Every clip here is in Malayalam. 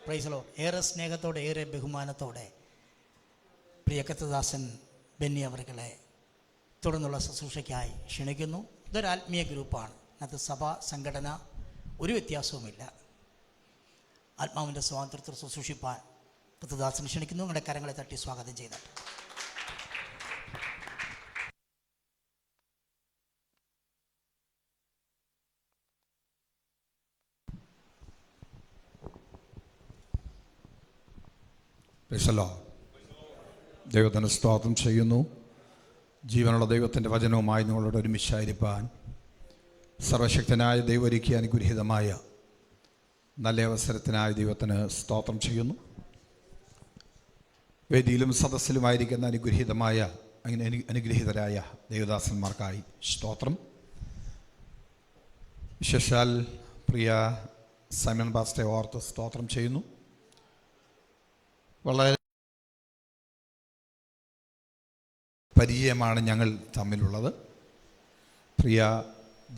പ്രൈസലോ ഏറെ സ്നേഹത്തോടെ ഏറെ ബഹുമാനത്തോടെ പ്രിയ കർത്തദാസൻ ബെന്നി അവർകളെ തുടർന്നുള്ള ശുശ്രൂഷയ്ക്കായി ക്ഷണിക്കുന്നു. ഇതൊരു ആത്മീയ ഗ്രൂപ്പാണ്. അത് സഭ സംഘടന ഒരു വ്യത്യാസവുമില്ല. ആത്മാവിൻ്റെ സ്വാതന്ത്ര്യത്തിൽ ശുശ്രൂഷിപ്പാൻ കർത്തദാസനെ ക്ഷണിക്കുന്നു. നിങ്ങളുടെ കരങ്ങളെ തട്ടി സ്വാഗതം ചെയ്തിട്ട് ദൈവത്തിന് സ്തോത്രം ചെയ്യുന്നു. ജീവനുള്ള ദൈവത്തിൻ്റെ വചനവുമായി നിങ്ങളോട് ഒരുമിച്ചായിരിക്കാൻ സർവശക്തനായ ദൈവം ഒരുക്കിയ അനുഗ്രഹീതമായ നല്ല അവസരത്തിനായ ദൈവത്തിന് സ്തോത്രം ചെയ്യുന്നു. വേദിയിലും സദസ്സിലുമായിരിക്കുന്ന അനുഗ്രഹീതമായ അനുഗ്രഹീതരായ ദൈവദാസന്മാർക്കായി സ്തോത്രം. വിശേഷാൽ പ്രിയ സൈമൺ പാസ്റ്ററെ ഓർത്ത് സ്തോത്രം ചെയ്യുന്നു. വളരെ പരിചയമാണ് ഞങ്ങൾ തമ്മിലുള്ളത്. പ്രിയ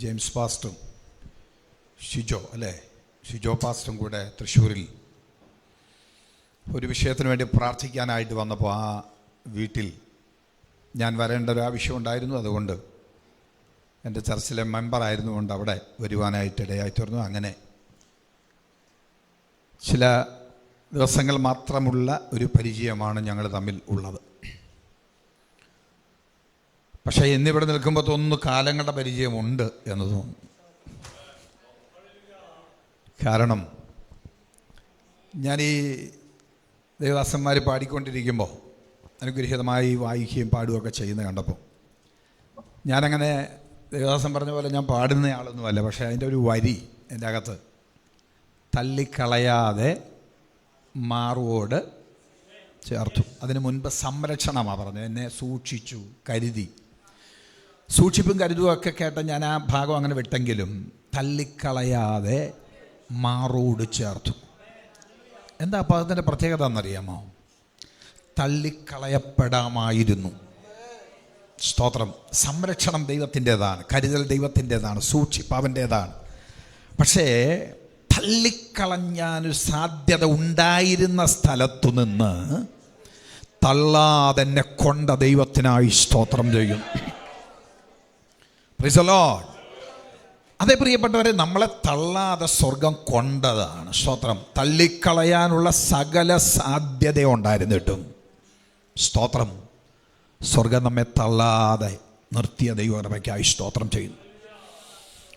ജെയിംസ് പാസ്റ്ററും ഷിജോ പാസ്റ്ററും കൂടെ തൃശ്ശൂരിൽ ഒരു വിഷയത്തിന് വേണ്ടി പ്രാർത്ഥിക്കാനായിട്ട് വന്നപ്പോൾ ആ വീട്ടിൽ ഞാൻ വരേണ്ട ഒരു ആവശ്യം ഉണ്ടായിരുന്നു. അതുകൊണ്ട് എൻ്റെ ചർച്ചിലെ മെമ്പറായിരുന്നുകൊണ്ട് അവിടെ വരുവാനായിട്ട് ഇടയായിത്തീർന്നു. അങ്ങനെ ചില ദിവസങ്ങൾ മാത്രമുള്ള ഒരു പരിചയമാണ് ഞങ്ങൾ തമ്മിൽ ഉള്ളത്. പക്ഷേ ഇന്നിവിടെ നിൽക്കുമ്പോൾ തോന്നുന്നു കാലങ്ങളുടെ പരിചയമുണ്ട് എന്ന് തോന്നുന്നു. കാരണം ഞാൻ ഈ ദേവദാസന്മാർ പാടിക്കൊണ്ടിരിക്കുമ്പോൾ അനുഗ്രഹീതമായി വായിക്കുകയും പാടുകയൊക്കെ ചെയ്യുന്നത് കണ്ടപ്പോൾ ഞാനങ്ങനെ ദേവദാസൻ പറഞ്ഞ പോലെ ഞാൻ പാടുന്നയാളൊന്നുമല്ല. പക്ഷേ അതിൻ്റെ ഒരു വരി എൻ്റെ അകത്ത് തള്ളിക്കളയാതെ മാറുവോട് ചേർത്തു. അതിന് മുൻപ് സംരക്ഷണമാണ് പറഞ്ഞത്. എന്നെ സൂക്ഷിച്ചു, കരുതി. സൂക്ഷിപ്പും കരുതുമൊക്കെ കേട്ട ഞാൻ ആ ഭാഗം അങ്ങനെ വിട്ടെങ്കിലും തള്ളിക്കളയാതെ മാറോട് ചേർത്തു. എന്താ അപ്പോൾ അതിൻ്റെ പ്രത്യേകത എന്നറിയാമോ? തള്ളിക്കളയപ്പെടാമായിരുന്നു. സ്തോത്രം. സംരക്ഷണം ദൈവത്തിൻ്റെതാണ്, കരുതൽ ദൈവത്തിൻ്റെതാണ്, സൂക്ഷിപ്പ് അവൻ്റേതാണ്. പക്ഷേ തള്ളിക്കളഞ്ഞാനൊരു സാധ്യത ഉണ്ടായിരുന്ന സ്ഥലത്തു നിന്ന് തള്ളാതെന്നെ കൊണ്ട ദൈവത്തിനായി സ്തോത്രം ചെയ്യും. Price the Lord. അതേ പ്രിയപ്പെട്ടവരെ, നമ്മളെ തള്ളാതെ സ്വർഗം കൊണ്ടതാണ്. സ്തോത്രം. തള്ളിക്കളയാനുള്ള സകല സാധ്യത ഉണ്ടായിരുന്നിട്ടും സ്തോത്രം, സ്വർഗം നമ്മെ തള്ളാതെ നിർത്തിയ ദൈവകൃപയ്ക്കായി സ്തോത്രം ചെയ്യുന്നു.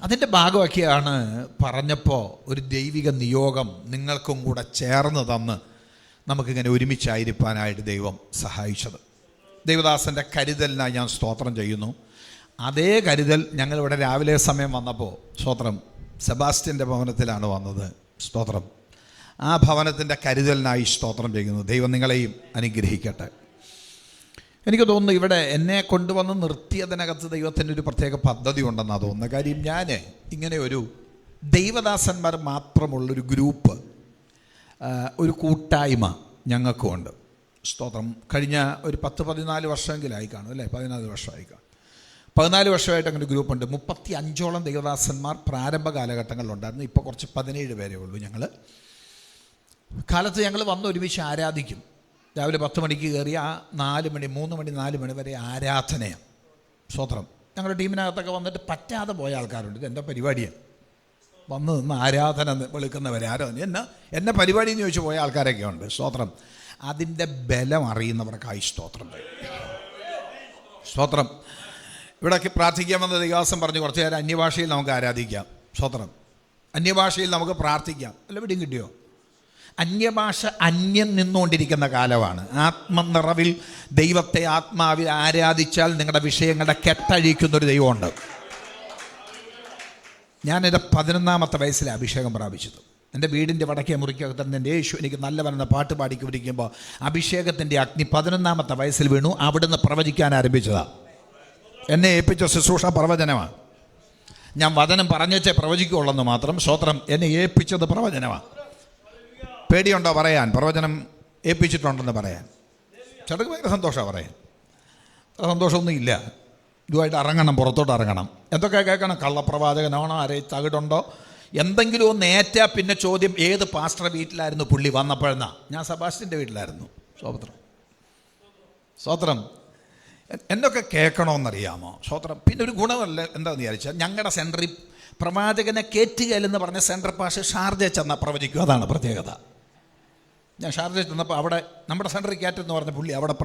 അതിൻ്റെ ഭാഗമൊക്കെയാണ് പറഞ്ഞപ്പോൾ ഒരു ദൈവിക നിയോഗം നിങ്ങൾക്കും കൂടെ ചേർന്ന് തന്ന് നമുക്കിങ്ങനെ ഒരുമിച്ചായിരിക്കാനായിട്ട് ദൈവം സഹായിച്ചത്. ദൈവദാസൻ്റെ കരുതലിനായി ഞാൻ സ്തോത്രം ചെയ്യുന്നു. അതേ കരുതൽ ഞങ്ങളിവിടെ രാവിലെ സമയം വന്നപ്പോൾ സ്തോത്രം സെബാസ്റ്റ്യൻ്റെ ഭവനത്തിലാണ് വന്നത്. സ്തോത്രം. ആ ഭവനത്തിൻ്റെ കരുതലിനായി സ്തോത്രം ചെയ്യുന്നു. ദൈവം നിങ്ങളെയും അനുഗ്രഹിക്കട്ടെ. എനിക്ക് തോന്നുന്നു ഇവിടെ എന്നെ കൊണ്ടുവന്ന് നിർത്തിയതിനകത്ത് ദൈവത്തിൻ്റെ ഒരു പ്രത്യേക പദ്ധതി ഉണ്ടെന്നാണ് തോന്നുന്നത്. കാര്യം ഞാൻ ഇങ്ങനെ ഒരു ദൈവദാസന്മാർ മാത്രമുള്ളൊരു ഗ്രൂപ്പ്, ഒരു കൂട്ടായ്മ ഞങ്ങൾക്കുമുണ്ട്. സ്തോത്രം. കഴിഞ്ഞ ഒരു 10-14 വർഷമെങ്കിലായി കാണും അല്ലേ? 14 വർഷമായി കാണും. 14 വർഷമായിട്ട് അങ്ങനെ ഗ്രൂപ്പുണ്ട്. 35ഓളം ദൈവദാസന്മാർ പ്രാരംഭ കാലഘട്ടങ്ങളിലുണ്ടായിരുന്നു. ഇപ്പോൾ കുറച്ച് 17 പേരേ ഉള്ളൂ. ഞങ്ങൾ കാലത്ത് ഞങ്ങൾ വന്ന് ഒരുമിച്ച് ആരാധിക്കും. രാവിലെ 10 മണിക്ക് കയറി ആ 4 മണി 3 മണി 4 മണി വരെ ആരാധനയാണ്. സ്തോത്രം. ഞങ്ങളുടെ ടീമിനകത്തൊക്കെ വന്നിട്ട് പറ്റാതെ പോയ ആൾക്കാരുണ്ട്. ഇത് എൻ്റെ പരിപാടിയാണ്, വന്ന് നിന്ന് ആരാധന വെളുക്കുന്നവരെ ആരാധന എന്നെ പരിപാടി എന്ന് ചോദിച്ചു പോയ ആൾക്കാരൊക്കെ ഉണ്ട്. സ്തോത്രം. അതിൻ്റെ ബലം അറിയുന്നവർക്കായി സ്തോത്രം. സ്തോത്രം. ഇവിടേക്ക് പ്രാർത്ഥിക്കാൻ വന്ന ദൈവദാസൻ പറഞ്ഞു കുറച്ച് നേരം അന്യഭാഷയിൽ നമുക്ക് ആരാധിക്കാം. സ്തോത്രം. അന്യഭാഷയിൽ നമുക്ക് പ്രാർത്ഥിക്കാം. അല്ല, എവിടെയും കിട്ടിയോ? അന്യഭാഷ അന്യം നിന്നുകൊണ്ടിരിക്കുന്ന കാലമാണ്. ആത്മനിറവിൽ ദൈവത്തെ ആത്മാവിൽ ആരാധിച്ചാൽ നിങ്ങളുടെ വിഷയങ്ങളുടെ കെട്ടഴിക്കുന്നൊരു ദൈവമുണ്ട്. ഞാനെൻ്റെ 11ാമത്തെ വയസ്സിലെ അഭിഷേകം പ്രാപിച്ചത്. എൻ്റെ വീടിൻ്റെ വടക്കേ മുറിക്കകത്ത് എൻ്റെ യേശു എനിക്ക് നല്ലവനെന്ന പാട്ട് പാടിക്കൊണ്ടിരിക്കുമ്പോൾ അഭിഷേകത്തിൻ്റെ അഗ്നി 11ാമത്തെ വയസ്സിൽ വീണു. അവിടുന്ന് പ്രവചിക്കാൻ ആരംഭിച്ചതാണ്. എന്നെ ഏൽപ്പിച്ച ശുശ്രൂഷ പ്രവചനമാണ്. ഞാൻ വചനം പറഞ്ഞേച്ചേ പ്രവചിക്കുള്ളെന്ന് മാത്രം. സ്തോത്രം. എന്നെ ഏൽപ്പിച്ചത് പ്രവചനമാണ്. പേടിയുണ്ടോ പറയാൻ? പ്രവചനം ഏൽപ്പിച്ചിട്ടുണ്ടെന്ന് പറയാൻ ചേട്ടക്ക് ഭയങ്കര സന്തോഷമാണ് പറയാൻ. അത്ര സന്തോഷമൊന്നും ഇല്ല. ഇതുമായിട്ട് ഇറങ്ങണം, പുറത്തോട്ട് ഇറങ്ങണം. എന്തൊക്കെ കേൾക്കണം? കള്ളപ്രവാചകനാണോ? ആരെ തകിടുണ്ടോ? എന്തെങ്കിലും ഒന്ന് ഏറ്റാ പിന്നെ ചോദ്യം ഏത് പാസ്റ്റർ വീട്ടിലായിരുന്നു പുള്ളി വന്നപ്പോഴെന്നാ. ഞാൻ സെബാസ്റ്റ്യൻ്റെ വീട്ടിലായിരുന്നു. സ്തോത്രം. എന്നൊക്കെ കേൾക്കണമെന്നറിയാമോ? സ്തോത്രം. പിന്നെ ഒരു ഗുണമല്ല എന്താണെന്ന് വിചാരിച്ചാൽ, ഞങ്ങളുടെ സെൻറ്ററിൽ പ്രവാചകനെ കേറ്റുകയെന്ന് പറഞ്ഞ സെൻട്രൽ പാഷ ഷാർജ ചെന്നാൽ പ്രവചിക്കും. അതാണ് പ്രത്യേകത. ഞാൻ ഷാർജ ചെന്നപ്പോൾ അവിടെ നമ്മുടെ സെൻട്രൽ കയറ്റെന്ന് പറഞ്ഞ പുള്ളി അവിടെ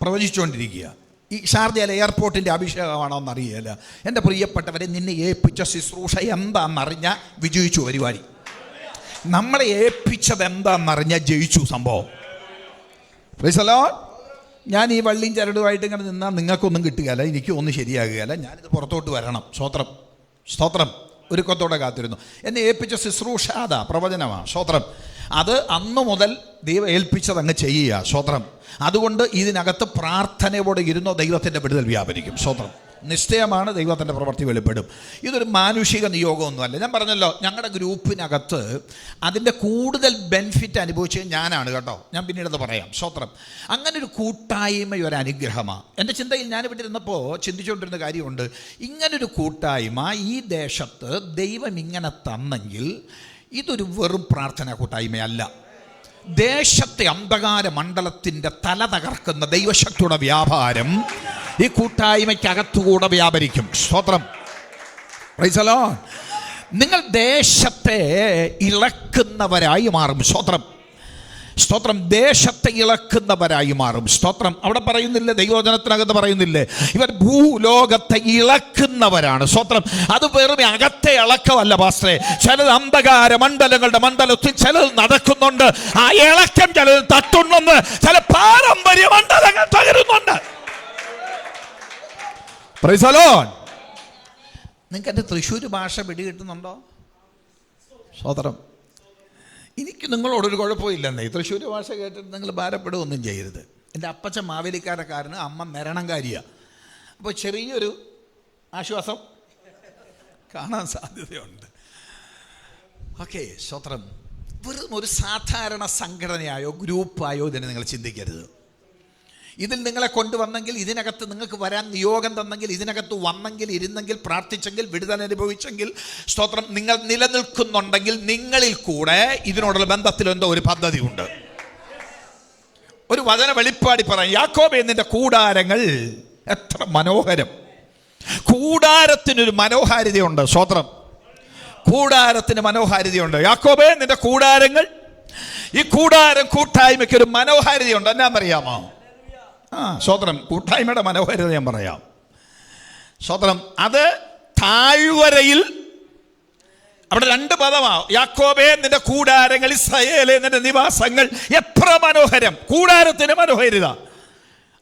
പ്രവചിച്ചുകൊണ്ടിരിക്കുക. ഈ ഷാർജയിലെ എയർപോർട്ടിൻ്റെ അഭിഷേകമാണോ എന്നറിയില്ല. എൻ്റെ പ്രിയപ്പെട്ടവരെ, നിന്നെ ഏൽപ്പിച്ച ശുശ്രൂഷ എന്താണെന്നറിഞ്ഞാൽ വിജയിച്ചു പരിപാടി. നമ്മളെ ഏൽപ്പിച്ചത് എന്താണെന്നറിഞ്ഞാൽ ജയിച്ചു സംഭവം. Price the Lord. ഞാൻ ഈ വള്ളിയും ചരടുമായിട്ട് ഇങ്ങനെ നിന്നാൽ നിങ്ങൾക്കൊന്നും കിട്ടുകയില്ല, എനിക്കും ഒന്നും ശരിയാകുകയില്ല. ഞാനിത് പുറത്തോട്ട് വരണം. സ്തോത്രം. ഒരുക്കത്തോടെ കാത്തിരുന്നു. എന്നെ ഏൽപ്പിച്ച ശുശ്രൂഷ അതാ, പ്രവചനമാണ്. സ്തോത്രം. അത് അന്നു മുതൽ ദൈവം ഏൽപ്പിച്ചതങ്ങ് ചെയ്യുക. സ്തോത്രം. അതുകൊണ്ട് ഇതിനകത്ത് പ്രാർത്ഥനയോടെ ഇരുന്നോ ദൈവത്തിൻ്റെ വിടുതൽ വ്യാപരിക്കും. സ്തോത്രം. നിശ്ചയമാണ് ദൈവത്തിൻ്റെ പ്രവൃത്തി വെളിപ്പെടും. ഇതൊരു മാനുഷിക നിയോഗമൊന്നുമല്ല. ഞാൻ പറഞ്ഞല്ലോ, ഞങ്ങളുടെ ഗ്രൂപ്പിനകത്ത് അതിൻ്റെ കൂടുതൽ ബെനിഫിറ്റ് അനുഭവിച്ചത് ഞാനാണ് കേട്ടോ. ഞാൻ പിന്നീടത് പറയാം. സ്തോത്രം. അങ്ങനെ ഒരു കൂട്ടായ്മ ഒരു അനുഗ്രഹമാണ്. എൻ്റെ ചിന്തയിൽ ഞാനിവിടെ ഇരുന്നപ്പോൾ ചിന്തിച്ചുകൊണ്ടിരുന്ന കാര്യമുണ്ട്. ഇങ്ങനൊരു കൂട്ടായ്മ ഈ ദേശത്ത് ദൈവം ഇങ്ങനെ തന്നെങ്കിൽ ഇതൊരു വെറും പ്രാർത്ഥന കൂട്ടായ്മയല്ല. ദേശത്തെ അന്ധകാര മണ്ഡലത്തിൻ്റെ തല തകർക്കുന്ന ദൈവശക്തിയുടെ വ്യാപാരം ഈ കൂട്ടായ്മയ്ക്കകത്തുകൂടെ വ്യാപരിക്കും. സ്തോത്രം. Price the Lord. നിങ്ങൾ ദേശത്തെ ഇളക്കുന്നവരായി മാറും. സ്തോത്രം. ദേശത്തെ ഇളക്കുന്നവരായി മാറും. സ്തോത്രം. അവിടെ പറയുന്നില്ലേ, ദൈവവചനത്തിനകത്ത് പറയുന്നില്ലേ, ഇവർ ഭൂലോകത്തെ ഇളക്കുന്നവരാണ്. സ്തോത്രം. അത് വെറും അകത്തെ ഇളക്കമല്ല പാസ്റ്ററെ. ചിലത് അന്ധകാര മണ്ഡലത്തിൽ ചിലത് നടക്കുന്നുണ്ട്. ആ ഇളക്കം ചിലത് തട്ടുന്നുണ്ട്. ചില പാരമ്പര്യ മണ്ഡലങ്ങൾ തകരുന്നുണ്ട്. Price the Lord. നിങ്ങൾക്ക് എൻ്റെ തൃശ്ശൂർ ഭാഷ പിടികിട്ടുന്നുണ്ടോ? സ്തോത്രം. എനിക്ക് നിങ്ങളോടൊരു കുഴപ്പമില്ലെന്നേ. തൃശ്ശൂർ ഭാഷ കേട്ടിട്ട് നിങ്ങൾ ഭാരപ്പെടുകയൊന്നും ചെയ്യരുത്. എൻ്റെ അപ്പച്ചൻ മാവേലിക്കാരക്കാരന്, അമ്മ മരണംകാരിയാണ്. അപ്പോൾ ചെറിയൊരു ആശ്വാസം കാണാൻ സാധ്യതയുണ്ട്. ഓക്കെ. സ്തോത്രം. വെറും ഒരു സാധാരണ സംഘടനയായോ ഗ്രൂപ്പായോ ഇതിനെ നിങ്ങൾ ചിന്തിക്കരുത്. ഇതിൽ നിങ്ങളെ കൊണ്ടുവന്നെങ്കിൽ, ഇതിനകത്ത് നിങ്ങൾക്ക് വരാൻ നിയോഗം തന്നെങ്കിൽ, ഇതിനകത്ത് വന്നെങ്കിൽ, ഇരുന്നെങ്കിൽ, പ്രാർത്ഥിച്ചെങ്കിൽ, വിടുതൽ അനുഭവിച്ചെങ്കിൽ, സ്തോത്രം, നിങ്ങൾ നിലനിൽക്കുന്നുണ്ടെങ്കിൽ നിങ്ങളിൽ കൂടെ ഇതിനോടുള്ള ബന്ധത്തിൽ എന്തോ ഒരു പദ്ധതി ഉണ്ട്. ഒരു വചന വെളിപ്പാടി പറയാം. യാക്കോബേ, നിന്റെ കൂടാരങ്ങൾ എത്ര മനോഹരം. കൂടാരത്തിനൊരു മനോഹാരിതയുണ്ട്. സ്തോത്രം. കൂടാരത്തിന് മനോഹാരിതയുണ്ട്. യാക്കോബേ, നിന്റെ കൂടാരങ്ങൾ, ഈ കൂടാരം കൂട്ടായ്മയ്ക്ക് ഒരു മനോഹാരിതയുണ്ട്. എന്നാന്നറിയാമോ? സ്തോത്രം. കൂട്ടായ്മയുടെ മനോഹാരിത ഞാൻ പറയാം. സ്തോത്രം. അത് താഴ്വരയിൽ, അവിടെ രണ്ട് പദമാണ്. യാക്കോബേ, നിന്റെ കൂടാരങ്ങൾ, ഇസ്രായേലേ, നിന്റെ നിവാസങ്ങൾ എത്ര മനോഹരം. കൂടാരത്തിന് മനോഹാരിത.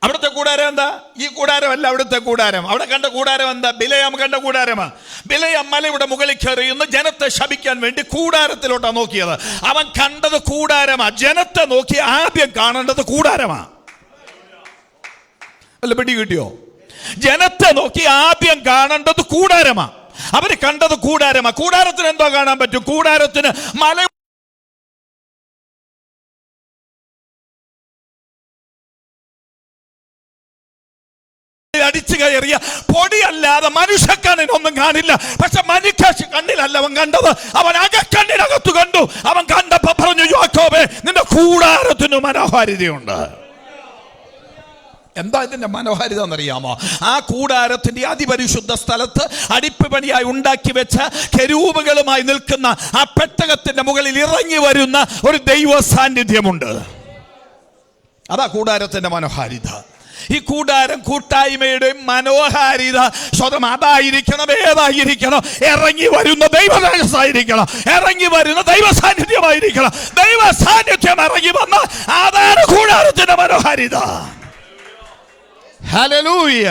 അവിടുത്തെ കൂടാരം എന്താ? ഈ കൂടാരമല്ല അവിടുത്തെ കൂടാരം. അവിടെ കണ്ട കൂടാരം എന്താ? ബിലയാം കണ്ട കൂടാരമാ. ബിലയാം മലയുടെ മുകളിൽ കയറിയുന്ന ജനത്തെ ശപിക്കാൻ വേണ്ടി കൂടാരത്തിലോട്ടാണ് നോക്കിയത്. അവൻ കണ്ടത് കൂടാരമാ. ജനത്തെ നോക്കി ആദ്യം കാണേണ്ടത് കൂടാരമാ. അല്ല, പിടി കിട്ടിയോ? ജനത്തെ നോക്കി ആദ്യം കാണേണ്ടത് കൂടാരമാ. അവര് കണ്ടത് കൂടാരമാ. കൂടാരത്തിന് എന്തോ കാണാൻ പറ്റും? കൂടാരത്തിന് മല അടിച്ചു കയറിയ പൊടിയല്ലാതെ മനുഷ്യക്കണ്ണിനൊന്നും കാണില്ല. പക്ഷെ മനുഷ്യ കണ്ണിലല്ല അവൻ കണ്ടത്, അവൻ അകക്കണ്ണിനകത്ത് കണ്ടു. അവൻ കണ്ടപ്പോ പറഞ്ഞു, യാക്കോബേ, നിന്റെ കൂടാരത്തിന് മനോഹാരിതയുണ്ട്. എന്താ ഇതിന്റെ മനോഹാരിത എന്നറിയാമോ? ആ കൂടാരത്തിന്റെ അതിപരിശുദ്ധ സ്ഥലത്ത് അടിപ്പുപണിയായി ഉണ്ടാക്കി വെച്ച കെരൂബുകളുമായി നിൽക്കുന്ന ആ പെട്ടകത്തിന്റെ മുകളിൽ ഇറങ്ങി വരുന്ന ഒരു ദൈവ സാന്നിധ്യമുണ്ട്. അതാ കൂടാരത്തിന്റെ മനോഹാരിത. ഈ കൂടാരം കൂട്ടായ്മയുടെ മനോഹാരിത സ്വതം അതായിരിക്കണം. ഏതായിരിക്കണം? ഇറങ്ങി വരുന്ന ദൈവരാജസായിരിക്കണം. ഇറങ്ങി വരുന്ന ദൈവ സാന്നിധ്യമായിരിക്കണം. ദൈവ സാന്നിധ്യം ഇറങ്ങി വന്ന അതാണ് കൂടാരത്തിന്റെ മനോഹാരിത. ഹല്ലേലൂയ.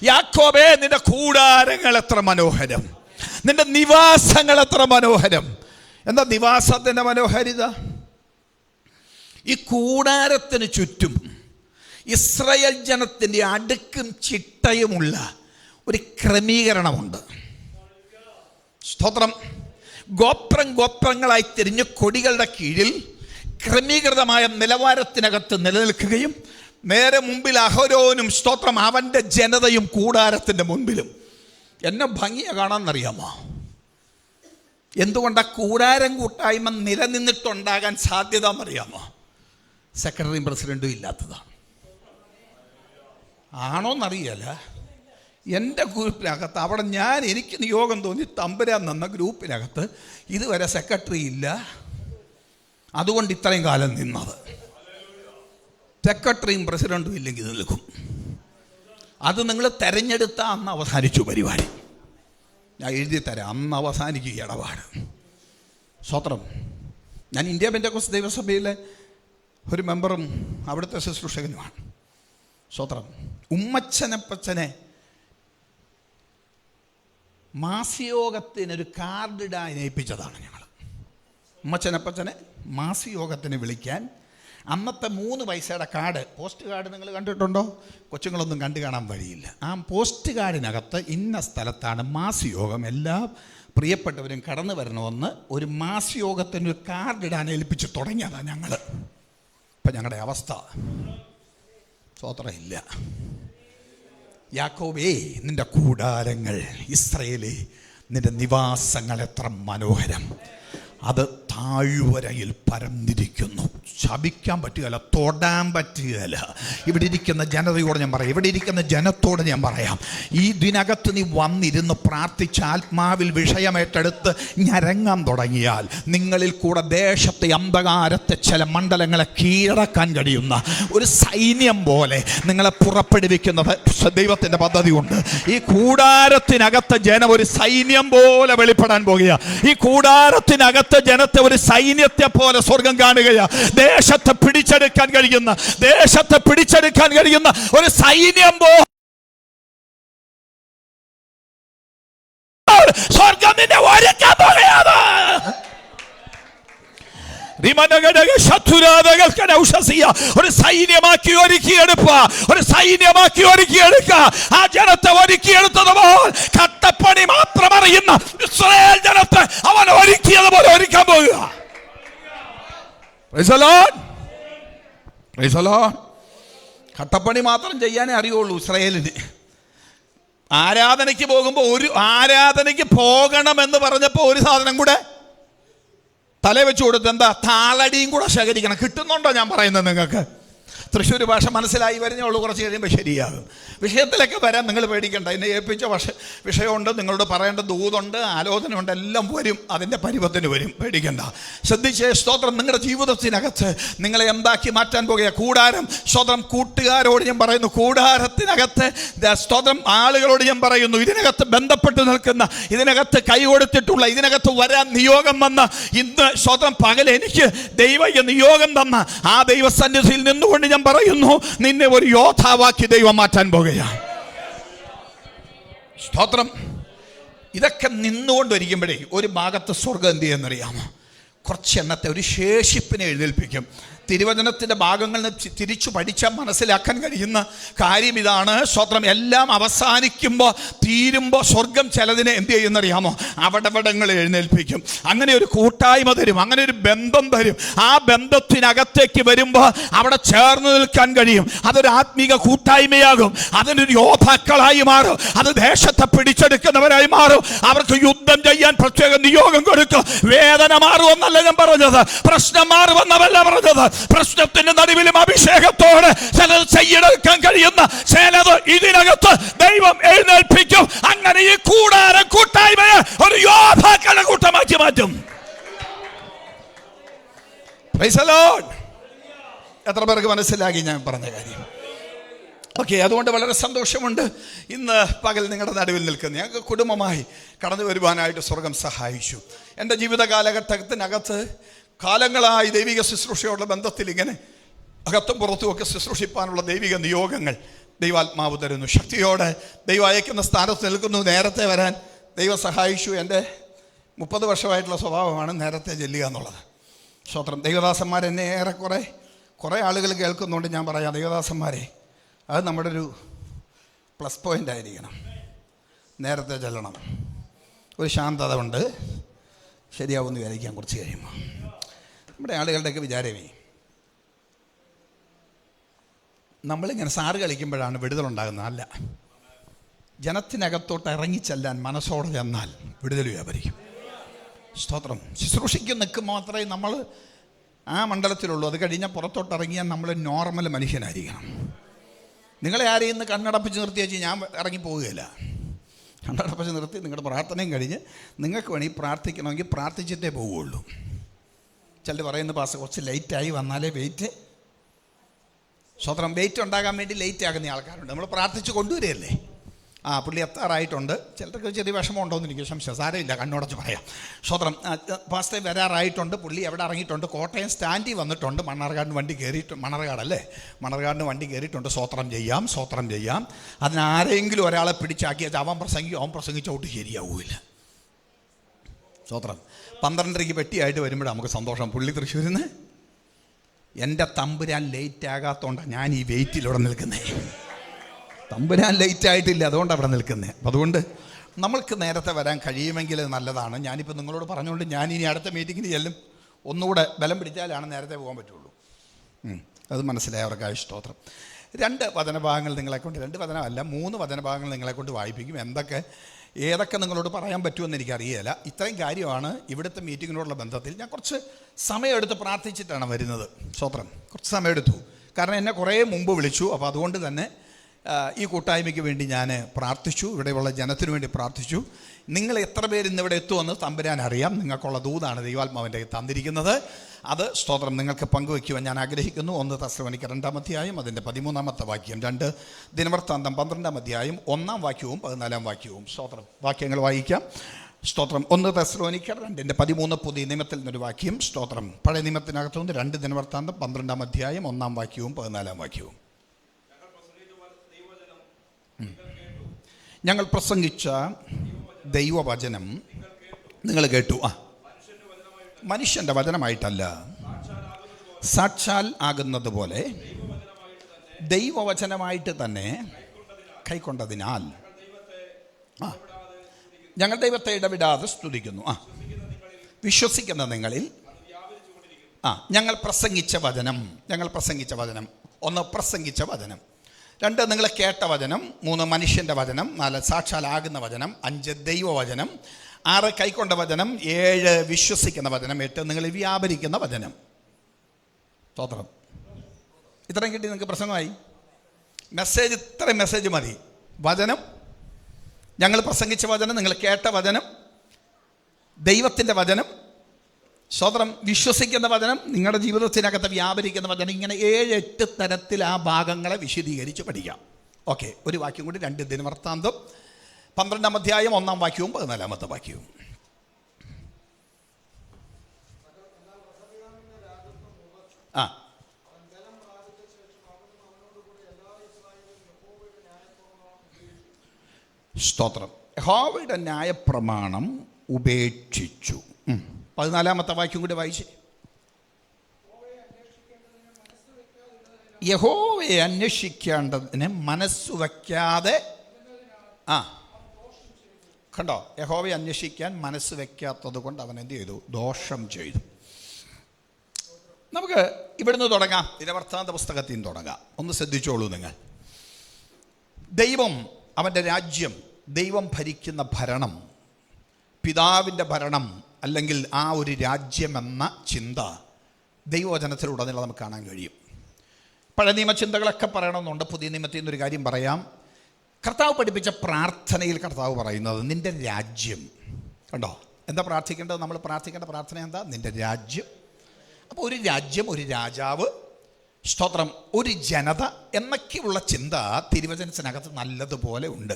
യാക്കോബേ, നിന്റെ കൂടാരങ്ങൾ എത്ര മനോഹരം, നിന്റെ നിവാസങ്ങൾ എത്ര മനോഹരം. എന്താ നിവാസത്തിന്റെ മനോഹാരിത? ഈ കൂടാരത്തിന് ചുറ്റും ഇസ്രായേൽ ജനത്തിൻ്റെ അടുക്കും ചിട്ടയുമുള്ള ഒരു ക്രമീകരണമുണ്ട്. സ്തോത്രം. ഗോത്രങ്ങളായി തിരിഞ്ഞ് കൊടികളുടെ കീഴിൽ ക്രമീകൃതമായ നിലവാരത്തിനകത്ത് നിലനിൽക്കുകയും നേരെ മുമ്പിൽ അഹരോനും, സ്തോത്രം, അവൻ്റെ ജനതയും കൂടാരത്തിൻ്റെ മുൻപിലും. എന്നെ ഭംഗിയെ കാണാമെന്നറിയാമോ? എന്തുകൊണ്ടാണ് കൂടാരം കൂട്ടായ്മ നിലനിന്നിട്ടുണ്ടാകാൻ സാധ്യത എന്നറിയാമോ? സെക്രട്ടറിയും പ്രസിഡൻറ്റും ഇല്ലാത്തതാണ്. ആണോന്നറിയല്ല. എൻ്റെ ഗ്രൂപ്പിനകത്ത് അവിടെ എനിക്ക് നിയോഗം തോന്നി തമ്പുരാൻ നിന്ന ഗ്രൂപ്പിനകത്ത് ഇതുവരെ സെക്രട്ടറി ഇല്ല. അതുകൊണ്ട് ഇത്രയും കാലം നിന്നത്. സെക്രട്ടറിയും പ്രസിഡൻറ്റും ഇല്ലെങ്കിൽ നിൽക്കും. അത് നിങ്ങൾ തിരഞ്ഞെടുത്ത അന്ന് അവസാനിച്ചു പരിപാടി. ഞാൻ എഴുതി തരാം, അന്ന് അവസാനിക്കുക ഇടപാട്. സ്വത്രം. ഞാൻ ഇന്ത്യ പെന്തക്കോസ്ത് ദൈവസഭയിലെ ഒരു മെമ്പറും അവിടുത്തെ ശുശ്രൂഷകനുമാണ്. സ്വത്രം. ഉമ്മച്ചനപ്പച്ചനെ മാസിയോഗത്തിനൊരു കാർഡിടാൻ ഏൽപ്പിച്ചതാണ് ഞങ്ങൾ. ഉമ്മച്ചനപ്പച്ചനെ മാസിയോഗത്തിന് വിളിക്കാൻ അന്നത്തെ 3 പൈസയുടെ കാർഡ്, പോസ്റ്റ് കാർഡ് നിങ്ങൾ കണ്ടിട്ടുണ്ടോ? കൊച്ചുങ്ങളൊന്നും കണ്ടു കാണാൻ വഴിയില്ല. ആ പോസ്റ്റ് കാർഡിനകത്ത് ഇന്ന സ്ഥലത്താണ് മാസിയോഗം, എല്ലാ പ്രിയപ്പെട്ടവരും കടന്നു വരണമെന്ന് ഒരു മാസിയോഗത്തിനൊരു കാർഡിടാൻ ഏൽപ്പിച്ച് തുടങ്ങിയതാണ് ഞങ്ങൾ. ഇപ്പം ഞങ്ങളുടെ അവസ്ഥ സ്വതന്ത്രം ഇല്ല. യാക്കോബേ, നിൻ്റെ കൂടാരങ്ങൾ, ഇസ്രായേലേ നിൻ്റെ നിവാസങ്ങൾ എത്ര മനോഹരം, അത് താഴ്വരയിൽ പരന്നിരിക്കുന്നു. ശപിക്കാൻ പറ്റുകയില്ല, തൊടാൻ പറ്റുകയില്ല. ഇവിടെ ഇരിക്കുന്ന ജനതയോട് ഞാൻ പറയാം, ഇവിടെ ഇരിക്കുന്ന ജനത്തോട് ഞാൻ പറയാം, ഈ ഇതിനകത്ത് നീ വന്നിരുന്ന് പ്രാർത്ഥിച്ച ആത്മാവിൽ വിഷയമേറ്റെടുത്ത് ഞരങ്ങാൻ തുടങ്ങിയാൽ നിങ്ങളിൽ കൂടെ ദേശത്തെ അന്ധകാരത്തെ ചില മണ്ഡലങ്ങളെ കീഴടക്കാൻ കഴിയുന്ന ഒരു സൈന്യം പോലെ നിങ്ങളെ പുറപ്പെടുവിക്കുന്നത് ദൈവത്തിൻ്റെ പദ്ധതിയുണ്ട്. ഈ കൂടാരത്തിനകത്ത് ജനം ഒരു സൈന്യം പോലെ വെളിപ്പെടാൻ പോകുക. ഈ കൂടാരത്തിനകത്ത് ജനത്തെ ഒരു സൈന്യത്തെ പോലെ സ്വർഗം കാണുകയാ. ദേശത്തെ പിടിച്ചെടുക്കാൻ കഴിയുന്ന ഒരു സൈന്യം പോലെ സ്വർഗം നിന്നെ ഒരുക്കാൻ പോകുകയാണ്. ഒരു സൈന്യമാക്കി ഒരുക്കിയെടുക്കുക. ആ ജനത്തെ ഒരുക്കിയെടുത്തതുപോലെ കട്ടപ്പണി മാത്രം അറിയുന്ന ഇസ്രായേൽ ജനത്തെ അവൻ ഒരുക്കിയതുപോലെ ഒരുക്കാൻ പോകുക. കട്ടപ്പണി മാത്രം ചെയ്യാനേ അറിയുള്ളൂ ഇസ്രായേലിന്. ആരാധനയ്ക്ക് പോകുമ്പോൾ ആരാധനയ്ക്ക് പോകണമെന്ന് പറഞ്ഞപ്പോൾ ഒരു സാധനം കൂടെ തല വെച്ച് കൊടുത്ത്, എന്താ? താളടിയും കൂടെ ശേഖരിക്കണം. കിട്ടുന്നുണ്ടോ ഞാൻ പറയുന്നത് നിങ്ങൾക്ക്? തൃശ്ശൂർ ഭാഷ മനസ്സിലായി വരുന്നേ ഉള്ളൂ, കുറച്ച് കഴിയുമ്പോൾ ശരിയാകും. വിഷയത്തിലൊക്കെ വരാൻ നിങ്ങൾ പേടിക്കണ്ട. എന്നെ ഏൽപ്പിച്ച വിഷയമുണ്ട്, നിങ്ങളോട് പറയേണ്ട ദൂതുണ്ട്, ആലോചനയുണ്ട്, എല്ലാം വരും, അതിൻ്റെ പരുവത്തിന് വരും, പേടിക്കണ്ട. ശ്രദ്ധിച്ചേ. സ്തോത്രം. നിങ്ങളുടെ ജീവിതത്തിനകത്ത് നിങ്ങളെ എന്താക്കി മാറ്റാൻ പോകുക? കൂടാരം. സ്തോത്രം. കൂട്ടുകാരോട് ഞാൻ പറയുന്നു, കൂടാരത്തിനകത്ത് സ്തോത്രം ആളുകളോട് ഞാൻ പറയുന്നു, ഇതിനകത്ത് ബന്ധപ്പെട്ട് നിൽക്കുന്ന, ഇതിനകത്ത് കൈ കൊടുത്തിട്ടുള്ള, ഇതിനകത്ത് വരാൻ നിയോഗം വന്ന, ഇന്ന് സ്തോത്രം പകൽ എനിക്ക് ദൈവ നിയോഗം തന്ന ആ ദൈവസന്നിധിയിൽ നിന്നുകൊണ്ട് ഞാൻ പറയുന്നു, നിന്നെ ഒരു യോദ്ധാവാക്കി ദൈവം മാറ്റാൻ പോകുകയാണ്. സ്തോത്രം. ഇതൊക്കെ നിന്നുകൊണ്ടിരിക്കുമ്പോഴേ ഒരു ഭാഗത്ത് സ്വർഗം എന്ത് ചെയ്യുന്നറിയാമോ? കുറച്ച് എണ്ണത്തെ ഒരു ശേഷിപ്പിനെ എഴുന്നേൽപ്പിക്കും. തിരുവചനത്തിൻ്റെ ഭാഗങ്ങളിൽ തിരിച്ചു പഠിച്ചാൽ മനസ്സിലാക്കാൻ കഴിയുന്ന കാര്യം ഇതാണ്. സ്തോത്രം. എല്ലാം അവസാനിക്കുമ്പോൾ, തീരുമ്പോൾ സ്വർഗം ചിലതിനെ എന്ത് ചെയ്യുന്നറിയാമോ? അവിടവിടങ്ങൾ എഴുന്നേൽപ്പിക്കും. അങ്ങനെ ഒരു കൂട്ടായ്മ തരും, അങ്ങനെ ഒരു ബന്ധം തരും. ആ ബന്ധത്തിനകത്തേക്ക് വരുമ്പോൾ അവിടെ ചേർന്ന് നിൽക്കാൻ കഴിയും. അതൊരു ആത്മീക കൂട്ടായ്മയാകും. അതിനൊരു യോദ്ധാക്കളായി മാറും. അത് ദേശത്തെ പിടിച്ചെടുക്കുന്നവരായി മാറും. അവർക്ക് യുദ്ധം ചെയ്യാൻ പ്രത്യേക നിയോഗം കൊടുക്കും. വേദന മാറുമെന്നല്ല ഞാൻ പറഞ്ഞത്, പ്രശ്നം മാറുമെന്നല്ല പറഞ്ഞത്. പ്രശ്നത്തിന്റെ നടുവിലും അഭിഷേകത്തോടെ ചിലത് ചെയ്യെടുക്കാൻ കഴിയുന്ന ചിലത് ഇതിനകത്ത് ദൈവം എഴുന്നേൽപ്പിക്കും. അങ്ങനെ ഈ കൂട്ടായ്മയെ ഒരു യോദ്ധാക്കളുടെ കൂട്ടമാക്കി മാറ്റും. Price the Lord. എത്ര പേർക്ക് മനസ്സിലാക്കി ഞാൻ പറഞ്ഞ കാര്യം? ഓക്കെ. അതുകൊണ്ട് വളരെ സന്തോഷമുണ്ട് ഇന്ന് പകൽ നിങ്ങളുടെ നടുവിൽ നിൽക്കുന്നത്. ഞങ്ങൾക്ക് കുടുംബമായി കടന്നു വരുവാനായിട്ട് സ്വർഗം സഹായിച്ചു. എൻ്റെ ജീവിത കാലഘട്ടത്തിനകത്ത് കാലങ്ങളായി ദൈവിക ശുശ്രൂഷയോടുള്ള ബന്ധത്തിൽ ഇങ്ങനെ അകത്തും പുറത്തുമൊക്കെ ശുശ്രൂഷിപ്പാനുള്ള ദൈവിക നിയോഗങ്ങൾ ദൈവാത്മാവ് തരുന്നു. ശക്തിയോടെ ദൈവം അയക്കുന്ന സ്ഥാനത്ത് നിൽക്കുന്നു. നേരത്തെ വരാൻ ദൈവം സഹായിച്ചു. എൻ്റെ 30 വർഷമായിട്ടുള്ള സ്വഭാവമാണ് നേരത്തെ ചെല്ലുക എന്നുള്ളത്. സ്തോത്രം. ദൈവദാസന്മാരെന്നെ കുറേ ആളുകൾ കേൾക്കുന്നുണ്ട്. ഞാൻ പറയാം, ദൈവദാസന്മാരെ, അത് നമ്മുടെ ഒരു പ്ലസ് പോയിൻ്റ് ആയിരിക്കണം. നേരത്തെ ചെല്ലണം. ഒരു ശാന്തത ഉണ്ട്. ശരിയാവുമെന്ന് വിചാരിക്കാൻ കുറച്ച് കഴിയുമ്പോൾ നമ്മുടെ ആളുകളുടെയൊക്കെ വിചാരമേ, നമ്മളിങ്ങനെ സാറ് കളിക്കുമ്പോഴാണ് വിടുതലുണ്ടാകുന്നത്. അല്ല, ജനത്തിനകത്തോട്ട് ഇറങ്ങിച്ചെല്ലാൻ മനസ്സോടെ ചെന്നാൽ വിടുതൽ വ്യാപരിക്കും. സ്തോത്രം. ശുശ്രൂഷയ്ക്ക് നിൽക്കുമ്പോൾ മാത്രമേ നമ്മൾ ആ മണ്ഡലത്തിലുള്ളൂ. അത് കഴിഞ്ഞാൽ പുറത്തോട്ടിറങ്ങിയാൽ നമ്മൾ നോർമൽ മനുഷ്യനായിരിക്കണം. നിങ്ങളെ ആരെയും ഇന്ന് കണ്ണടപ്പിച്ച് നിർത്തി വെച്ച് ഞാൻ ഇറങ്ങിപ്പോവുകയില്ല. കണ്ണടപ്പിച്ച് നിർത്തി നിങ്ങളുടെ പ്രാർത്ഥനയും കഴിഞ്ഞ് നിങ്ങൾക്ക് വേണമെങ്കിൽ പ്രാർത്ഥിക്കണമെങ്കിൽ പ്രാർത്ഥിച്ചിട്ടേ പോവുകയുള്ളൂ. ചിലർ പറയുന്ന പാസ് കുറച്ച് ലേറ്റായി വന്നാലേ വെയിറ്റ്, സ്വതന്ത്രം വെയിറ്റ് ഉണ്ടാകാൻ വേണ്ടി ലേറ്റ് ആകുന്ന ആൾക്കാരുണ്ട്. നമ്മൾ പ്രാർത്ഥിച്ച് കൊണ്ടുവരികയല്ലേ. പുള്ളി എത്താറായിട്ടുണ്ട്. ചിലർക്ക് ചെറിയ വിഷമം ഉണ്ടോയെന്ന് എനിക്ക് സംശയം. സാരമില്ല, കണ്ണോടച്ച് പറയാം. സ്വതന്ത്രം പാസ്റ്റേ വരാറായിട്ടുണ്ട്, പുള്ളി എവിടെ ഇറങ്ങിയിട്ടുണ്ട്, കോട്ടയം സ്റ്റാൻഡിൽ വന്നിട്ടുണ്ട്, മണ്ണാർക്കാടിന് വണ്ടി കയറിയിട്ട്, മണ്ണാർക്കാടിന് വണ്ടി കയറിയിട്ടുണ്ട്. സ്വതന്ത്രം ചെയ്യാം. അതിനാരെങ്കിലും ഒരാളെ പിടിച്ചാക്കിയാൽ അവൻ പ്രസംഗിച്ചോട്ട് ശരിയാവില്ല. സ്വതന്ത്രം 12:30 പെട്ടിയായിട്ട് വരുമ്പോഴാണ് നമുക്ക് സന്തോഷം. പുള്ളി തൃശ്ശൂരിൽ നിന്ന് എൻ്റെ തമ്പുരാൻ ലേറ്റ് ആകാത്തതുകൊണ്ടാണ് ഞാൻ ഈ വെയിറ്റിലൂടെ നിൽക്കുന്നത്. തമ്പുരാൻ ലേറ്റ് ആയിട്ടില്ല, അതുകൊണ്ടാണ് അവിടെ നിൽക്കുന്നത്. അപ്പം അതുകൊണ്ട് നമ്മൾക്ക് നേരത്തെ വരാൻ കഴിയുമെങ്കിൽ നല്ലതാണ്. ഞാനിപ്പോൾ നിങ്ങളോട് പറഞ്ഞുകൊണ്ട് ഞാൻ ഇനി അടുത്ത മീറ്റിങ്ങിന് ചെല്ലും. ഒന്നുകൂടെ ബലം പിടിച്ചാലാണ് നേരത്തെ പോകാൻ പറ്റുള്ളൂ. അത് മനസ്സിലായവർക്കായി സ്തോത്രം. 2 വചനഭാഗങ്ങൾ നിങ്ങളെക്കൊണ്ട്, 2 വചനമല്ല 3 വചനഭാഗങ്ങൾ നിങ്ങളെക്കൊണ്ട് വായിപ്പിക്കും. ഏതൊക്കെ നിങ്ങളോട് പറയാൻ പറ്റുമെന്ന് എനിക്കറിയില്ല. ഇത്രയും കാര്യമാണ് ഇവിടുത്തെ മീറ്റിങ്ങിനോടുള്ള ബന്ധത്തിൽ. ഞാൻ കുറച്ച് സമയമെടുത്ത് പ്രാർത്ഥിച്ചിട്ടാണ് വരുന്നത്. സ്തോത്രം. കുറച്ച് സമയമെടുത്തു, കാരണം എന്നെ കുറേ മുമ്പ് വിളിച്ചു. അപ്പോൾ അതുകൊണ്ട് തന്നെ ഈ കൂട്ടായ്മയ്ക്ക് വേണ്ടി ഞാൻ പ്രാർത്ഥിച്ചു, ഇവിടെയുള്ള ജനത്തിനു വേണ്ടി പ്രാർത്ഥിച്ചു. നിങ്ങൾ എത്ര പേര് ഇന്നിവിടെ എത്തുമെന്ന് തമ്പുരാൻ അറിയാം. നിങ്ങൾക്കുള്ള ദൂതാണ് ദൈവാത്മാവിൻ്റെ തന്നിരിക്കുന്നത്. അത് സ്തോത്രം നിങ്ങൾക്ക് പങ്കുവയ്ക്കുവാൻ ഞാൻ ആഗ്രഹിക്കുന്നു. 1 തെസ്സലോനിക്കർ 2-ാം അധ്യായം അതിൻ്റെ 13-ാമത്തെ വാക്യം, 2 ദിനവൃത്താന്തം 12-ാം അധ്യായം 1-ാം വാക്യവും 14-ാം വാക്യവും. സ്തോത്രം. വാക്യങ്ങൾ വായിക്കാം. സ്തോത്രം. 1 തെസ്സലോനിക്കർ 2:13 പുതിയ നിയമത്തിൽ നിന്നൊരു വാക്യം. സ്തോത്രം. പഴയ നിയമത്തിനകത്തുനിന്ന് 2 ദിനവൃത്താന്തം 12-ാം അധ്യായം 1-ാം വാക്യവും 14-ാം വാക്യവും. ഞങ്ങൾ പ്രസംഗിച്ച ദൈവവചനം നിങ്ങൾ കേട്ടു. മനുഷ്യൻ്റെ വചനമായിട്ടല്ല, സാക്ഷാൽ ആകുന്നത് പോലെ ദൈവവചനമായിട്ട് തന്നെ കൈക്കൊണ്ടതിനാൽ ഞങ്ങൾ ദൈവത്തെ ഇടവിടാതെ സ്തുതിക്കുന്നു. വിശ്വസിക്കുന്ന നിങ്ങളിൽ ഞങ്ങൾ പ്രസംഗിച്ച വചനം. 1 പ്രസംഗിച്ച വചനം, 2 നിങ്ങൾ കേട്ട വചനം, 3 മനുഷ്യൻ്റെ വചനം, 4 സാക്ഷാലാകുന്ന വചനം, 5 ദൈവവചനം, 6 കൈക്കൊണ്ട വചനം, 7 വിശ്വസിക്കുന്ന വചനം, 8 നിങ്ങൾ വ്യാപരിക്കുന്ന വചനം. സ്തോത്രം. ഇത്രയും കിട്ടി നിങ്ങൾക്ക് പ്രസംഗമായി. മെസ്സേജ്, ഇത്രയും മെസ്സേജ് മതി. വചനം, ഞങ്ങൾ പ്രസംഗിച്ച വചനം, നിങ്ങൾ കേട്ട വചനം, ദൈവത്തിൻ്റെ വചനം, സ്തോത്രം, വിശ്വസിക്കുന്ന വചനം, നിങ്ങളുടെ ജീവിതത്തിനകത്ത് വ്യാപരിക്കുന്ന വചനം. ഇങ്ങനെ 7-8 തരത്തിൽ ആ ഭാഗങ്ങളെ വിശദീകരിച്ച് പഠിക്കാം. ഓക്കെ, ഒരു വാക്യം കൂടി. 2 ദിനവൃത്താന്തം 12-ാം അധ്യായം 1-ാം വാക്യവും 14-ാമത്തെ വാക്യവും. സ്തോത്രം. യഹോവയുടെ ന്യായപ്രമാണം ഉപേക്ഷിച്ചു. 14-ാമത്തെ വാക്യം കൂടി വായിച്ചേ. യഹോവയെ അന്വേഷിക്കേണ്ടതിന് മനസ്സു വയ്ക്കാതെ. കണ്ടോ, യഹോവയെ അന്വേഷിക്കാൻ മനസ്സ് വയ്ക്കാത്തത് കൊണ്ട് അവൻ എന്ത് ചെയ്തു? ദോഷം ചെയ്തു. നമുക്ക് ഇവിടുന്ന് തുടങ്ങാം. ദിനവൃത്താന്ത പുസ്തകത്തിൽ നിന്ന് തുടങ്ങാം. ഒന്ന് ശ്രദ്ധിച്ചോളൂ നിങ്ങൾ. ദൈവം, അവൻ്റെ രാജ്യം, ദൈവം ഭരിക്കുന്ന ഭരണം, പിതാവിൻ്റെ ഭരണം, അല്ലെങ്കിൽ ആ ഒരു രാജ്യമെന്ന ചിന്ത ദൈവവചനത്തിലുടനീളം നമുക്ക് കാണാൻ കഴിയും. പഴയ നിയമ ചിന്തകളൊക്കെ പറയണമെന്നുണ്ട്. പുതിയ നിയമത്തിൽ നിന്നൊരു കാര്യം പറയാം. കർത്താവ് പഠിപ്പിച്ച പ്രാർത്ഥനയിൽ കർത്താവ് പറയുന്നത് നിൻ്റെ രാജ്യം. കണ്ടോ, എന്താ പ്രാർത്ഥിക്കേണ്ടത്? നമ്മൾ പ്രാർത്ഥിക്കേണ്ട പ്രാർത്ഥന എന്താ? നിൻ്റെ രാജ്യം. അപ്പോൾ ഒരു രാജ്യം, ഒരു രാജാവ്, സ്തോത്രം, ഒരു ജനത എന്നൊക്കെയുള്ള ചിന്ത തിരുവചനത്തിനകത്ത് നല്ലതുപോലെ ഉണ്ട്.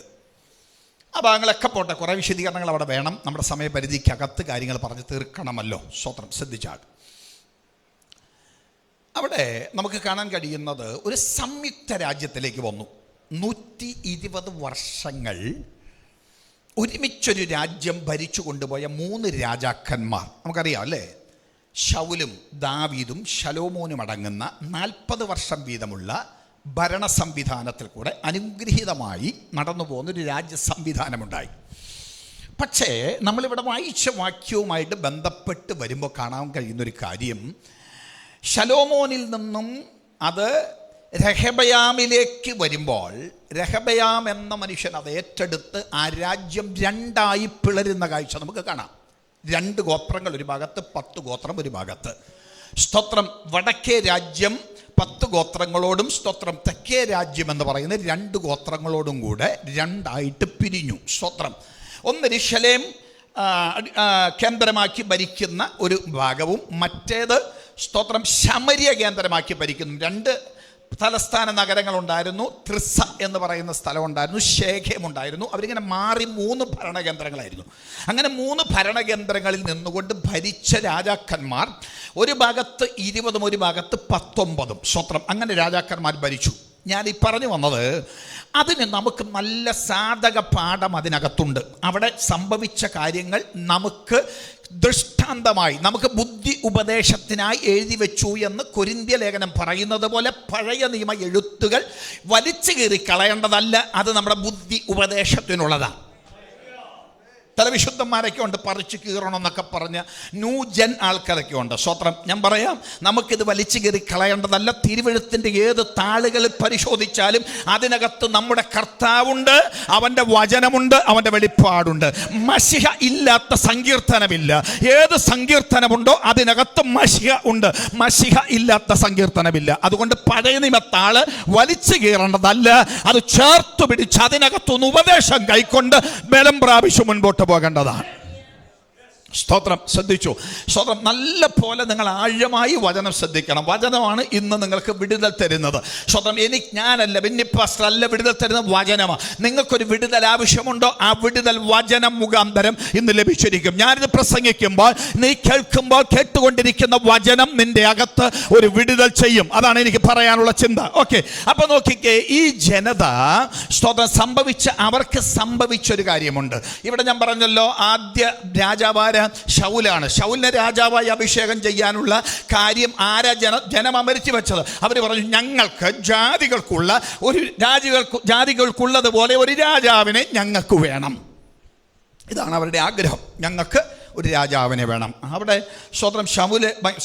ആ ഭാഗങ്ങളൊക്കെ പോട്ടെ, കുറേ വിശദീകരണങ്ങൾ അവിടെ വേണം. നമ്മുടെ സമയപരിധിക്കകത്ത് കാര്യങ്ങൾ പറഞ്ഞ് തീർക്കണമല്ലോ. സ്തോത്രം. ശ്രദ്ധിച്ചാൽ അവിടെ നമുക്ക് കാണാൻ കഴിയുന്നത് ഒരു സംയുക്ത രാജ്യത്തിലേക്ക് വന്നു. 120 വർഷങ്ങൾ ഒരുമിച്ചൊരു രാജ്യം ഭരിച്ചു കൊണ്ടുപോയ 3 രാജാക്കന്മാർ നമുക്കറിയാം അല്ലേ? ശൗലും ദാവീദും ശലോമോനും അടങ്ങുന്ന 40 വർഷം വീതമുള്ള ഭരണ സംവിധാനത്തിൽ കൂടെ അനുഗ്രഹീതമായി നടന്നു പോകുന്നൊരു രാജ്യ സംവിധാനമുണ്ടായി. പക്ഷേ നമ്മളിവിടെ വായിച്ച വാക്യവുമായിട്ട് ബന്ധപ്പെട്ട് വരുമ്പോൾ കാണാൻ കഴിയുന്നൊരു കാര്യം, ശലോമോനിൽ നിന്നും അത് രഹബയാമിലേക്ക് വരുമ്പോൾ രഹബയാം എന്ന മനുഷ്യൻ അത് ഏറ്റെടുത്ത് ആ രാജ്യം 2ആയി പിളരുന്ന കാഴ്ച നമുക്ക് കാണാം. 2 ഗോത്രങ്ങൾ ഒരു ഭാഗത്ത്, 10 ഗോത്രം ഒരു ഭാഗത്ത്. സ്തോത്രം. വടക്കേ രാജ്യം 10 ഗോത്രങ്ങളോടും സ്തോത്രം തെക്കേ രാജ്യം എന്ന് പറയുന്ന 2 ഗോത്രങ്ങളോടും കൂടെ 2ആയിട്ട് പിരിഞ്ഞു. സ്തോത്രം. ഒന്ന് യെരൂശലേം കേന്ദ്രമാക്കി ഭരിക്കുന്ന ഒരു ഭാഗവും മറ്റേത് സ്തോത്രം ശമര്യ കേന്ദ്രമാക്കി ഭരിക്കുന്നു. 2 തലസ്ഥാന നഗരങ്ങളുണ്ടായിരുന്നു. ത്രിസ എന്ന് പറയുന്ന സ്ഥലമുണ്ടായിരുന്നു, ശേഖേം ഉണ്ടായിരുന്നു. അവരിങ്ങനെ മാറി 3 ഭരണകേന്ദ്രങ്ങളായിരുന്നു. അങ്ങനെ 3 ഭരണകേന്ദ്രങ്ങളിൽ നിന്നുകൊണ്ട് ഭരിച്ച രാജാക്കന്മാർ ഒരു ഭാഗത്ത് 20 ഒരു ഭാഗത്ത് 19. സ്വത്രം. അങ്ങനെ രാജാക്കന്മാർ ഭരിച്ചു. ഞാൻ ഈ പറഞ്ഞു വന്നത്, അതിന് നമുക്ക് നല്ല സാധക പാഠം അതിനകത്തുണ്ട്. അവിടെ സംഭവിച്ച കാര്യങ്ങൾ നമുക്ക് ദൃഷ്ടാന്തമായി, നമുക്ക് ബുദ്ധി ഉപദേശത്തിനായി എഴുതി വെച്ചു എന്ന് കൊരിന്ത്യ ലേഖനം പറയുന്നത് പോലെ പഴയ നിയമ എഴുത്തുകൾ വലിച്ചു കീറി കളയേണ്ടതല്ല. അത് നമ്മുടെ ബുദ്ധി ഉപദേശത്തിനുള്ളതാണ്. ചില വിശുദ്ധന്മാരൊക്കെ ഉണ്ട് പറിച്ചു കീറണമെന്നൊക്കെ പറഞ്ഞ് ന്യൂജൻ ആൾക്കാരൊക്കെ ഉണ്ട്. സ്വത്രം. ഞാൻ പറയാം, നമുക്കിത് വലിച്ചു കീറി കളയേണ്ടതല്ല. തിരുവെഴുത്തിൻ്റെ ഏത് താളുകളിൽ പരിശോധിച്ചാലും അതിനകത്ത് നമ്മുടെ കർത്താവുണ്ട്, അവൻ്റെ വചനമുണ്ട്, അവൻ്റെ വെളിപ്പാടുണ്ട്. മശിഹ ഇല്ലാത്ത സങ്കീർത്തനമില്ല. ഏത് സങ്കീർത്തനമുണ്ടോ അതിനകത്ത് മശിഹ ഉണ്ട്. മശിഹ ഇല്ലാത്ത സങ്കീർത്തനമില്ല. അതുകൊണ്ട് പഴയ നിയമത്താള് വലിച്ചു കീറേണ്ടതല്ല, അത് ചേർത്ത് പിടിച്ച് അതിനകത്തൊന്ന് ഉപദേശം കൈക്കൊണ്ട് ബലം പ്രാപിച്ചു മുൻപോട്ട് പോകേണ്ടതാണ്. സ്തോത്രം. ശ്രദ്ധിച്ചു. സ്തോത്രം. നല്ല പോലെ നിങ്ങൾ ആഴമായി വചനം ശ്രദ്ധിക്കണം. വചനമാണ് ഇന്ന് നിങ്ങൾക്ക് വിടുതൽ തരുന്നത്. സ്തോത്രം. ഞാനല്ല, ബെന്നിപ്പാസ്റ്റർ അല്ല വിടുതൽ തരുന്നത്, വചനമാണ്. നിങ്ങൾക്കൊരു വിടുതൽ ആവശ്യമുണ്ടോ, ആ വിടുതൽ വചനം മുഖാന്തരം ഇന്ന് ലഭിച്ചിരിക്കും. ഞാനിത് പ്രസംഗിക്കുമ്പോൾ നീ കേൾക്കുമ്പോൾ കേട്ടുകൊണ്ടിരിക്കുന്ന വചനം നിന്റെ അകത്ത് ഒരു വിടുതൽ ചെയ്യും. അതാണ് എനിക്ക് പറയാനുള്ള ചിന്ത. ഓക്കെ. അപ്പൊ നോക്കിക്കേ, ഈ ജനത സ്തോത്രം അവർക്ക് സംഭവിച്ചൊരു കാര്യമുണ്ട്. ഇവിടെ ഞാൻ പറഞ്ഞല്ലോ, ആദ്യ രാജാവായ ശൗലാണ്. ശൗലിനെ രാജാവായി അഭിഷേകം ചെയ്യാനുള്ള കാര്യം ആരാ ജനം അമരിച്ചു വെച്ചത്? അവർ പറഞ്ഞു, ഞങ്ങൾക്ക് ജാതികൾക്കുള്ളതുപോലെ ഒരു രാജാവിനെ ഞങ്ങൾക്ക് വേണം. ഇതാണ് അവരുടെ ആഗ്രഹം. ഞങ്ങൾക്ക് ഒരു രാജാവിനെ വേണം. അവിടെ സ്വതന്ത്രം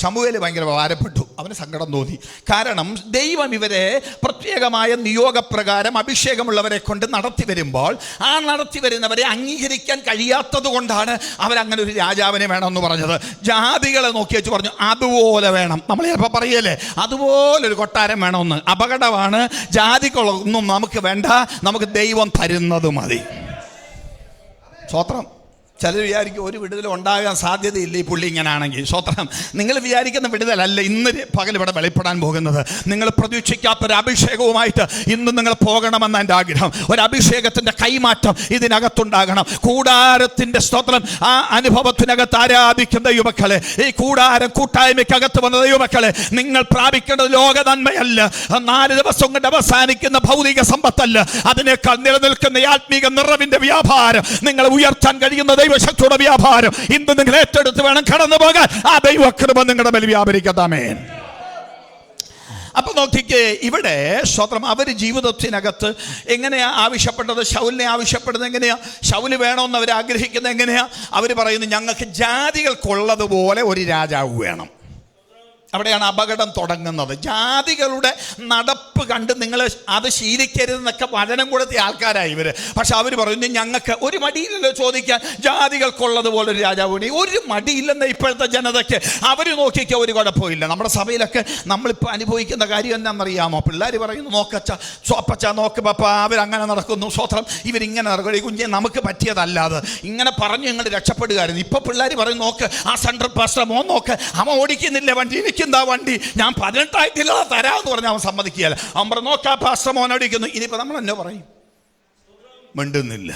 ശമൂവേൽ ഭയങ്കര ഭാരപ്പെട്ടു. അവന് സങ്കടം തോന്നി. കാരണം ദൈവം ഇവരെ പ്രത്യേകമായ നിയോഗപ്രകാരം അഭിഷേകമുള്ളവരെ കൊണ്ട് നടത്തി വരുമ്പോൾ ആ നടത്തി വരുന്നവരെ അംഗീകരിക്കാൻ കഴിയാത്തത് കൊണ്ടാണ് അവരങ്ങനെ ഒരു രാജാവിനെ വേണമെന്ന് പറഞ്ഞത്. ജാതികളെ നോക്കി വെച്ച് പറഞ്ഞു, അതുപോലെ വേണം. നമ്മൾ ചിലപ്പോൾ പറയല്ലേ, അതുപോലൊരു കൊട്ടാരം വേണമെന്ന്. അപകടമാണ്. ജാതികളൊന്നും നമുക്ക് വേണ്ട, നമുക്ക് ദൈവം തരുന്നത് മതി. സ്വത്രം. ചിലർ വിചാരിക്കും ഒരു വിടുതൽ ഉണ്ടാകാൻ സാധ്യതയില്ല ഈ പുള്ളി ഇങ്ങനാണെങ്കിൽ. സ്വത്രം. നിങ്ങൾ വിചാരിക്കുന്ന വിടുതലല്ല ഇന്ന് പകൽ ഇവിടെ വെളിപ്പെടാൻ പോകുന്നത്. നിങ്ങൾ പ്രതീക്ഷിക്കാത്തൊരു അഭിഷേകവുമായിട്ട് ഇന്ന് നിങ്ങൾ പോകണമെന്ന് എൻ്റെ ആഗ്രഹം. ഒരു അഭിഷേകത്തിൻ്റെ കൈമാറ്റം ഇതിനകത്തുണ്ടാകണം. കൂടാരത്തിൻ്റെ സ്തോത്രം ആ അനുഭവത്തിനകത്ത് ആരാധിക്കുന്ന ദൈവമക്കളെ, ഈ കൂടാരം കൂട്ടായ്മയ്ക്കകത്ത് വന്ന ദൈവമക്കളെ, നിങ്ങൾ പ്രാപിക്കേണ്ടത് ലോക നന്മയല്ല, 4 ദിവസം കൊണ്ട് അവസാനിക്കുന്ന ഭൗതിക സമ്പത്തല്ല, അതിനേക്കാൾ നിലനിൽക്കുന്ന ആത്മീക നിറവിൻ്റെ വ്യാപാരം, നിങ്ങളെ ഉയർത്താൻ കഴിയുന്ന ദൈവശക്തിയുടെ വ്യാപാരം ഇന്ന് നിങ്ങൾ ഏറ്റെടുത്ത് വേണം കടന്നു പോകാൻ. ആ ദൈവകൃപ നിങ്ങളുടെ മേൽ വ്യാപരിക്കട്ടെ. അപ്പൊ നോക്കിക്കേ, ഇവിടെ സ്തോത്രം അവർ ജീവിതത്തിനകത്ത് എങ്ങനെയാ ആവശ്യപ്പെട്ടത്? ശൗലിനെ ആവശ്യപ്പെടുന്നത് എങ്ങനെയാ? ശൗല് വേണമെന്ന് അവർ ആഗ്രഹിക്കുന്നത് എങ്ങനെയാ? അവർ പറയുന്നു, ഞങ്ങൾക്ക് ജാതികൾക്കുള്ളതുപോലെ ഒരു രാജാവ് വേണം. അവിടെയാണ് അപകടം തുടങ്ങുന്നത്. ജാതികളുടെ നടപ്പ് കണ്ട് നിങ്ങൾ അത് ശീലിക്കരുതെന്നൊക്കെ വചനം കൊടുത്ത ആൾക്കാരായി ഇവർ. പക്ഷെ അവർ പറയുന്നു, ഞങ്ങൾക്ക് ഒരു മടിയില്ലല്ലോ ചോദിക്കാൻ, ജാതികൾക്കുള്ളതുപോലെ ഒരു രാജാവ്. ഒരു മടിയില്ലെന്ന് ഇപ്പോഴത്തെ ജനതയ്ക്ക്. അവർ നോക്കിക്കുക, ഒരു കുഴപ്പമില്ല. നമ്മുടെ സഭയിലൊക്കെ നമ്മളിപ്പോൾ അനുഭവിക്കുന്ന കാര്യം എന്താണെന്നറിയാമോ? പിള്ളേർ പറയുന്നു, നോക്കച്ച സോപ്പച്ച നോക്ക് പപ്പ, അവരങ്ങനെ നടക്കുന്നു. സ്വത്രം. ഇവരിങ്ങനെ നടക്കും. ഈ കുഞ്ഞെ നമുക്ക് പറ്റിയതല്ലാതെ ഇങ്ങനെ പറഞ്ഞു ഞങ്ങൾ രക്ഷപ്പെടുകയായിരുന്നു. ഇപ്പോൾ പിള്ളേർ പറയും, നോക്ക് ആ സെൻട്രൽ പാസ്റ്റർ മോൻ നോക്ക്, അവൻ ഓടിക്കുന്നില്ല വണ്ടി, എനിക്ക് എന്താ വണ്ടി, ഞാൻ 18 തരാമെന്ന് പറഞ്ഞാൽ അവൻ സമ്മതിക്കുകയല്ല. അവൻ പറഞ്ഞു, നോക്കാ പാസ്റ്റർ മോൻ ഓടിക്കുന്നു. ഇനിയിപ്പോൾ നമ്മൾ എന്നോ പറയും? മിണ്ടുന്നില്ല.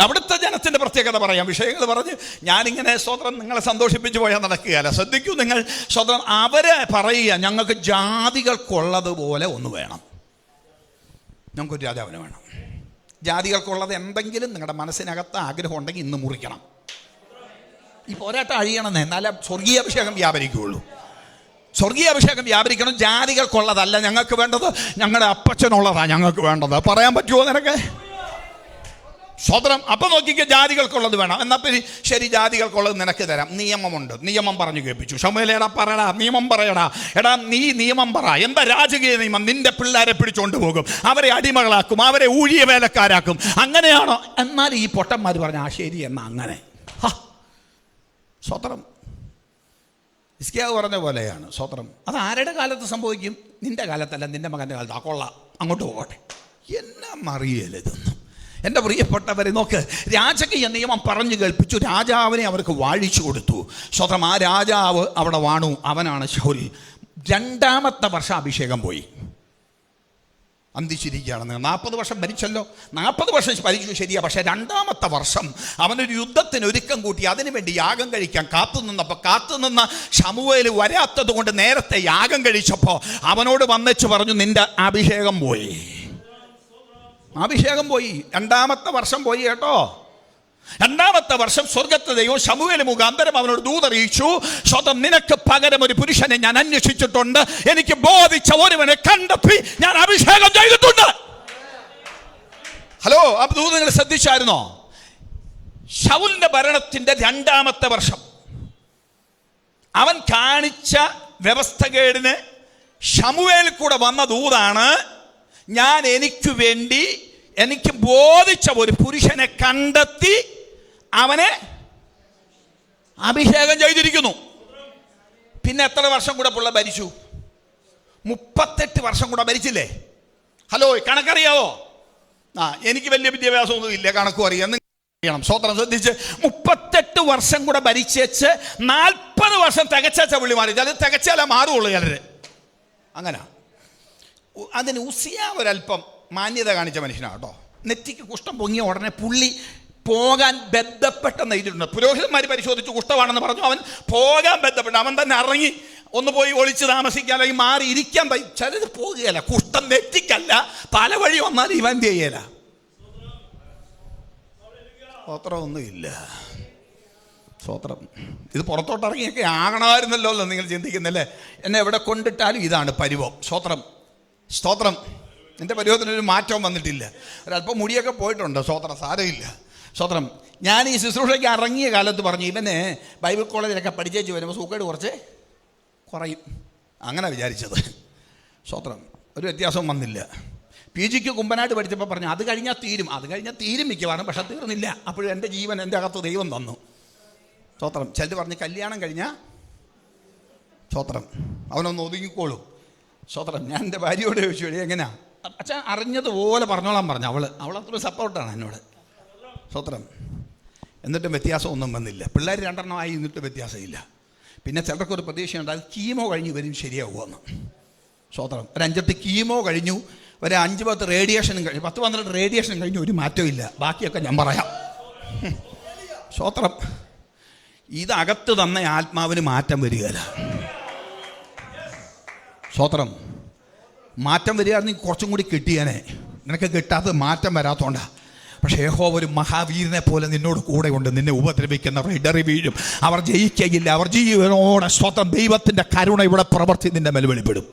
അവിടുത്തെ ജനത്തിൻ്റെ പ്രത്യേകത പറയാം, വിഷയങ്ങൾ പറഞ്ഞ് ഞാനിങ്ങനെ സ്വതന്ത്രം നിങ്ങളെ സന്തോഷിപ്പിച്ചു പോയാൽ നടക്കുകയല്ല. ശ്രദ്ധിക്കൂ നിങ്ങൾ. സ്വതന്ത്രം അവരെ പറയുക, ഞങ്ങൾക്ക് ജാതികൾക്കുള്ളതുപോലെ ഒന്ന് വേണം, ഞങ്ങൾക്കൊരു രാജാവിന് വേണം. ജാതികൾക്കുള്ളത് എന്തെങ്കിലും നിങ്ങളുടെ മനസ്സിനകത്ത് ആഗ്രഹം ഉണ്ടെങ്കിൽ ഇന്ന് മുറിക്കണം. ഈ പോരാട്ടം അഴിയണമെന്ന്, എന്നാലേ സ്വർഗീയ അഭിഷേകം വ്യാപരിക്കുകയുള്ളൂ. സ്വർഗീയ അഭിഷേകം വ്യാപരിക്കണം. ജാതികൾക്കുള്ളതല്ല ഞങ്ങൾക്ക് വേണ്ടത്, ഞങ്ങളുടെ അപ്പച്ചനുള്ളതാണ് ഞങ്ങൾക്ക് വേണ്ടത്. പറയാൻ പറ്റുമോ നിനക്ക്? സ്വതന്ത്രം. അപ്പം നോക്കിക്കുക, ജാതികൾക്കുള്ളത് വേണം. എന്നാൽ പിന്നെ ശരി, ജാതികൾക്കുള്ളത് നിനക്ക് തരാം. നിയമമുണ്ട്, നിയമം പറഞ്ഞു കേൾപ്പിച്ചു. ശമൂവേലേ, എടാ പറയടാ, നിയമം പറയടാ. എടാ നീ നിയമം പറ. എന്താ രാജകീയ നിയമം? നിന്റെ പിള്ളേരെ പിടിച്ചോണ്ട് പോകും, അവരെ അടിമകളാക്കും, അവരെ ഊഴിയ വേലക്കാരാക്കും. അങ്ങനെയാണോ? എന്നാൽ ഈ പൊട്ടന്മാർ പറഞ്ഞ ആ ശരി എന്നാ അങ്ങനെ. സ്വതന്ത്രം ഹിസ്കിയാവ് പറഞ്ഞ പോലെയാണ് സ്വതന്ത്രം. അത് ആരുടെ കാലത്ത് സംഭവിക്കും? നിന്റെ കാലത്തല്ല, നിന്റെ മകൻ്റെ കാലത്ത്. ആ കൊള്ളാം, അങ്ങോട്ട് പോകട്ടെ. എന്നാ മറിയലിതൊന്നും. എൻ്റെ പ്രിയപ്പെട്ടവരെ, നോക്ക്, രാജകീയ നിയമം പറഞ്ഞു കേൾപ്പിച്ചു. രാജാവിനെ അവർക്ക് വാഴിച്ചു കൊടുത്തു. സ്വതന്ത്രം. ആ രാജാവ് അവിടെ വാണു. അവനാണ് ശൗൽ. 2-ാമത്തെ വർഷം അഭിഷേകം പോയി. അന്തിച്ചിരിക്കുകയാണെന്ന്. 40 വർഷം ഭരിച്ചല്ലോ. 40 വർഷം ഭരിച്ചു, ശരിയാ. പക്ഷേ 2-ാമത്തെ വർഷം അവനൊരു യുദ്ധത്തിന് ഒരുക്കം കൂട്ടി. അതിനുവേണ്ടി യാഗം കഴിക്കാൻ കാത്തുനിന്ന ശമൂവേൽ വരാത്തത് കൊണ്ട് നേരത്തെ യാഗം കഴിച്ചപ്പോൾ അവനോട് വന്നേച്ച് പറഞ്ഞു, നിന്റെ അഭിഷേകം പോയി. അഭിഷേകം പോയി. 2-ാമത്തെ വർഷം പോയി കേട്ടോ. 2-ാമത്തെ വർഷം സ്വർഗത്തെ ദൈവം ശമൂവേൽ മുഖാന്തരം അവനോട് ദൂതറിയിച്ചു, സ്വതം നിനക്ക് പകരം ഒരു പുരുഷനെ ഞാൻ അന്വേഷിച്ചിട്ടുണ്ട്, എനിക്ക് ബോധിച്ച ഒരുവനെ കണ്ടെത്തി ഞാൻ അഭിഷേകം ചെയ്തിട്ടുണ്ട്. ഹലോ, ആ ദൂത് നിങ്ങൾ ശ്രദ്ധിച്ചായിരുന്നോ? ശൗലിന്റെ ഭരണത്തിന്റെ 2-ാമത്തെ വർഷം അവൻ കാണിച്ച വ്യവസ്ഥകേടിന് ശമൂവേൽ കൂടെ വന്ന ദൂതാണ്, ഞാൻ എനിക്ക് ബോധിച്ച ഒരു പുരുഷനെ കണ്ടെത്തി അവനെ അഭിഷേകം ചെയ്തിരിക്കുന്നു. പിന്നെ എത്ര വർഷം കൂടെ പുള്ള ഭരിച്ചു? 38 വർഷം കൂടെ ഭരിച്ചില്ലേ? ഹലോ, കണക്കറിയാവോ? എനിക്ക് വലിയ വിദ്യാഭ്യാസമൊന്നും ഇല്ല, കണക്കും അറിയാം. ചെയ്യണം. സ്വതന്ത്രം ശ്രദ്ധിച്ച് 38 വർഷം കൂടെ ഭരിച്ചേച്ച് 40 വർഷം തികച്ച പുള്ളി മാറി. ചിലർ തികച്ചാലേ മാറുള്ളൂ, ചിലര് അങ്ങനെ. അതിന് ഉസിയ ഒരല്പം മാന്യത കാണിച്ച മനുഷ്യനാണ് കേട്ടോ. നെറ്റിക്ക് കുഷ്ഠം പൊങ്ങിയ ഉടനെ പുള്ളി പോകാൻ ബന്ധപ്പെട്ടെന്ന് എഴുതിയിട്ടുണ്ട്. പുരോഹിതന്മാർ പരിശോധിച്ചു, കുഷ്ഠമാണെന്ന് പറഞ്ഞു. അവൻ പോകാൻ ബന്ധപ്പെട്ടു. അവൻ തന്നെ ഇറങ്ങി ഒന്ന് പോയി ഒളിച്ച് താമസിക്കാൻ, അല്ലെങ്കിൽ മാറി ഇരിക്കാൻ. ചിലത് പോകുകയല്ല, കുഷ്ഠം നെറ്റിക്കല്ല, തലവഴി വന്നാൽ ഇവൻ ചെയ്യല. സ്വോത്രമൊന്നുമില്ല. സ്വോത്രം. ഇത് പുറത്തോട്ടിറങ്ങിയൊക്കെ ആകണമായിരുന്നല്ലോ എന്ന് നിങ്ങൾ ചിന്തിക്കുന്നില്ലേ? എന്നെ എവിടെ കൊണ്ടിട്ടാലും ഇതാണ് പരിവം. സ്തോത്രം. എൻ്റെ പരിവത്തിനൊരു മാറ്റവും വന്നിട്ടില്ല. ഒരല്പം മുടിയൊക്കെ പോയിട്ടുണ്ട്. സ്തോത്രം, സാരമില്ല. സ്തോത്രം. ഞാൻ ഈ ശുശ്രൂഷയ്ക്ക് ഇറങ്ങിയ കാലത്ത് പറഞ്ഞു, ഇവന് ബൈബിൾ കോളേജിലൊക്കെ പഠിച്ചേച്ച് വരുമ്പോൾ സൂക്കേട് കുറച്ച് കുറയും, അങ്ങനെ വിചാരിച്ചത്. സ്തോത്രം. ഒരു വ്യത്യാസവും വന്നില്ല. PGക്ക് കുമ്പനായിട്ട് പഠിച്ചപ്പോൾ പറഞ്ഞു, അത് കഴിഞ്ഞാൽ തീരും മിക്കവാറും. പക്ഷെ തീർന്നില്ല. അപ്പോഴും എൻ്റെ ജീവൻ എൻ്റെ അകത്ത് ദൈവം തന്നു. സ്തോത്രം. ചിലർ പറഞ്ഞ് കല്യാണം കഴിഞ്ഞാൽ സ്തോത്രം അവനൊന്ന് ഒതുങ്ങിക്കോളൂ. സ്തോത്രം. ഞാൻ എൻ്റെ ഭാര്യയോട് ചോദിച്ചു, എങ്ങനെയാ അച്ഛാ? അറിഞ്ഞതുപോലെ പറഞ്ഞോളാൻ പറഞ്ഞു. അവൾ അത്ര സപ്പോർട്ടാണ് എന്നോട്. സ്തോത്രം. എന്നിട്ടും വ്യത്യാസമൊന്നും വന്നില്ല. പിള്ളേർ 2 എന്നിട്ട് വ്യത്യാസമില്ല. പിന്നെ ചിലർക്കൊരു പ്രതീക്ഷയുണ്ട്, അത് കീമോ കഴിഞ്ഞ് വരും ശരിയാവുമെന്ന്. സ്തോത്രം. ഒരു 5-8 കീമോ കഴിഞ്ഞു, ഒരു 5-10 റേഡിയേഷനും കഴിഞ്ഞു, 10-12 റേഡിയേഷനും കഴിഞ്ഞു, ഒരു മാറ്റവും ഇല്ല. ബാക്കിയൊക്കെ ഞാൻ പറയാം. സ്തോത്രം. ഇതകത്ത് തന്ന ആത്മാവിന് മാറ്റം വരികയില്ല. സ്തോത്രം. മാറ്റം വരികയാണെങ്കിൽ കുറച്ചും കൂടി കിട്ടിയാനെ. നിനക്ക് കിട്ടാത്തത് മാറ്റം വരാത്തോണ്ടാണ്. പക്ഷേ യഹോവ ഒരു മഹാവീരനെ പോലെ നിന്നോട് കൂടെ ഉണ്ട്. നിന്നെ ഉപദ്രവിക്കുന്നവർ ഇടറി വീഴും, അവർ ജയിക്കുകയില്ല, അവർ ജീവനോടെ. സ്തോത്രം. ദൈവത്തിൻ്റെ കരുണ ഇവിടെ പ്രവർത്തി നിന്റെ മേൽ വെളിപ്പെടും.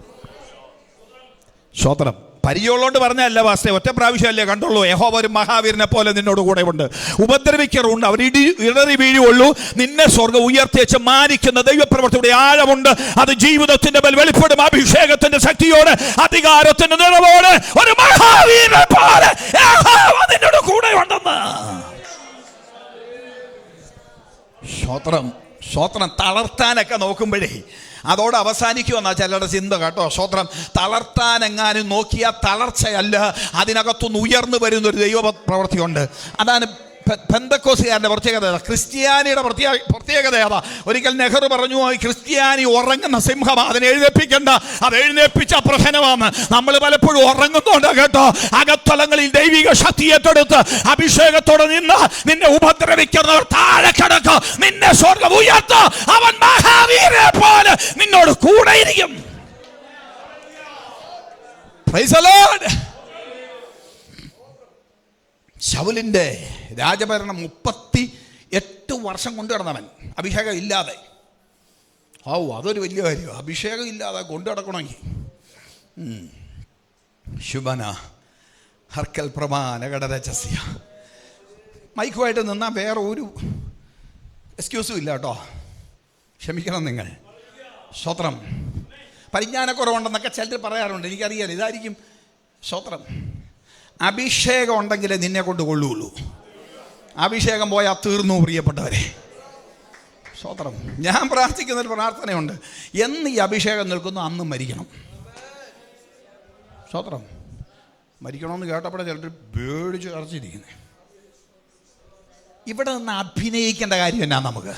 സ്തോത്രം. പരിചയമുള്ളതുകൊണ്ട് പറഞ്ഞല്ല വാസ്തവ, ഒറ്റ പ്രാവശ്യമല്ലേ കണ്ടുള്ളൂ. യഹോവ ഒരു മഹാവീരനെ പോലെ നിന്നോട് കൂടെ ഉണ്ട്. ഉപദ്രവിക്കാറുണ്ട്, അവർ ഇടറി വീഴുള്ളൂ. നിന്നെ സ്വർഗ്ഗം ഉയർത്തിച്ച് മാനിക്കുന്ന ദൈവപ്രവർത്തിയുടെ ആഴമുണ്ട്. അത് ജീവിതത്തിന്റെ മേൽ വെളിപ്പെടും. അഭിഷേകത്തിന്റെ ശക്തിയോടെ, അധികാരത്തിന്റെ നിറവോടെ ഒരു മഹാവീരനെ പോലെ യഹോവ നിന്നോട് കൂടെ ഉണ്ടെന്ന്. സ്തോത്രം. തളർത്താനൊക്കെ നോക്കുമ്പോഴേ അതോടെ അവസാനിക്കുമെന്നാ ചിലരുടെ ചിന്ത കേട്ടോ. സ്തോത്രം. തളർത്താനെങ്ങാനും നോക്കിയാൽ തളർച്ചയല്ല, അതിനകത്തുനിന്ന് ഉയർന്നു വരുന്നൊരു ദൈവ പ്രവൃത്തിയുണ്ട്. അതാണ് പെന്തക്കോസുകാരൻ്റെ പ്രത്യേകത. ക്രിസ്ത്യാനിയുടെ പ്രത്യേകത ഏതാ? ഒരിക്കൽ നെഹ്റു പറഞ്ഞു, ക്രിസ്ത്യാനി ഉറങ്ങുന്ന സിംഹമാണ്, അതിനെ എഴുന്നേൽപ്പിക്കണ്ട, അത് എഴുന്നേൽപ്പിച്ച പ്രഹനമാണ്. നമ്മൾ പലപ്പോഴും ഉറങ്ങുന്നുണ്ട് കേട്ടോ. അകത്തലങ്ങളിൽ ദൈവിക ശക്തി ഏറ്റെടുത്ത് അഭിഷേകത്തോടെ നിന്ന് നിന്നെ ഉപദ്രവിക്കുന്നവർ താഴെ കിടക്കും. നിന്നെ സ്വർഗ്ഗം ഉയർത്ത അവൻ മഹാവീരനെ പോലെ നിന്നോട് കൂടെയിരിക്കും. Praise the lord. ശൗലിൻ്റെ രാജഭരണം 38 വർഷം കൊണ്ടു നടന്നവൻ അഭിഷേകം ഇല്ലാതെ. അതൊരു വലിയ കാര്യം. അഭിഷേകം ഇല്ലാതെ കൊണ്ടു നടക്കണമെങ്കിൽ ശുഭന ഹർക്കൽ പ്രമാനഘടരചസ്യ മൈക്കുമായിട്ട് നിന്നാൽ വേറെ ഒരു എക്സ്ക്യൂസും ഇല്ല കേട്ടോ. ക്ഷമിക്കണം നിങ്ങൾ. സ്തോത്രം. പരിജ്ഞാനക്കുറവുണ്ടെന്നൊക്കെ ചിലർ പറയാറുണ്ട്, എനിക്കറിയാലോ. ഇതായിരിക്കും സ്തോത്രം. അഭിഷേകം ഉണ്ടെങ്കിലേ നിന്നെ കൊണ്ട് കൊള്ളുകയുള്ളൂ. അഭിഷേകം പോയാൽ തീർന്നു പ്രിയപ്പെട്ടവരെ. സ്തോത്രം. ഞാൻ പ്രാർത്ഥിക്കുന്നൊരു പ്രാർത്ഥനയുണ്ട്, എന്ന് ഈ അഭിഷേകം നിൽക്കുന്നു അന്ന് മരിക്കണം. സ്തോത്രം. മരിക്കണമെന്ന് കേട്ടപ്പോഴേ ചിലർ പേടിച്ച് കറച്ചിരിക്കുന്നത്. ഇവിടെ നിന്ന് അഭിനയിക്കേണ്ട കാര്യം എന്നാ നമുക്ക്?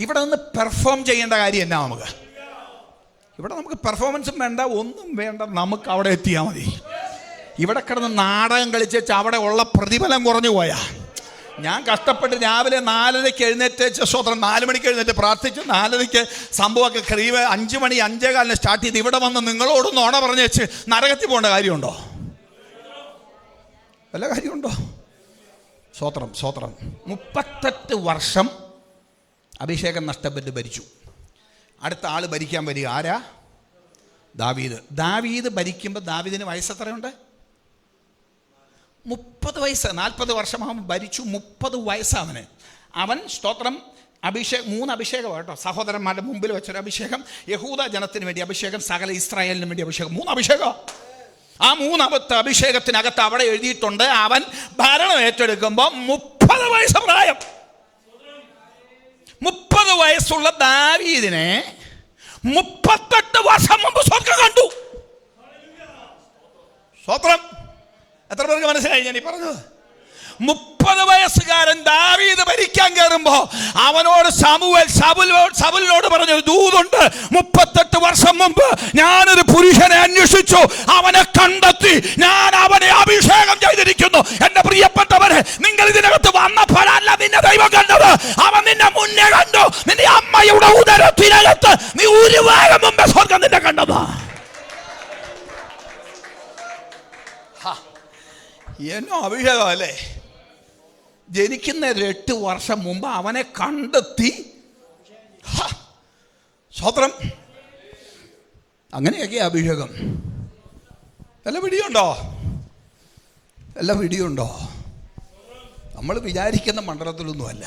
ഇവിടെ നിന്ന് പെർഫോം ചെയ്യേണ്ട കാര്യം എന്നാ നമുക്ക്? ഇവിടെ നമുക്ക് പെർഫോമൻസും വേണ്ട, ഒന്നും വേണ്ട, നമുക്ക് അവിടെ എത്തിയാൽ മതി. ഇവിടെ കിടന്ന് നാടകം കളിച്ച് അവിടെ ഉള്ള പ്രതിഫലം കുറഞ്ഞു പോയാ. ഞാൻ കഷ്ടപ്പെട്ട് രാവിലെ 4:30 എഴുന്നേറ്റ്, സ്തോത്രം, 4 മണിക്ക് എഴുന്നേറ്റ് പ്രാർത്ഥിച്ചു. 4:30 സംഭവമൊക്കെ ക്രീവ് 5 മണി 5:15 സ്റ്റാർട്ട് ചെയ്ത് ഇവിടെ വന്ന് നിങ്ങളോടൊന്ന് ഓണ പറഞ്ഞു വെച്ച് നരകത്തിൽ പോകേണ്ട കാര്യമുണ്ടോ? വല്ല കാര്യമുണ്ടോ? സ്തോത്രം, സ്തോത്രം. 38 വർഷം അഭിഷേകം നഷ്ടപ്പെട്ട് ഭരിച്ചു. അടുത്ത ആൾ ഭരിക്കാൻ വരിക ആരാ? ദാവീദ്. ദാവീദ് ഭരിക്കുമ്പോൾ ദാവീദിന് വയസ്സെത്രയുണ്ട്? 30 വയസ്സ്. 40 വർഷമാകുമ്പോൾ ഭരിച്ചു. 30 വയസ്സവന്. അവൻ സ്തോത്രം 3 അഭിഷേകം കേട്ടോ. സഹോദരന്മാരുടെ മുമ്പിൽ വെച്ചൊരു അഭിഷേകം, യഹൂദ ജനത്തിന് വേണ്ടി അഭിഷേകം, സകല ഇസ്രായേലിന് വേണ്ടി അഭിഷേകം. 3 അഭിഷേകം. ആ 3 അഭിഷേകത്തിനകത്ത് അവിടെ എഴുതിയിട്ടുണ്ട്, അവൻ ഭരണം ഏറ്റെടുക്കുമ്പോൾ 30 വയസ്സ് പ്രായം. 30 വയസ്സുള്ള ദാവീദിനെ 38 വർഷം മുമ്പ് സ്വർഗ്ഗം കണ്ടു. സ്തോത്രം. എത്ര പേർക്ക് മനസ്സിലായി ഞാൻ ഈ പറഞ്ഞത്? 30 വയസ്സുകാരൻ ദാവീദ് ഭരിക്കാൻ കയറുമ്പോ അവനോട് ശമൂവേലിനോട് പറഞ്ഞൊരു ദൂതുണ്ട്. 38 വർഷം മുമ്പ് ഞാനൊരു പുരുഷനെ അന്വേഷിച്ചു, അവനെ കണ്ടെത്തി, ഞാൻ അവനെ അഭിഷേകം ചെയ്തിരിക്കുന്നു. എന്റെ പ്രിയപ്പെട്ടവരെ, നിങ്ങൾ ഇതിനകത്ത് വന്നപ്പോഴല്ല നിന്നെ ദൈവം കണ്ടത്, അവൻ നിന്നെ മുന്നേ കണ്ടു. നിന്റെ അമ്മയുടെ ഉദരത്തിനകത്ത് നീ ഒരു വേഗം മുമ്പേ സ്വർഗ്ഗം നിന്നെ കണ്ടതാ. എന്നോ അഭിഷേകം അല്ലേ? ജനിക്കുന്ന 8 വർഷം മുമ്പ് അവനെ കണ്ടെത്തി. സ്തോത്രം. അങ്ങനെയൊക്കെ അഭിഷേകം. എല്ലാ പിടിയുണ്ടോ? എല്ലാ പിടിയുണ്ടോ? നമ്മൾ വിചാരിക്കുന്ന മണ്ഡലത്തിലൊന്നുമല്ല.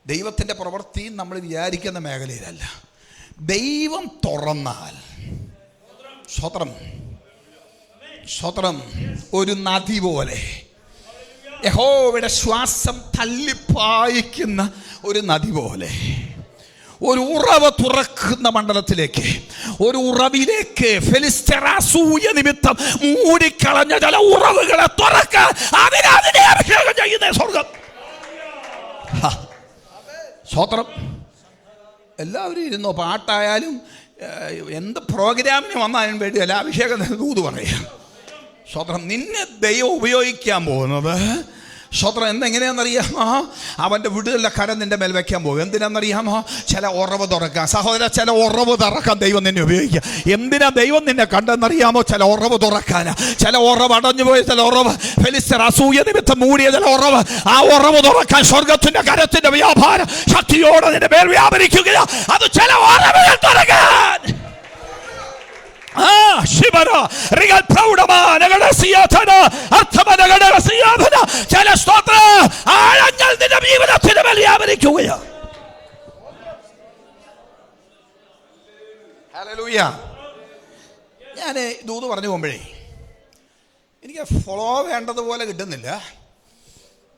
ദൈവത്തിൻ്റെ പ്രവൃത്തി നമ്മൾ വിചാരിക്കുന്ന മേഖലയിലല്ല. ദൈവം തുറന്നാൽ, സ്തോത്രം, സ്തോത്രം, ഒരു നദി പോലെ, യഹോവയുടെ ശ്വാസം തള്ളിപ്പായിക്കുന്ന ഒരു നദി പോലെ, ഒരു ഉറവ തുറക്കുന്ന മണ്ഡലത്തിലേക്ക്, ഒരു ഉറവിലേക്ക്, ഫെലിസ്ത്യർ അസൂയ നിമിത്തം മൂടിക്കളഞ്ഞ ചില ഉറവുകളെ തുറക്കാൻ അതിനെ അഭിഷേകം ചെയ്യുന്ന സ്വർഗം. സ്തോത്രം. എല്ലാവരും ഇരുന്നോ? പാട്ടായാലും എന്ത് പ്രോഗ്രാമിന് വന്നാലും വേണ്ടിയല്ല അഭിഷേകത്തിന് ദൂത് പറയാം. സ്തോത്രം. നിന്നെ ദൈവം ഉപയോഗിക്കാൻ പോകുന്നത്, സ്തോത്രം, എന്തെങ്ങനെയാണെന്നറിയാമോ? അവൻ്റെ വിടുതലിൻ്റെ കരം നിന്റെ മേൽ വയ്ക്കാൻ പോകും. എന്തിനാണെന്നറിയാമോ? ചില ഉറവ് തുറക്കാൻ. സഹോദര, ചില ഉറവ് തുറക്കാൻ ദൈവം നിന്നെ ഉപയോഗിക്കുക. എന്തിനാ ദൈവം നിന്നെ കണ്ടെന്നറിയാമോ? ചില ഉറവ് തുറക്കാനാ. ചില ഉറവ് അടഞ്ഞു പോയ ചില ഉറവ്, ഫെലിസ്ത്യർ അസൂയ നിമിത്തം മൂടിയ ചില ഉറവ്, ആ ഉറവ് തുറക്കാൻ സ്വർഗത്തിന്റെ കരത്തിന്റെ വ്യാപാരം ശക്തിയോടെ നിന്റെ മേൽ വ്യാപരിക്കുകയാ. അത് ചില ഉറവുകൾ തുറക്കാൻ. ചില സ്തോത്ര ആഴങ്ങൾ നിന്റെ ജീവിതത്തിന് മേൽ വ്യാപരിക്കുകയാണ്. ഹല്ലേലൂയ. ഞാൻ ദൂത് പറഞ്ഞു പോകുമ്പോഴേ എനിക്ക് ഫോളോ വേണ്ടതുപോലെ കിട്ടുന്നില്ല.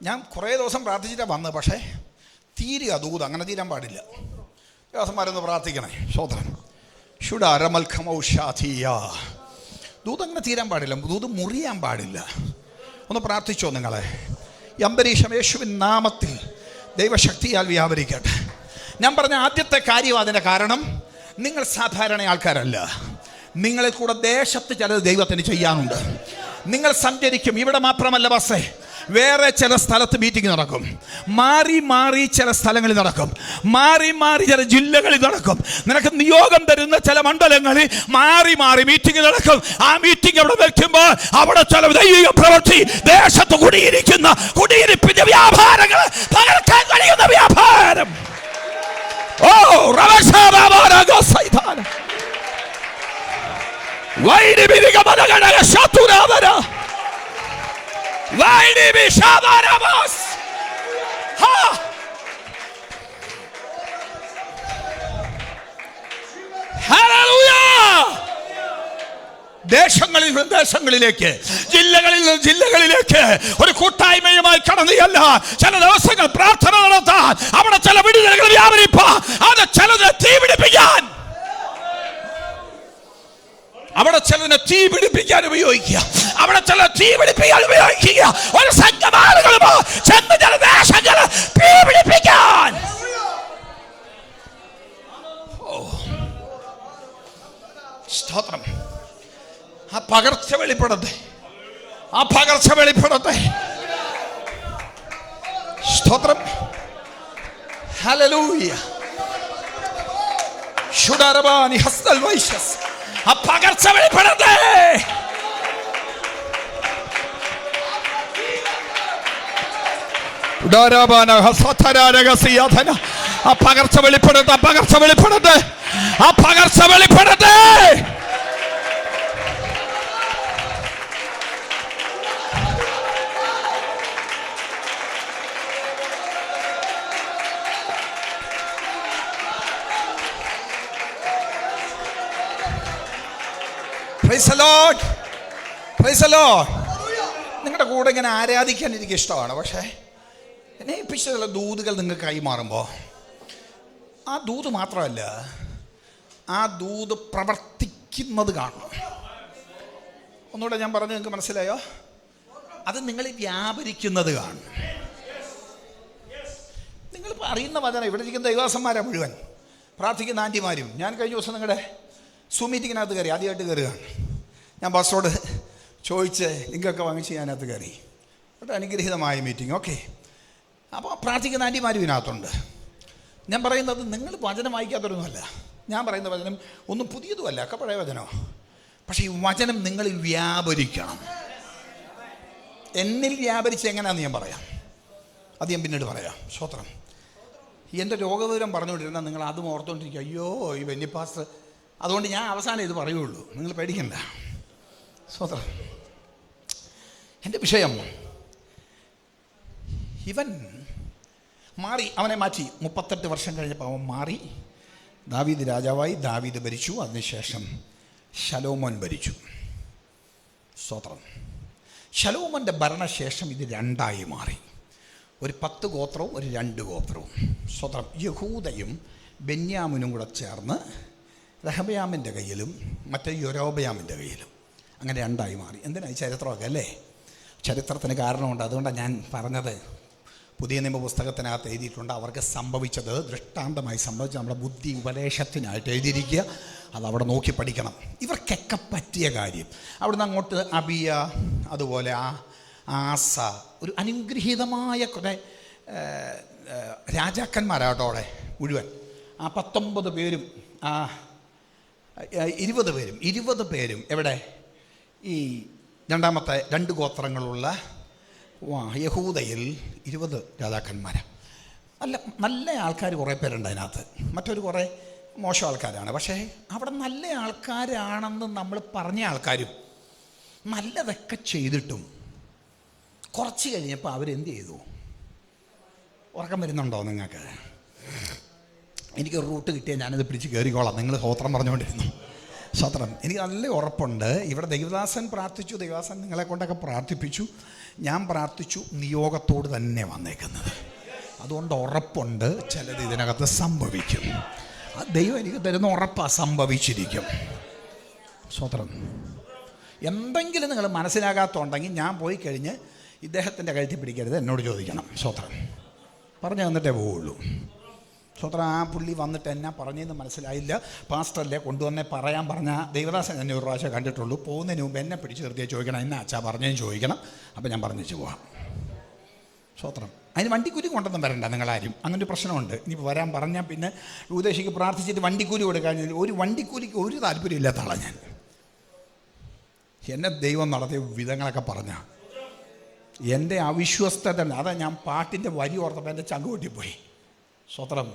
ഞാൻ കുറേ ദിവസം പ്രാർത്ഥിച്ചിട്ടാണ് വന്നത്, പക്ഷേ തീരുക ദൂത് അങ്ങനെ തീരാൻ പാടില്ല. ദിവസന്മാരൊന്ന് പ്രാർത്ഥിക്കണേ. സ്തോത്രം. ദൂത് അങ്ങനെ തീരാൻ പാടില്ല, ദൂത് മുറിയാൻ പാടില്ല. ഒന്ന് പ്രാർത്ഥിച്ചോ നിങ്ങളെ. ഈ അന്തരീക്ഷം യേശുവിൻ നാമത്തിൽ ദൈവശക്തിയാൽ വ്യാപരിക്കട്ടെ. ഞാൻ പറഞ്ഞ ആദ്യത്തെ കാര്യം, അതിൻ്റെ കാരണം നിങ്ങൾ സാധാരണ ആൾക്കാരല്ല. നിങ്ങളിൽ കൂടെ ദേശത്ത് ചിലത് ദൈവത്തിന് ചെയ്യാനുണ്ട്. നിങ്ങൾ സഞ്ചരിക്കും. ഇവിടെ മാത്രമല്ല ബസ്സേ, വേറെ ചില സ്ഥലത്ത് മീറ്റിംഗ് നടക്കും. മാറി മാറി ചില സ്ഥലങ്ങളിൽ നടക്കും. മാറി മാറി ചില ജില്ലകളിൽ നടക്കും. നിനക്ക് നിയോഗം തരുന്ന ചില മണ്ഡലങ്ങളിൽ മാറി മാറി മീറ്റിംഗ് നടക്കും. ആ മീറ്റിംഗ് അവിടെ വെക്കുമ്പോൾ അവിടെ ചില ദൈവിക പ്രവൃത്തി ദേശത്ത് കുടിയിരിപ്പിന്റെ വ്യാപാരങ്ങൾ തകർക്കാൻ കഴിയുന്ന വ്യാപാരം. ദേശങ്ങളിൽ നിന്ന് ദേശങ്ങളിലേക്ക്, ജില്ലകളിൽ നിന്ന് ജില്ലകളിലേക്ക് ഒരു കൂട്ടായ്മയുമായി കടന്നിയല്ല ചില ദിവസങ്ങൾ പ്രാർത്ഥന നടത്താൻ, അവിടെ ചില വിടുതലുകൾ വ്യാപരിപ്പാൻ, അത് ചിലത് തീ പിടിപ്പിക്കാൻ, അവിടെ ചിലതിനെ തീ പിടിപ്പിക്കാൻ ഉപയോഗിക്കുക, അവിടെ ചില തീ പിടിപ്പിക്കാൻ ഉപയോഗിക്കുക. ഒരു സംഘം ആളുകളുമോ ചെന്ന് ചില ദേശങ്ങൾ തീ പിടിപ്പിക്കാൻ. സ്തോത്രം. ആ പകർച്ച വെളിപ്പെടട്ടെ, ആ പകർച്ച വെളിപ്പെടട്ടെ. സ്തോത്രം. ഹല്ലേലൂയ. ശുഡാരബാനി ഹസ്തൽ വൈശസ്. ആ പകർച്ച വെളിപ്പെടട്ടെ. ആ പകർച്ച വെളിപ്പെടട്ടെ, പകർച്ച വെളിപ്പെടട്ടെ, ആ പകർച്ച വെളിപ്പെടട്ടെ. Praise the Lord. Praise the Lord. നിങ്ങളുടെ കൂടെ ഇങ്ങനെ ആരാധിക്കാൻ എനിക്ക് ഇഷ്ടമാണ്. പക്ഷേ എന്നെ ഏൽപ്പിച്ചിട്ടുള്ള ദൂതുകൾ നിങ്ങൾക്ക് കൈമാറുമ്പോൾ ആ ദൂത് മാത്രമല്ല, ആ ദൂത് പ്രവർത്തിക്കുന്നത് കാണണം. ഒന്നുകൂടെ ഞാൻ പറഞ്ഞു, നിങ്ങൾക്ക് മനസ്സിലായോ? അത് നിങ്ങൾ വ്യാപരിക്കുന്നത് കാണും. നിങ്ങൾ അറിയുന്ന വചനം, ഇവിടെ ഇരിക്കുന്ന ദൈവദാസന്മാരാ മുഴുവൻ, പ്രാർത്ഥിക്കുന്ന ആൻറ്റിമാരും. ഞാൻ കഴിഞ്ഞ ദിവസം നിങ്ങളുടെ സൂം മീറ്റിങ്ങിനകത്ത് കയറി, ആദ്യമായിട്ട് കയറുകയാണ്. ഞാൻ ബസ്സോട് ചോദിച്ച് ലിങ്കൊക്കെ വാങ്ങിച്ച് ഞാനകത്ത് കയറി. ഒരു അനുഗ്രഹീതമായ മീറ്റിംഗ്. ഓക്കെ. അപ്പോൾ പ്രാർത്ഥിക്കുന്ന ആൻറ്റിമാരും ഇതിനകത്തുണ്ട്. ഞാൻ പറയുന്നത് നിങ്ങൾ വചനം വായിക്കാത്തവരൊന്നുമല്ല. ഞാൻ പറയുന്ന വചനം ഒന്നും പുതിയതുമല്ല, ഒക്കെ പഴയ വചനമാണ്. പക്ഷേ ഈ വചനം നിങ്ങളിൽ വ്യാപരിക്കണം. എന്നിൽ വ്യാപരിച്ച് എങ്ങനെയാണെന്ന് ഞാൻ പറയാം, അത് ഞാൻ പിന്നീട് പറയാം. സ്തോത്രം. എൻ്റെ രോഗവിവരം പറഞ്ഞുകൊണ്ടിരുന്നാൽ നിങ്ങൾ അതും ഓർത്തുകൊണ്ടിരിക്കുക, അയ്യോ ഈ വന്യപാസ്റ്റർ. അതുകൊണ്ട് ഞാൻ അവസാനം ഇത് പറയുള്ളൂ, നിങ്ങൾ പേടിക്കണ്ട. സ്തോത്രം. എൻ്റെ വിഷയം, ഇവൻ മാറി, അവനെ മാറ്റി. 38 വർഷം കഴിഞ്ഞപ്പോൾ അവൻ മാറി. ദാവീദ് രാജാവായി, ദാവീദ് ഭരിച്ചു. അതിനുശേഷം ശലോമോൻ ഭരിച്ചു. സ്തോത്രം. ശലോമോൻ്റെ ഭരണശേഷം ഇത് രണ്ടായി മാറി. ഒരു 10 ഗോത്രവും ഒരു 2 ഗോത്രവും. സ്തോത്രം. യഹൂദയും ബെന്യാമിനും കൂടെ ചേർന്ന് റഹബയാമിൻ്റെ കയ്യിലും മറ്റേ യൊരോബയാമിൻ്റെ കയ്യിലും, അങ്ങനെ രണ്ടായി മാറി. എന്തിനായി ചരിത്രമൊക്കെ അല്ലേ? ചരിത്രത്തിന് കാരണമുണ്ട്. അതുകൊണ്ടാണ് ഞാൻ പറഞ്ഞത്. പുതിയ നിയമ പുസ്തകത്തിനകത്ത് എഴുതിയിട്ടുണ്ട്, അവർക്ക് സംഭവിച്ചത് ദൃഷ്ടാന്തമായി സംഭവിച്ച് നമ്മുടെ ബുദ്ധി ഉപദേശത്തിനായിട്ട് എഴുതിയിരിക്കുക. അതവിടെ നോക്കി പഠിക്കണം. ഇവർക്കൊക്കെ പറ്റിയ കാര്യം. അവിടുന്ന് അങ്ങോട്ട് അബിയ, അതുപോലെ ആസ, ഒരു അനുഗ്രഹീതമായ കുറേ രാജാക്കന്മാരാട്ടോ അവിടെ മുഴുവൻ. ആ 19 പേരും 20 പേരും എവിടെ? ഈ രണ്ടാമത്തെ 2 ഗോത്രങ്ങളുള്ള യഹൂദയിൽ 20 രാജാക്കന്മാരാണ്. നല്ല ആൾക്കാർ കുറേ പേരുണ്ട് അതിനകത്ത്. മറ്റൊരു കുറേ മോശം ആൾക്കാരാണ്. പക്ഷേ അവിടെ നല്ല ആൾക്കാരാണെന്ന് നമ്മൾ പറഞ്ഞ ആൾക്കാരും നല്ലതൊക്കെ ചെയ്തിട്ടും കുറച്ച് കഴിഞ്ഞപ്പോൾ അവരെന്ത് ചെയ്തു? ഉറക്കം വരുന്നുണ്ടോ നിങ്ങൾക്ക്? എനിക്കൊരു റൂട്ട് കിട്ടിയാൽ ഞാനത് പിടിച്ച് കയറിക്കോളാം. നിങ്ങൾ സ്തോത്രം പറഞ്ഞുകൊണ്ടിരുന്നു. സ്തോത്രം. എനിക്ക് നല്ല ഉറപ്പുണ്ട്. ഇവിടെ ദൈവദാസൻ പ്രാർത്ഥിച്ചു, ദൈവദാസൻ നിങ്ങളെ കൊണ്ടൊക്കെ പ്രാർത്ഥിപ്പിച്ചു, ഞാൻ പ്രാർത്ഥിച്ചു, നിയോഗത്തോട് തന്നെ വന്നേക്കുന്നത്. അതുകൊണ്ട് ഉറപ്പുണ്ട് ചിലത് ഇതിനകത്ത് സംഭവിക്കും. ആ ദൈവം എനിക്ക് തരുന്ന ഉറപ്പാണ്, സംഭവിച്ചിരിക്കും. സ്തോത്രം. എന്തെങ്കിലും നിങ്ങൾ മനസ്സിലാകാത്തുണ്ടെങ്കിൽ ഞാൻ പോയി കഴിഞ്ഞ് ഇദ്ദേഹത്തിൻ്റെ കഴുത്തിൽ പിടിക്കരുത്, എന്നോട് ചോദിക്കണം. സ്തോത്രം. പറഞ്ഞു തന്നിട്ടേ പോവുള്ളൂ. സ്തോത്രം. ആ പുള്ളി വന്നിട്ട് എന്നാ പറഞ്ഞതെന്ന് മനസ്സിലായില്ല, പാസ്റ്ററല്ലേ കൊണ്ടുവന്നേ പറയാൻ പറഞ്ഞാൽ ദൈവദാസൻ എന്നെ ഒരു പ്രാവശ്യം കണ്ടിട്ടുള്ളൂ. പോകുന്നതിന് മുമ്പ് എന്നെ പിടിച്ച് നിർത്തിയാൽ ചോദിക്കണം, എന്നാ അച്ഛാ പറഞ്ഞതെന്ന് ചോദിക്കണം. അപ്പം ഞാൻ പറഞ്ഞിച്ച് പോവാം. സ്തോത്രം. അതിന് വണ്ടിക്കൂലി കൊണ്ടൊന്നും വരണ്ട നിങ്ങളാരും. അങ്ങനൊരു പ്രശ്നമുണ്ട്. ഇനിയിപ്പോൾ വരാൻ പറഞ്ഞാൽ പിന്നെ ഉപദേശിക്ക് പ്രാർത്ഥിച്ചിട്ട് വണ്ടിക്കൂലി കൊടുക്കാൻ, ഒരു വണ്ടിക്കൂലിക്ക് ഒരു താല്പര്യമില്ലാത്ത ആളാണ് ഞാൻ. എന്നെ ദൈവം നടത്തിയ വിധങ്ങളൊക്കെ പറഞ്ഞ എൻ്റെ അവിശ്വസ്തത, അതാ ഞാൻ പാട്ടിൻ്റെ വരി ഓർത്തപ്പോൾ എൻ്റെ ചങ്ക് പൊട്ടിപ്പോയി. സ്തോത്രം.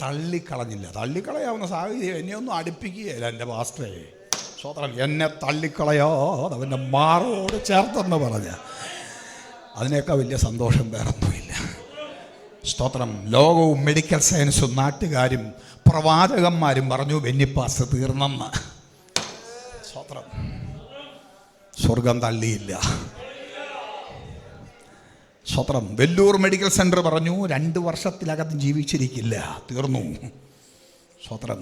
തള്ളിക്കളഞ്ഞില്ല. തള്ളിക്കളയാവുന്ന സാഹചര്യം എന്നെ ഒന്നും അടുപ്പിക്കുകയില്ല എൻ്റെ പാസ്റ്ററെ. സ്തോത്രം. എന്നെ തള്ളിക്കളയാതെ അവൻ്റെ മാറോട് ചേർത്തെന്ന് പറഞ്ഞ അതിനേക്കാൾ വലിയ സന്തോഷം വേറൊന്നുമില്ല. സ്തോത്രം. ലോകവും മെഡിക്കൽ സയൻസും നാട്ടുകാരും പ്രവാചകന്മാരും പറഞ്ഞു ബെന്നിപ്പാസ് തീർന്നെന്ന്. സ്തോത്രം. സ്വർഗം തള്ളിയില്ല. സ്തോത്രം. വെല്ലൂർ മെഡിക്കൽ സെൻറ്റർ പറഞ്ഞു 2 വർഷത്തിനകത്ത് ജീവിച്ചിരിക്കില്ല, തീർന്നു. സ്തോത്രം.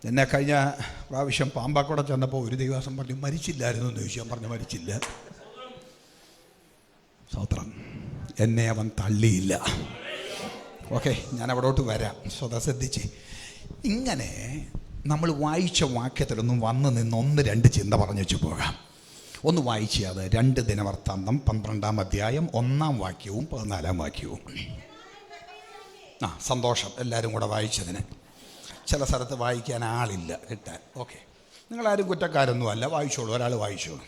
എന്നെ കഴിഞ്ഞ പ്രാവശ്യം പാമ്പാക്കോടെ ചെന്നപ്പോൾ ഒരു ദിവസം പറഞ്ഞു മരിച്ചില്ലായിരുന്നു എന്ന് ചോദിച്ചു. ഞാൻ പറഞ്ഞു മരിച്ചില്ല. സ്തോത്രം. എന്നെ അവൻ തള്ളിയില്ല. ഓക്കെ, ഞാൻ അവിടോട്ട് വരാം. ശ്രദ്ധിച്ച് ഇങ്ങനെ നമ്മൾ വായിച്ച വാക്യത്തിലൊന്നും വന്ന് നിന്ന് 1-2 ചിന്ത പറഞ്ഞു വെച്ച് പോകാം. ഒന്ന് വായിച്ച് അത് 2 ദിനവൃത്താന്തം 12-ാം അധ്യായം 1-ാം വാക്യവും 14-ാം വാക്യവും. സന്തോഷം എല്ലാവരും കൂടെ വായിച്ചതിന്. ചില സ്ഥലത്ത് വായിക്കാൻ ആളില്ല കിട്ടാൻ. ഓക്കെ, നിങ്ങളാരും കുറ്റക്കാരൊന്നും അല്ല, വായിച്ചോളൂ, ഒരാൾ വായിച്ചോളൂ.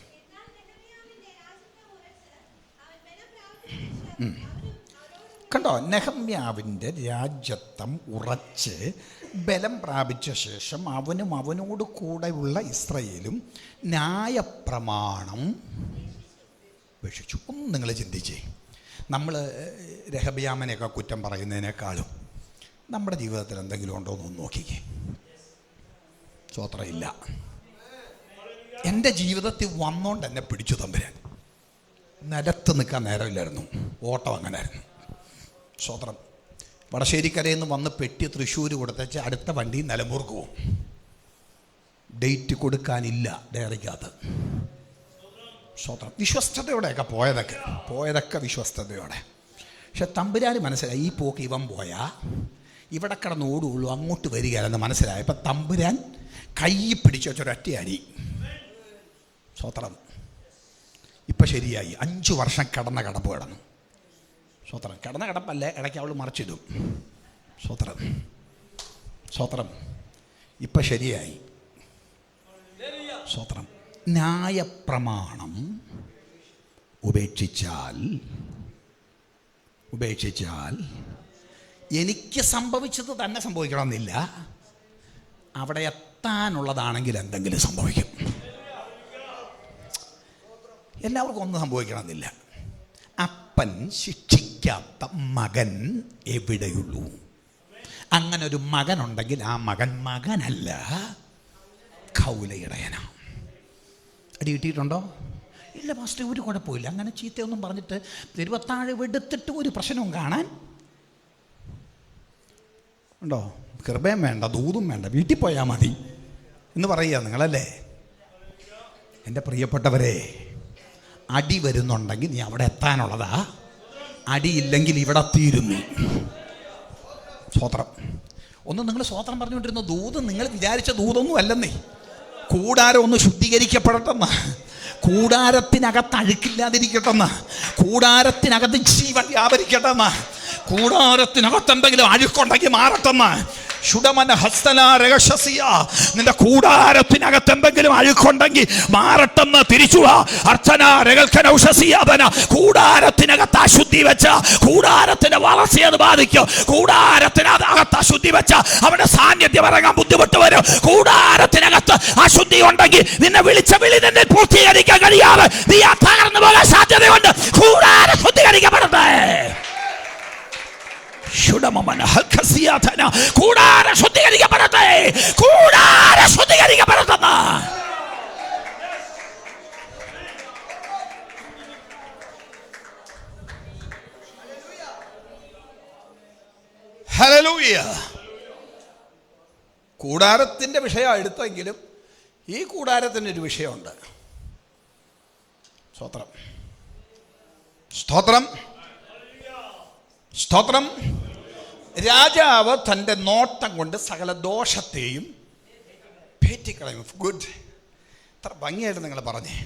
കണ്ടോ, നെഹമ്യാവിൻ്റെ രാജ്യത്വം ഉറച്ച് ബലം പ്രാപിച്ച ശേഷം അവനും അവനോട് കൂടെയുള്ള ഇസ്രായേലും ന്യായപ്രമാണം ഉപേക്ഷിച്ചു. ഒന്ന് നിങ്ങൾ ചിന്തിച്ചേ. നമ്മൾ രഹബയാമിനെയൊക്കെ കുറ്റം പറയുന്നതിനേക്കാളും നമ്മുടെ ജീവിതത്തിൽ എന്തെങ്കിലും ഉണ്ടോ എന്നൊന്ന് നോക്കിക്കേ. സ്വത്രം ഇല്ല. എൻ്റെ ജീവിതത്തിൽ വന്നോണ്ട് എന്നെ പിടിച്ചു തമ്പുരാൻ. നിലത്ത് നിൽക്കാൻ നേരമില്ലായിരുന്നു, ഓട്ടം അങ്ങനായിരുന്നു. സ്വത്രം. വടശ്ശേരിക്കരയിൽ നിന്ന് വന്ന് പെട്ടി തൃശ്ശൂർ കൊടുത്തേച്ച് അടുത്ത വണ്ടി നിലമ്പൂർക്ക് പോകും. ഡേറ്റ് കൊടുക്കാനില്ല ഡയറിക്കകത്ത്. സ്വത്രം. വിശ്വസ്തയോടെയൊക്കെ പോയതൊക്കെ വിശ്വസ്തയോടെ. പക്ഷെ തമ്പുരാന് മനസ്സിലായി ഈ പോക്ക് ഇവൻ പോയാൽ ഇവിടെ കിടന്ന് ഓടുകയുള്ളൂ, അങ്ങോട്ട് വരികയാണെന്ന് മനസ്സിലായപ്പോൾ തമ്പുരാൻ കൈ പിടിച്ച് വെച്ചൊരൊറ്റയടി. സ്വത്രം. ഇപ്പം ശരിയായി. 5 വർഷം കടന്ന കടപ്പ് കിടന്നു. സ്വത്രം. കിടന്ന കിടപ്പല്ലേ, ഇടയ്ക്ക് അവൾ മറിച്ചിടും. സ്വത്രം. സ്വത്രം. ഇപ്പം ശരിയായി. സ്വത്രം. ന്യായപ്രമാണം ഉപേക്ഷിച്ചാൽ എനിക്ക് സംഭവിച്ചത് തന്നെ സംഭവിക്കണമെന്നില്ല, അവിടെ എത്താനുള്ളതാണെങ്കിൽ എന്തെങ്കിലും സംഭവിക്കും. എല്ലാവർക്കും ഒന്നും സംഭവിക്കണമെന്നില്ല. അപ്പൻ ശിക്ഷിക്കാത്ത മകൻ എവിടെയുള്ളൂ? അങ്ങനെ ഒരു മകനുണ്ടെങ്കിൽ ആ മകൻ മകനല്ല, കൗലയിടയനാ. അടി കിട്ടിയിട്ടുണ്ടോ? ഇല്ല പാസ്റ്റർ, ഒരു കുഴപ്പമില്ല. അങ്ങനെ ചീത്തയൊന്നും പറഞ്ഞിട്ട് തിരുവത്താഴ് എടുത്തിട്ട് ഒരു പ്രശ്നവും കാണാൻ ഉണ്ടോ? കൃപയും വേണ്ട, ദൂതും വേണ്ട, വീട്ടിൽ പോയാൽ മതി എന്ന് പറയുക നിങ്ങളല്ലേ? എൻ്റെ പ്രിയപ്പെട്ടവരെ, അടി വരുന്നുണ്ടെങ്കിൽ നീ അവിടെ എത്താനുള്ളതാ. അടിയില്ലെങ്കിൽ ഇവിടെ തീരുന്നു. സ്വത്രം. ഒന്ന് നിങ്ങൾ സ്വത്രം പറഞ്ഞുകൊണ്ടിരുന്ന ദൂത് നിങ്ങൾ വിചാരിച്ച ദൂതൊന്നും അല്ലെന്നേ. കൂടാരം ഒന്ന് ശുദ്ധീകരിക്കപ്പെടട്ടെന്ന്, കൂടാരത്തിനകത്ത് അഴുക്കില്ലാതിരിക്കട്ടെന്ന്, കൂടാരത്തിനകത്ത് ജീവൻ വ്യാപരിക്കട്ടെന്ന്, കൂടാരത്തിനകത്ത് എന്തെങ്കിലും അഴുക്കുണ്ടെങ്കിൽ മാറട്ടെന്ന്. നിന്റെ കൂടാരത്തിനകത്ത് എന്തെങ്കിലും അഴുക്കുണ്ടെങ്കിൽ മാറട്ടെന്ന്. തിരിച്ചു കൂടാരത്തിനകത്ത് അശുദ്ധി വെച്ച കൂടാരത്തിന്റെ വളർച്ചയെ അത് ബാധിക്കും. കൂടാരത്തിനകത്ത് അശുദ്ധി വെച്ച അവന്റെ സാന്നിധ്യം ഇറങ്ങാൻ ബുദ്ധിമുട്ട് വരും. കൂടാരത്തിനകത്ത് അശുദ്ധി ഉണ്ടെങ്കിൽ നിന്നെ വിളിച്ച വിളി നിന്നെ പൂർത്തീകരിക്കാൻ കഴിയാതെ നീ തകർന്നു പോകാൻ സാധ്യതയുണ്ട്. കൂടാരം ശുദ്ധീകരിക്കപ്പെടട്ടെ. കൂടാര ശുദ്ധീകരിക്കപ്പെടട്ടെ. കൂടാര ശുദ്ധീകരിക്കപ്പെടട്ടെന്ന്. ഹല്ലേലൂയ. കൂടാരത്തിന്റെ വിഷയം എടുത്തെങ്കിലും ഈ കൂടാരത്തിന് ഒരു വിഷയമുണ്ട്. സ്തോത്രം. സ്തോത്രം. സ്തോത്രം. രാജാവ് തൻ്റെ നോട്ടം കൊണ്ട് സകല ദോഷത്തെയും പേറ്റിക്കളയും. ഗുഡ്. ഇത്ര ഭംഗിയായിട്ട് നിങ്ങൾ പറഞ്ഞേ.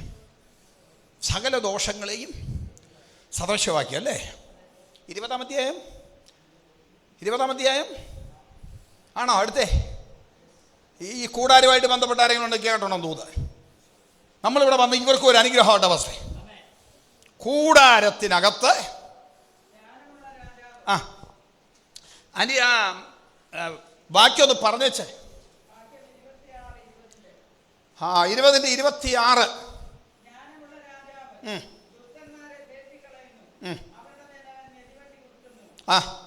സകല ദോഷങ്ങളെയും സദൃശവാക്കി അല്ലേ? 20-ാം അധ്യായം ആണോ അടുത്തേ? ഈ കൂടാരമായിട്ട് ബന്ധപ്പെട്ട ആരെങ്കിലും ഉണ്ടെങ്കിൽ കേട്ടോണം ദൂത്. നമ്മളിവിടെ വന്ന് ഇവർക്കും ഒരു അനുഗ്രഹമായിട്ട് അവസ്ഥ. കൂടാരത്തിനകത്ത് ബാക്കിയൊന്ന് പറഞ്ഞേച്ചേ. 20-ന്റെ 26. ആ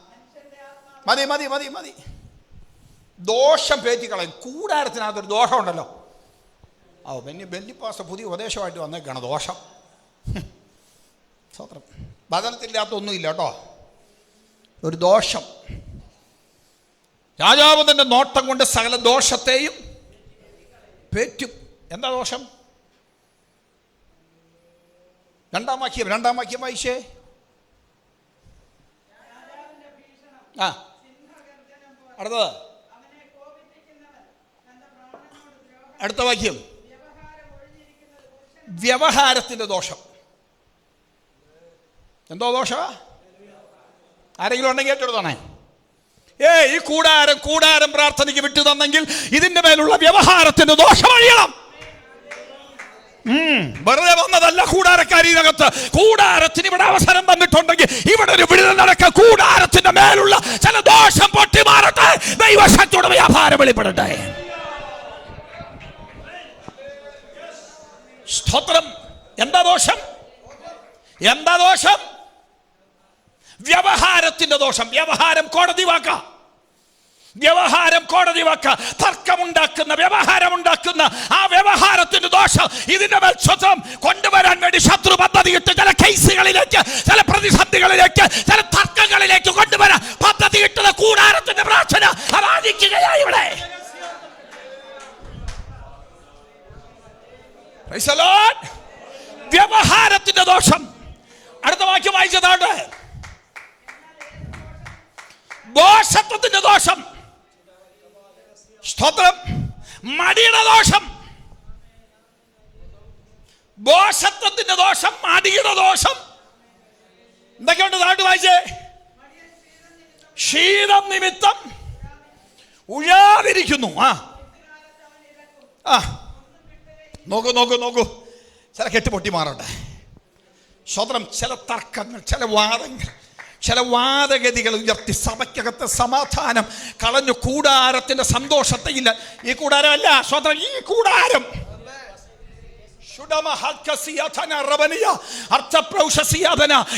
മതി മതി മതി മതി. ദോഷം പേറ്റിക്കളയും. കൂടാരത്തിനകത്തൊരു ദോഷമുണ്ടല്ലോ. ബെല്ലിപ്പാസ് പുതിയ ഉപദേശമായിട്ട് വന്നേക്കാണ് ദോഷം. സ്വത്രം ബദലത്തില്ലാത്തൊന്നുമില്ല കേട്ടോ. ഒരു ദോഷം. രാജാവ് തന്റെ നോട്ടം കൊണ്ട് സകല ദോഷത്തെയും പേറ്റും. എന്താ ദോഷം? രണ്ടാം വാക്യം വായിച്ചേ. ആ അടുത്തത്, അടുത്ത വാക്യം. വ്യവഹാരത്തിന്റെ ദോഷം. എന്തോ ദോഷ? ആരെങ്കിലും ഉണ്ടെങ്കിൽ ഏറ്റെടുത്താണേ. ഈ കൂടാരം പ്രാർത്ഥനയ്ക്ക് വിട്ടു തന്നെങ്കിൽ ഇതിന്റെ മേലുള്ള വ്യവഹാരത്തിന്റെ ദോഷം അഴിയണം. വെറുതെ വന്നതല്ല കൂടാരക്കാരിനകത്ത്. കൂടാരത്തിന് ഇവിടെ അവസരം തന്നിട്ടുണ്ടെങ്കിൽ ഇവിടെ ഒരു വിടുതൽ നടക്കുക. കൂടാരത്തിന്റെ മേലുള്ള ചില ദോഷം പൊട്ടി മാറട്ടെ. ദൈവശക്തിയുടെ വ്യാപാരം വെളിപ്പെടട്ടെ. സ്തോത്രം. എന്താ ദോഷം? എന്താ ദോഷം? വ്യവഹാരത്തിന്റെ ദോഷം. വ്യവഹാരം കോടതി വാക്ക. വ്യവഹാരം കോടതി വാക്ക. തർക്കമുണ്ടാക്കുന്ന വ്യവഹാരമുണ്ടാക്കുന്ന ആ വ്യവഹാരത്തിന്റെ ദോഷം ഇതിന്റെ മേൽ സ്വതം കൊണ്ടുവരാൻ വേണ്ടി ശത്രു പദ്ധതിയിട്ട് ചില കേസുകളിലേക്ക്, ചില പ്രതിസന്ധികളിലേക്ക്, ചില തർക്കങ്ങളിലേക്ക് കൊണ്ടുവരാൻ പദ്ധതിയിട്ടത് കൂടാരത്തിന്റെ പ്രാർത്ഥന അതാദിക്കുകയായി ഇവിടെ. വ്യവഹാരത്തിന്റെ ദോഷം. അടുത്ത വാക്യം വായിച്ചതാണ്. ദോഷത്വത്തിന്റെ ദോഷം. സ്തോത്രം. മടിയുടെ ദോഷം. ദോഷത്വത്തിന്റെ ദോഷം, മടിയുടെ ദോഷം. എന്തൊക്കെയുണ്ട്? താഴ്ത്ത് വായിച്ചേ. ശീതം നിമിത്തം ഉഴാതിരിക്കുന്നു. നോക്കൂ. ചില കെട്ടുപൊട്ടി മാറട്ടെ. സ്വതന്ത്രം. ചില തർക്കങ്ങൾ, ചില വാദങ്ങൾ, ചില വാദഗതികൾ ഉയർത്തി സഭയ്ക്കകത്ത് സമാധാനം കളഞ്ഞു. കൂടാരത്തിന്റെ സന്തോഷത്തെ ഇല്ല. ഈ കൂടാരമല്ല സ്വതന്ത്രം. ഈ കൂടാരം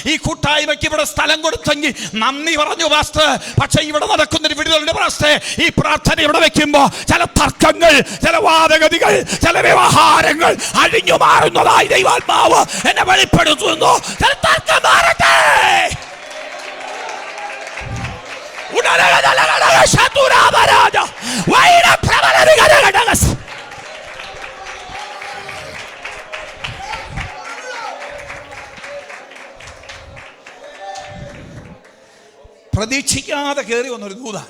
ഈ കൂട്ടായ്മയ്ക്ക് ഇവിടെ സ്ഥലം കൊടുത്തെങ്കിൽ നന്ദി പറഞ്ഞു പാസ്റ്റർ. പക്ഷെ ഇവിടെ നടക്കുന്നൊരു വിടുതലുണ്ട് പാസ്റ്റർ. ഈ പ്രാർത്ഥന ഇവിടെ വെക്കുമ്പോ ചില തർക്കങ്ങൾ, ചില വാദഗതികൾ, ചില വ്യവഹാരങ്ങൾ അഴിഞ്ഞു മാറുന്നതായി ദൈവാത്മാവ് എന്നെ വെളിപ്പെടുത്തുന്നു. ചില തർക്കം മാറട്ടെ. പ്രതീക്ഷിക്കാതെ കയറി വന്നൊരു ദൂതാണ്.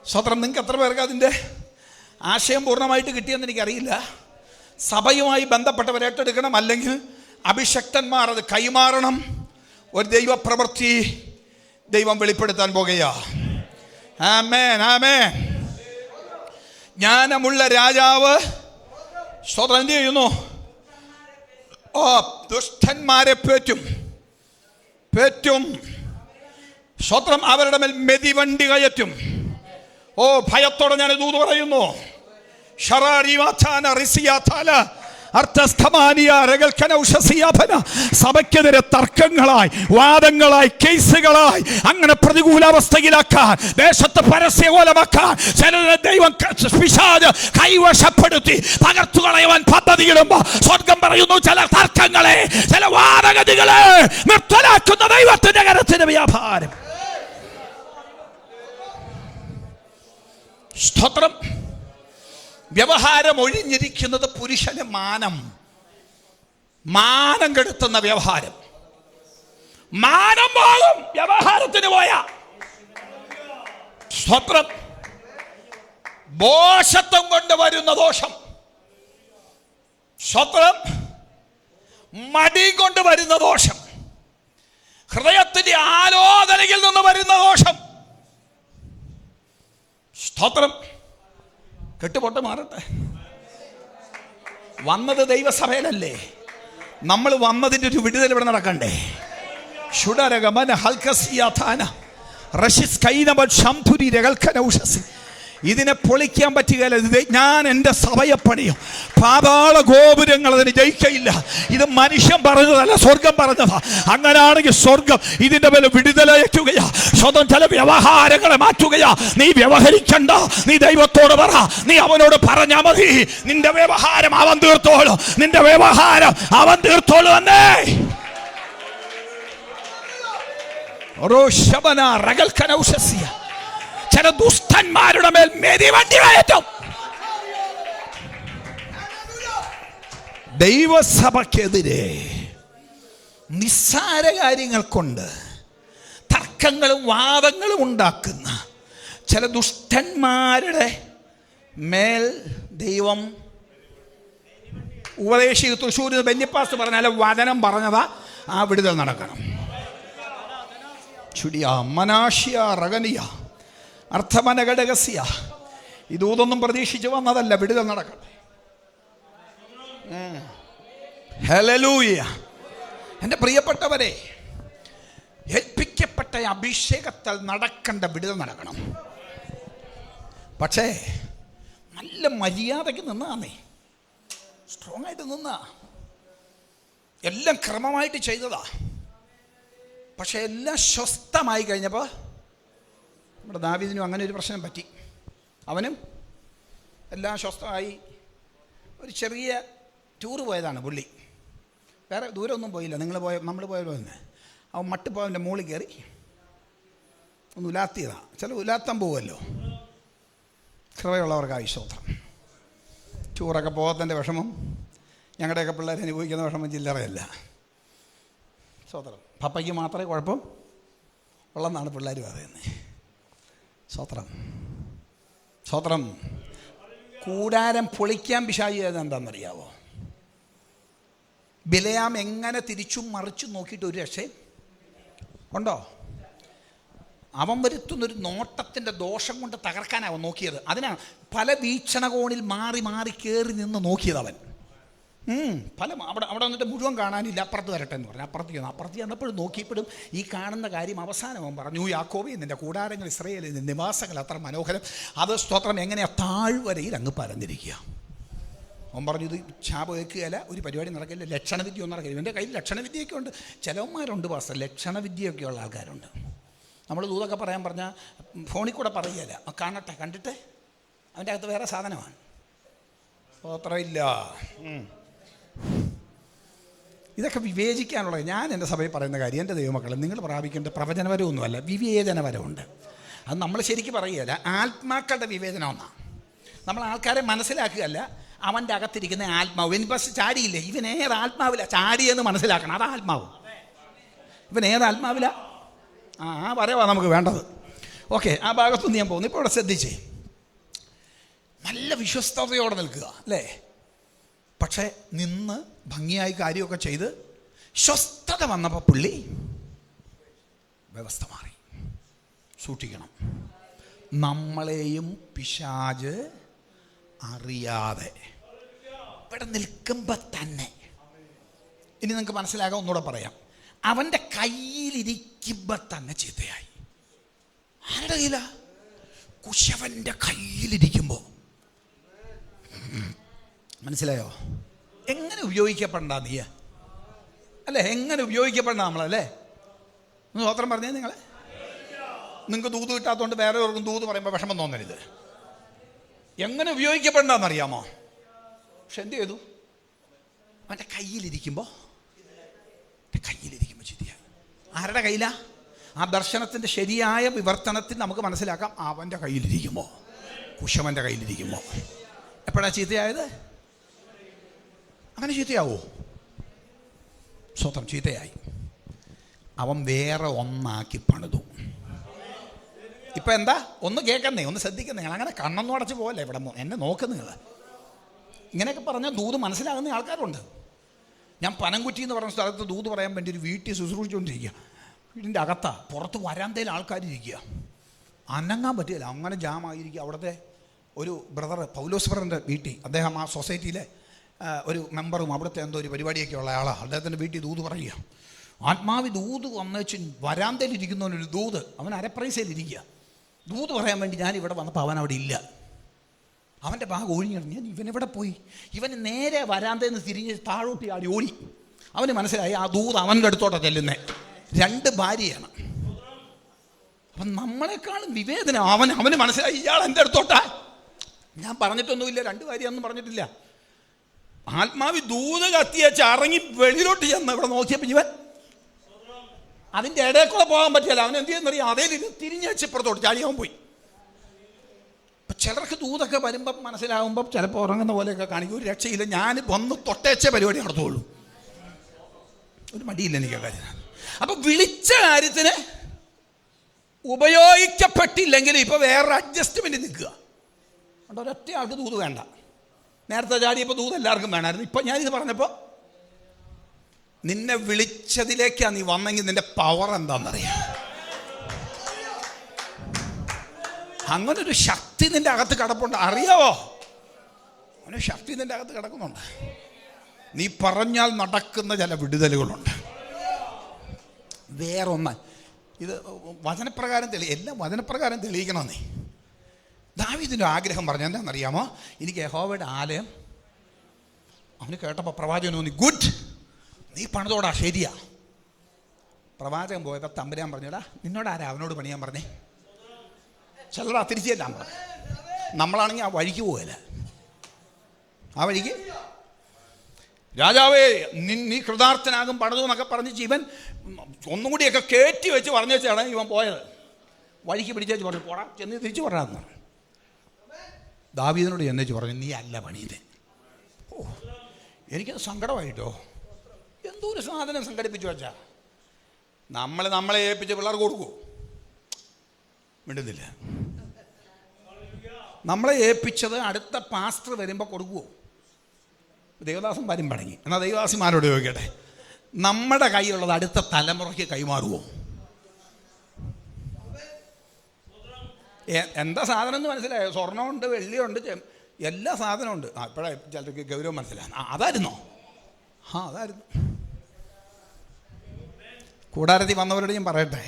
സ്വതന്ത്രം. നിങ്ങൾക്ക് എത്ര പേർക്ക് അതിൻ്റെ ആശയം പൂർണ്ണമായിട്ട് കിട്ടിയെന്ന് എനിക്കറിയില്ല. സഭയുമായി ബന്ധപ്പെട്ടവർ ഏറ്റെടുക്കണം, അല്ലെങ്കിൽ അഭിഷക്തന്മാർ അത് കൈമാറണം. ഒരു ദൈവപ്രവൃത്തി ദൈവം വെളിപ്പെടുത്താൻ പോകുകയാ. ആമേൻ, ആമേൻ. ജ്ഞാനമുള്ള രാജാവ് സ്വതന്ത്രം എന്ത് ചെയ്യുന്നു? ദുഷ്ടന്മാരെ പേറ്റും. സ്വത്രം. അവരുടെ മേൽ മെതിവണ്ടി കയറ്റും. ഭയത്തോടെ ഞാൻ ദൂത് പറയുന്നു. സഭയ്ക്കെതിരെ തർക്കങ്ങളായി, വാദങ്ങളായി, കേസുകളായി അങ്ങനെ പ്രതികൂലാവസ്ഥയിലാക്കാൻ, ദേശത്ത് പരസ്യകോലമാക്കാൻ ചിലരെ ദൈവം പിശാച് കൈവശപ്പെടുത്തി തകർത്തു കളയുവാൻ പദ്ധതിയിടുമ്പോ സ്വർഗം പറയുന്നു ചില തർക്കങ്ങളെ, ചില വാദഗതികളെ നിർത്തലാക്കുന്ന ദൈവത്തിന്റെ കരത്തിന്റെ വ്യാപാരം. സ്തോത്രം. വ്യവഹാരം ഒഴിഞ്ഞിരിക്കുന്നത് പുരുഷന് മാനം കെടുത്തുന്ന വ്യവഹാരം. മാനം പോകും വ്യവഹാരത്തിന് പോയ. സ്തോത്രം. ദോഷത്വം കൊണ്ട് വരുന്ന ദോഷം. സ്തോത്രം. മടി കൊണ്ട് വരുന്ന ദോഷം. ഹൃദയത്തിന്റെ ആലോചനയിൽ നിന്ന് വരുന്ന ദോഷം. സ്തോത്രം. കെട്ടുപൊട്ട് മാറട്ടെ. വന്നത് ദൈവസഭയിലല്ലേ? നമ്മൾ വന്നതിൻ്റെ ഒരു വിടുതൽ ഇവിടെ നടക്കണ്ടേ? ഇതിനെ പൊളിക്കാൻ പറ്റുകയില്ല. ഞാൻ എൻ്റെ സഭയെ പണിയും, പാതാള ഗോപുരങ്ങൾ അതിന് ജയിക്കയില്ല. ഇത് മനുഷ്യൻ പറഞ്ഞതല്ല, സ്വർഗം പറഞ്ഞതാ. അങ്ങനാണെങ്കിൽ സ്വർഗം ഇതിന്റെ മേലെ വിടുതലയക്കുകയാ. സ്വന്തം ചില വ്യവഹാരങ്ങളെ മാറ്റുകയാ. നീ വ്യവഹരിക്കണ്ട, നീ ദൈവത്തോട് പറ, നീ അവനോട് പറഞ്ഞാ മതി. നിന്റെ വ്യവഹാരം അവൻ തീർത്തോളൂ, നിന്റെ വ്യവഹാരം അവൻ തീർത്തോളൂ എന്നേ. ചില ദുഷ്ടന്മാരുടെ മേൽ മെതിവണ്ടി കയറ്റും. ദൈവസഭയ്ക്കെതിരെ നിസ്സാര കാര്യങ്ങൾ കൊണ്ട് തർക്കങ്ങളും വാദങ്ങളും ഉണ്ടാക്കുന്ന ചില ദുഷ്ടന്മാരുടെ മേൽ ദൈവം ഉപദേശിക തൃശ്ശൂരിൽ ബെന്നിപ്പാസ് പറഞ്ഞാൽ വചനം പറഞ്ഞതാ, ആ വിടുതൽ നടക്കണം. ചുടിയ മനാഷ്യ റഗനിയ അർത്ഥമനഘടകസ്യ. ഇതൊന്നും പ്രതീക്ഷിച്ച് വന്നതല്ല, വിടുതൽ നടക്കട്ടെ. ഹല്ലേലൂയ. എൻ്റെ പ്രിയപ്പെട്ടവരെ, ഏൽപ്പിക്കപ്പെട്ട അഭിഷേകത്താൽ നടക്കേണ്ട വിടുതൽ നടക്കണം. പക്ഷേ നല്ല മര്യാദയ്ക്ക് നിന്നാന്നേ, സ്ട്രോങ് ആയിട്ട് നിന്നാ, എല്ലാം ക്രമമായിട്ട് ചെയ്തതാ. പക്ഷെ എല്ലാം സ്വസ്ഥമായി കഴിഞ്ഞപ്പോൾ നമ്മുടെ ദാവീദിനും അങ്ങനെ ഒരു പ്രശ്നം പറ്റി. അവനും എല്ലാം സ്വസ്ഥമായി. ഒരു ചെറിയ ടൂറ് പോയതാണ് പുള്ളി, വേറെ ദൂരമൊന്നും പോയില്ല. നമ്മൾ പോയല്ലോ തന്നെ. അവൻ മട്ടുപോയവൻ്റെ മുകളിൽ കയറി ഒന്ന് ഉലാത്തിയതാണ്. ചില ഉലാത്താൻ പോവുമല്ലോ, കൃപയുള്ളവർക്ക് ആവശ്യം. ടൂറൊക്കെ പോകത്തിൻ്റെ വിഷമം ഞങ്ങളുടെയൊക്കെ പിള്ളേർ അനുഭവിക്കുന്ന വിഷമം ചില്ലറയല്ല. സ്വതന്ത്രം പപ്പയ്ക്ക് മാത്രമേ കുഴപ്പം ഉള്ളെന്നാണ് പിള്ളേർ പറയുന്നത്. സ്വത്രം സ്വത്രം കൂടാരം പൊളിക്കാൻ പിശാചി എന്താണെന്നറിയാവോ? ബിലയാം എങ്ങനെ തിരിച്ചും മറിച്ചും നോക്കിയിട്ട് ഒരു രക്ഷയും ഉണ്ടോ? അവൻ വരുത്തുന്നൊരു നോട്ടത്തിൻ്റെ ദോഷം കൊണ്ട് തകർക്കാനാവൻ നോക്കിയത്. അതിനാണ് പല വീക്ഷണകോണിൽ മാറി മാറി കയറി നിന്ന് നോക്കിയത് അവൻ. പല അവിടെ വന്നിട്ട് മുഴുവൻ കാണാനില്ല, അപ്പുറത്ത് വരട്ടെ എന്ന് പറഞ്ഞു. അപ്പുറത്ത് ചെന്നപ്പോഴും നോക്കിയപ്പോഴും ഈ കാണുന്ന കാര്യം അവസാനം അവൻ പറഞ്ഞു, യാക്കോബേ, നിൻ്റെ കൂടാരങ്ങൾ ഇസ്രായേലിൻ്റെ നിവാസങ്ങൾ അത്ര മനോഹരം, അത് സ്തോത്രം എങ്ങനെയാ താഴ്വരയിൽ അങ്ങ് പരന്നിരിക്കുക. അവൻ പറഞ്ഞു, ഇത് ശാപം ഏൽക്കുകയല്ല, ഒരു പരിപാടി നടക്കില്ല, ലക്ഷണവിദ്യ ഒന്നും നടക്കില്ല. ഇവൻ്റെ കയ്യിൽ ലക്ഷണവിദ്യയൊക്കെ ഉണ്ട്. ചിലവന്മാരുണ്ട് പാസ്റ്റർ, ലക്ഷണവിദ്യയൊക്കെ ഉള്ള ആൾക്കാരുണ്ട്. നമ്മൾ ദൂതൊക്കെ പറയാൻ പറഞ്ഞാൽ ഫോണിൽ കൂടെ പറയുകയല്ല, കാണട്ടെ, കണ്ടിട്ട് അവൻ്റെ അകത്ത് വേറെ സാധനമാണ്. സ്തോത്രമില്ല. ഇതൊക്കെ വിവേചിക്കാനുള്ളത്. ഞാൻ എൻ്റെ സഭയിൽ പറയുന്ന കാര്യം, എൻ്റെ ദൈവമക്കളെ, നിങ്ങൾ പ്രാപിക്കേണ്ട പ്രവചനപരമൊന്നുമല്ല, വിവേചനപരമുണ്ട്. അത് നമ്മൾ ശരിക്കും പറയുകയല്ല, ആത്മാക്കളുടെ വിവേചനം ഒന്നാണ്. നമ്മൾ ആൾക്കാരെ മനസ്സിലാക്കുകയല്ല, അവൻ്റെ അകത്തിരിക്കുന്ന ആത്മാവ്. ഇവൻ ബസ് ചാടിയില്ലേ, ഇവൻ ഏത് ആത്മാവില്ല ചാടിയെന്ന് മനസ്സിലാക്കണം. അതാ ആത്മാവ്. ഇവൻ ഏത് ആത്മാവില്ല? പറയാ നമുക്ക് വേണ്ടത്. ഓക്കെ, ആ ഭാഗത്തുനിന്ന് ഞാൻ പോകുന്നു. ഇപ്പോൾ ഇവിടെ ശ്രദ്ധിച്ചേ, നല്ല വിശ്വസ്തയോടെ നിൽക്കുക അല്ലേ? പക്ഷേ നിന്ന് ഭംഗിയായി കാര്യമൊക്കെ ചെയ്ത് സ്വസ്ഥത വന്നപ്പോൾ പുള്ളി വ്യവസ്ഥ മാറി. സൂക്ഷിക്കണം, നമ്മളെയും പിശാച് അറിയാതെ ഇവിടെ നിൽക്കുമ്പോൾ തന്നെ. ഇനി നിങ്ങൾക്ക് മനസ്സിലാകാം, ഒന്നുകൂടെ പറയാം. അവൻ്റെ കയ്യിലിരിക്കുമ്പോൾ തന്നെ ചീത്തയായി. ആരുടെ കയ്യിലാ? കുശവൻ്റെ കയ്യിലിരിക്കുമ്പോൾ. മനസ്സിലായോ? എങ്ങനെ ഉപയോഗിക്കപ്പെടണ്ട നീ അല്ലേ? എങ്ങനെ ഉപയോഗിക്കപ്പെടണ്ട നമ്മളല്ലേ? സ്വത്രം പറഞ്ഞേ. നിങ്ങൾക്ക് ദൂത് കിട്ടാത്തതുകൊണ്ട് വേറെ ഓർക്കും ദൂത് പറയുമ്പോൾ വിഷമം തോന്നരുത്. എങ്ങനെ ഉപയോഗിക്കപ്പെടണ്ടെന്നറിയാമോ? പക്ഷെ എന്ത് ചെയ്തു? അവൻ്റെ കയ്യിലിരിക്കുമ്പോൾ ചിത്തിയായി. ആരുടെ കയ്യിലാ? ആ ദർശനത്തിൻ്റെ ശരിയായ വിവർത്തനത്തിൽ നമുക്ക് മനസ്സിലാക്കാം. അവൻ്റെ കയ്യിലിരിക്കുമ്പോൾ, കുശവൻ്റെ കയ്യിലിരിക്കുമ്പോൾ. എപ്പോഴാണ് ചീത്തയായത്? അങ്ങനെ ചീത്തയാവോ? സ്വന്തം ചീത്തയായി. അവൻ വേറെ ഒന്നാക്കി പണിതു. ഇപ്പം എന്താ? ഒന്ന് കേൾക്കുന്നേ, ഒന്ന് ശ്രദ്ധിക്കുന്നേ. അങ്ങനെ കണ്ണൊന്നും അടച്ച് പോകല്ലേ. ഇവിടെ എന്നെ നോക്കുന്നത് ഇങ്ങനെയൊക്കെ പറഞ്ഞാൽ ദൂത് മനസ്സിലാകുന്ന ആൾക്കാരുണ്ട്. ഞാൻ പനംകുറ്റി എന്ന് പറഞ്ഞ സ്ഥലത്ത് ദൂത് പറയാൻ വേണ്ടി ഒരു വീട്ടിൽ ശുശ്രൂഷിച്ചുകൊണ്ടിരിക്കുക. വീടിൻ്റെ അകത്താ, പുറത്ത് വരാന്തയിൽ ആൾക്കാരിരിക്കുക, അനങ്ങാൻ പറ്റില്ല, അങ്ങനെ ജാമായിരിക്കുക. അവിടുത്തെ ഒരു ബ്രദർ, പൗലോസ് ബ്രദറിൻ്റെ വീട്ടിൽ, അദ്ദേഹം ആ സൊസൈറ്റിയിലെ ഒരു മെമ്പറും അവിടുത്തെ എന്തോ ഒരു പരിപാടിയൊക്കെ ഉള്ള ആളാണ്. അദ്ദേഹത്തിൻ്റെ വീട്ടിൽ ദൂത് പറയുക. ആത്മാവി ദൂത് വന്നേച്ച് വരാന്തയിലിരിക്കുന്നവനൊരു ദൂത്, അവൻ അരപ്രൈസയിലിരിക്കുക. ദൂത് പറയാൻ വേണ്ടി ഞാൻ ഇവിടെ വന്നപ്പോൾ അവൻ അവിടെ ഇല്ല. അവൻ്റെ ഭാഗം ഒഴിഞ്ഞിടന്നു. ഞാൻ ഇവനെവിടെ പോയി? ഇവന് നേരെ വരാന്തേന്ന് തിരിഞ്ഞ് താഴോട്ട് ആടി ഓടി. അവന് മനസ്സിലായി ആ ദൂത് അവൻ്റെ അടുത്തോട്ടാണ് ചെല്ലുന്നത്. 2 ഭാര്യയാണ്. അപ്പം നമ്മളെക്കാളും വിവേചനം അവന് മനസ്സിലായി ഇയാൾ എൻ്റെ അടുത്തോട്ടാ. ഞാൻ പറഞ്ഞിട്ടൊന്നുമില്ല, 2 ഭാര്യയൊന്നും പറഞ്ഞിട്ടില്ല. ആത്മാവി ദൂത് കത്തിയച്ച് ഇറങ്ങി വെളിയിലോട്ട് ചെന്ന് ഇവിടെ നോക്കിയപ്പോൾ ഇവൻ അതിൻ്റെ ഇടയിൽ കൂടെ പോകാൻ പറ്റില്ല. അവൻ എന്ത് ചെയ്യുന്നറിയാം, അതേ തിരിഞ്ഞ് വെച്ച് ഇപ്പുറത്തോട്ട് ചാടിയാൻ പോയി. അപ്പം ചിലർക്ക് ദൂതൊക്കെ വരുമ്പം മനസ്സിലാകുമ്പം ചിലപ്പോൾ ഉറങ്ങുന്ന പോലെയൊക്കെ കാണിക്കും. ഒരു രക്ഷയില്ല. ഞാൻ വന്ന് തൊട്ടേച്ച പരിപാടി നടത്തുള്ളൂ. ഒരു മടിയില്ല എനിക്ക് കാര്യം. അപ്പം വിളിച്ച കാര്യത്തിന് ഉപയോഗിക്കപ്പെട്ടില്ലെങ്കിൽ ഇപ്പോൾ വേറൊരു അഡ്ജസ്റ്റ്മെൻറ്റ് നിൽക്കുക. അതുകൊണ്ട് ഒരൊറ്റ ആൾക്ക് ദൂത് വേണ്ട. നേരത്തെ ചാടിയപ്പോൾ ദൂത് എല്ലാവർക്കും വേണമായിരുന്നു. ഇപ്പം ഞാനിത് പറഞ്ഞപ്പോൾ നിന്നെ വിളിച്ചതിലേക്കാണ് നീ വന്നെങ്കിൽ നിന്റെ പവർ എന്താണെന്നറിയാം. അങ്ങനൊരു ശക്തി നിന്റെ അകത്ത് കിടപ്പുണ്ട്, അറിയാവോ? അങ്ങനെ ശക്തി നിന്റെ അകത്ത് കിടക്കുന്നുണ്ട്. നീ പറഞ്ഞാൽ നടക്കുന്ന ചില വിടുതലുകളുണ്ട്. വേറൊന്ന്, ഇത് വചനപ്രകാരം എല്ലാം വചനപ്രകാരം തെളിയിക്കണം. നീ ദാവീദിൻ്റെ ആഗ്രഹം പറഞ്ഞാൽ എന്താണെന്നറിയാമോ? എനിക്ക് യഹോവയുടെ ആലയം. അവന് കേട്ടപ്പോൾ പ്രവാചകൻ തോന്നി, ഗുഡ്, നീ പണിതോടാ, ശരിയാ. പ്രവാചകൻ പോയപ്പോൾ തമ്പുരാൻ പറഞ്ഞോടാ, നിന്നോട് ആരാ അവനോട് പണിയാൻ പറഞ്ഞേ? ചിലർ തിരിച്ചെല്ലാം പറഞ്ഞു. നമ്മളാണെങ്കിൽ ആ വഴിക്ക് പോകല. ആ വഴിക്ക് രാജാവേ നീ കൃതാർത്ഥനാകും പണിതു എന്നൊക്കെ പറഞ്ഞ് ഇവൻ ഒന്നും കൂടിയൊക്കെ കയറ്റി വെച്ച് പറഞ്ഞു വെച്ചാണ് ഇവൻ പോയത്. വഴിക്ക് പിടിച്ചേച്ച് പറഞ്ഞു, പോടാ, ചെന്ന് തിരിച്ചു പറയാമെന്ന്. ദാവീദിനോട് ചെന്നേച്ച് പറഞ്ഞു, നീ അല്ല പണിയത്. ഓ, എനിക്കത് സങ്കടമായിട്ടോ. എന്തോ ഒരു സാധനം സംഘടിപ്പിച്ചു വെച്ചാ നമ്മളെ ഏൽപ്പിച്ച് പിള്ളേർക്ക് കൊടുക്കൂ? മിണ്ടുന്നില്ല. നമ്മളെ ഏൽപ്പിച്ചത് അടുത്ത പാസ്റ്റർ വരുമ്പോൾ കൊടുക്കുമോ? ദേവദാസൻ വരും പടങ്ങി. എന്നാൽ ദേവദാസിമാരോട് ചോദിക്കട്ടെ, നമ്മുടെ കയ്യിലുള്ളത് അടുത്ത തലമുറയ്ക്ക് കൈമാറുമോ? എന്താ സാധനം എന്ന് മനസ്സിലായോ? സ്വർണ്ണമുണ്ട്, വെള്ളിയുണ്ട്, എല്ലാ സാധനമുണ്ട്. ഇപ്പോഴാണ് ചിലർക്ക് ഗൗരവം മനസ്സിലായി. അതായിരുന്നോ? അതായിരുന്നു. കൂടാരത്തിൽ വന്നവരോട് ഞാൻ പറയട്ടെ,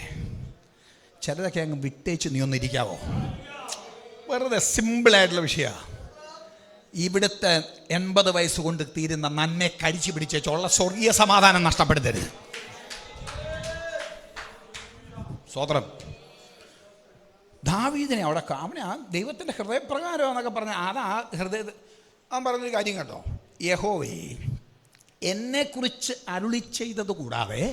ചിലരൊക്കെ അങ്ങ് വിട്ടേച്ച് നീ ഒന്നിരിക്കാവോ? വെറുതെ സിമ്പിളായിട്ടുള്ള വിഷയമാണ്. ഇവിടുത്തെ 80 വയസ്സ് കൊണ്ട് തീരുന്ന നന്നെ കരിച്ചു പിടിച്ചുള്ള സ്വർഗീയ സമാധാനം നഷ്ടപ്പെടുത്തരുത്. സ്തോത്രം. ദാവീദിനെ അവിടെ അവനെ ആ ദൈവത്തിൻ്റെ ഹൃദയപ്രകാരം എന്നൊക്കെ പറഞ്ഞ അതാ ഹൃദയ. അവൻ പറഞ്ഞൊരു കാര്യം കേട്ടോ, യഹോവേ എന്നെക്കുറിച്ച് അരുളി ചെയ്തത് കൂടാതെ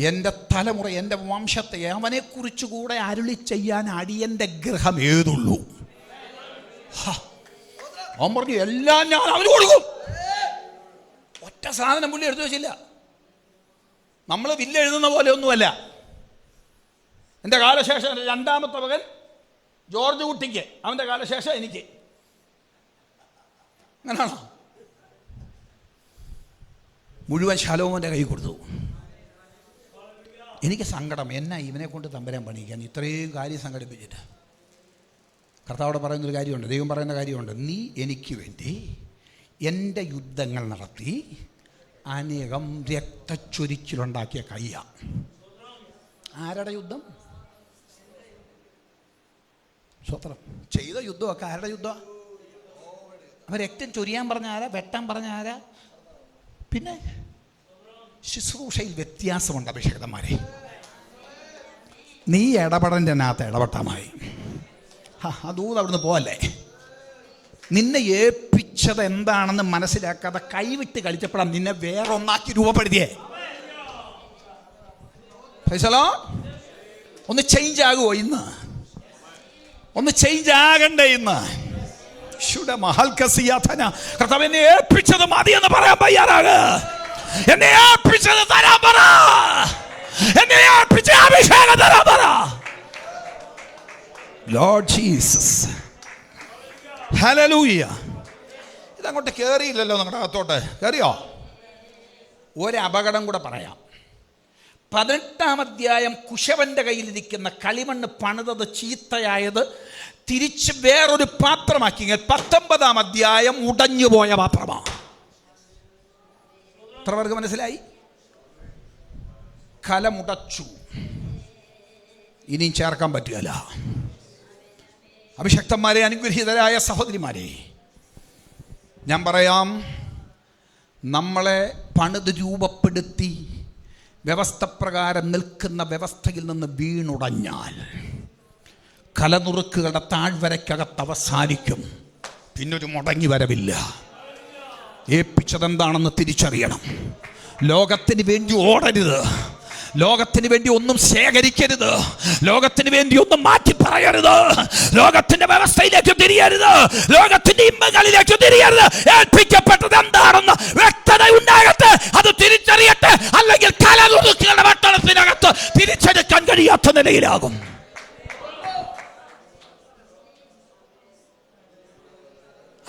എൻ്റെ തലമുറ, എൻ്റെ വംശത്തെ അവനെക്കുറിച്ച് കൂടെ അരുളി ചെയ്യാൻ അടിയൻ്റെ ഗൃഹം ഏതുള്ളൂ. അവൻ പറഞ്ഞു, എല്ലാം ഞാൻ അവന് കൊടുക്കും. ഒറ്റ സാധനം പുള്ളി എടുത്തു വെച്ചില്ല. നമ്മൾ വില്ലെഴുതുന്ന പോലെ ഒന്നുമല്ല. എൻ്റെ കാലശേഷം എൻ്റെ 2ാമത്തെ മകൻ ജോർജ് കുട്ടിക്ക്, അവൻ്റെ കാലശേഷം എനിക്ക്. അങ്ങനെയാണോ? മുഴുവൻ ശലോമോൻ്റെ കൈ കൊടുത്തു. എനിക്ക് സങ്കടം, എന്നാ ഇവനെ കൊണ്ട് തമ്പുരാൻ പണിയിക്കാൻ ഇത്രയും കാര്യം സംഘടിപ്പിച്ചിട്ട്. കർത്താവോട് പറയുന്നൊരു കാര്യമുണ്ട്, ദൈവം പറയുന്ന കാര്യമുണ്ട്. നീ എനിക്ക് വേണ്ടി എൻ്റെ യുദ്ധങ്ങൾ നടത്തി അനേകം രക്തച്ചൊരിച്ചിലുണ്ടാക്കിയ കയ്യാ. ആരുടെ യുദ്ധം? സ്വത്രം ചെയ്ത യുദ്ധമൊക്കെ ആരുടെ യുദ്ധം? അവൻ രക്തം ചൊരിയാൻ പറഞ്ഞ ആരാ? വെട്ടാൻ പറഞ്ഞ ആരാ? പിന്നെ ശുശ്രൂഷയിൽ വ്യത്യാസമുണ്ട് അഭിഷേകന്മാരെ. നീ ഇടപെടൻ്റെ അകത്ത് ഇടപെട്ടാമായി. ദൂത് അവിടുന്ന് പോവല്ലേ. നിന്നെ ഏൽപ്പിച്ചത് എന്താണെന്ന് മനസ്സിലാക്കാതെ കൈവിട്ട് കളിച്ചപ്പോഴാണ് നിന്നെ വേറൊന്നാക്കി രൂപപ്പെടുത്തിയേ. ഒന്ന് ചേഞ്ച് ആകുമോ ഇന്ന്? ഒന്ന് ചേഞ്ച് ആകണ്ടേ ഇന്ന്? കർത്താവ് എന്നെ ഏൽപ്പിച്ചത് മതി എന്ന് പറയാൻ തയ്യാറാക്. എന്നെ ഏൽപ്പിച്ചത് തരാൻ പറ. എന്നെ ഏൽപ്പിച്ച അഭിഷേകം തരാൻ പറ. Lord Jesus, hallelujah. ഇതങ്ങോട്ട് കയറിയില്ലല്ലോ, നിങ്ങളുടെ അകത്തോട്ട് കയറിയോ? ഒരു അപകടം കൂടെ പറയാം. 18-ാം അധ്യായം കുശവന്റെ കയ്യിലിരിക്കുന്ന കളിമണ്ണ് പണിതത് ചീത്തയായത് തിരിച്ച് വേറൊരു പാത്രമാക്കി. 19-ാം അധ്യായം ഉടഞ്ഞുപോയ പാത്രമാണ്. എത്ര പേർക്ക് മനസ്സിലായി? കലമുടച്ചു. ഇനിയും ചേർക്കാൻ പറ്റുകയില്ല. അഭിഷക്തന്മാരെ, അനുഗ്രഹീതരായ സഹോദരിമാരെ, ഞാൻ പറയാം, നമ്മളെ പണിത് രൂപപ്പെടുത്തി വ്യവസ്ഥ പ്രകാരം നിൽക്കുന്ന വ്യവസ്ഥയിൽ നിന്ന് വീണുടഞ്ഞാൽ കലനുറുക്കുകളുടെ താഴ്വരയ്ക്കകത്ത് അവസാനിക്കും. പിന്നൊരു മുടങ്ങി വരവില്ല. ഏൽപ്പിച്ചതെന്താണെന്ന് തിരിച്ചറിയണം. ലോകത്തിന് വേണ്ടി ഓടരുത്. ലോകത്തിന് വേണ്ടി ഒന്നും ശേഖരിക്കരുത്. ലോകത്തിന് വേണ്ടി ഒന്നും മാറ്റി പറയരുത്. ലോകത്തിന്റെ വ്യവസ്ഥയിലേക്ക് തിരിയരുത്. ലോകത്തിന്റെ ഇമ്പങ്ങളിലേക്ക് തിരിയരുത്. ഏൽപ്പിക്കപ്പെട്ടത് എന്താണെന്ന് വ്യക്തത ഉണ്ടാകട്ടെ. അത് തിരിച്ചറിയട്ടെ. അല്ലെങ്കിൽ കലനുറുക്കുകളുടെ വട്ടളത്തിനകത്ത് തിരിച്ചെടുക്കാൻ കഴിയാത്ത നിലയിലാകും.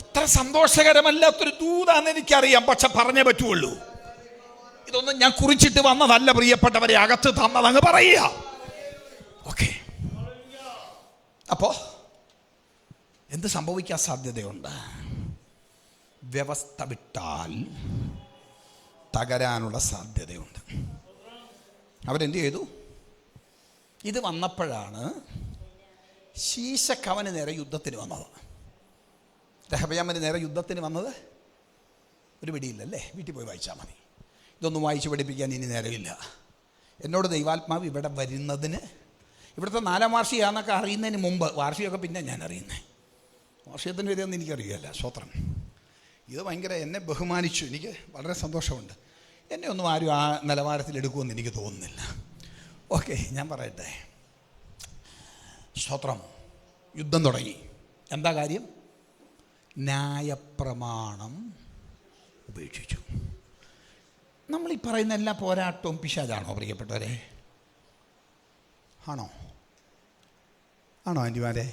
അത്ര സന്തോഷകരമല്ലാത്തൊരു ദൂതാന്ന് എനിക്കറിയാം, പക്ഷെ പറഞ്ഞേ പറ്റുള്ളൂ. ഇതൊന്നും ഞാൻ കുറിച്ചിട്ട് വന്നതല്ല പ്രിയപ്പെട്ടവരെ, അകത്ത് തന്നതങ്ങ് പറയുക. ഓക്കെ, അപ്പോ എന്ത് സംഭവിക്കാൻ സാധ്യതയുണ്ട്? വ്യവസ്ഥ വിട്ടാൽ തകരാനുള്ള സാധ്യതയുണ്ട്. അവരെന്ത് ചെയ്തു? ഇത് വന്നപ്പോഴാണ് ശീശക്ക് അവന് നേരെ യുദ്ധത്തിന് വന്നത്. രഹബയാമിന് നേരെ യുദ്ധത്തിന് വന്നത് ഒരു പിടിയില്ലല്ലേ? വീട്ടിൽ പോയി വായിച്ചാൽ മതി. ഇതൊന്നും വായിച്ച് പഠിപ്പിക്കാൻ ഇനി നേരമില്ല. എന്നോട് ദൈവാത്മാവ് ഇവിടെ വരുന്നതിന്, ഇവിടുത്തെ 4ാം വാർഷികമാണെന്നൊക്കെ അറിയുന്നതിന് മുമ്പ്, വാർഷികമൊക്കെ പിന്നെ ഞാൻ അറിയുന്നത്, വാർഷികത്തിന് വരികയെന്ന് എനിക്കറിയില്ല. സ്വത്രം. ഇത് ഭയങ്കര എന്നെ ബഹുമാനിച്ചു. എനിക്ക് വളരെ സന്തോഷമുണ്ട്. എന്നെ ഒന്നും ആരും ആ നിലവാരത്തിൽ എടുക്കുമെന്ന് എനിക്ക് തോന്നുന്നില്ല. ഓക്കെ, ഞാൻ പറയട്ടെ. സ്വത്രം. യുദ്ധം തുടങ്ങി. എന്താ കാര്യം? ന്യായപ്രമാണം ഉപേക്ഷിച്ചു. നമ്മളീ പറയുന്ന എല്ലാ പോരാട്ടവും പിശാചാണോ പ്രിയപ്പെട്ടവരെ? ആണോ? ആൻറ്റിമാരെ?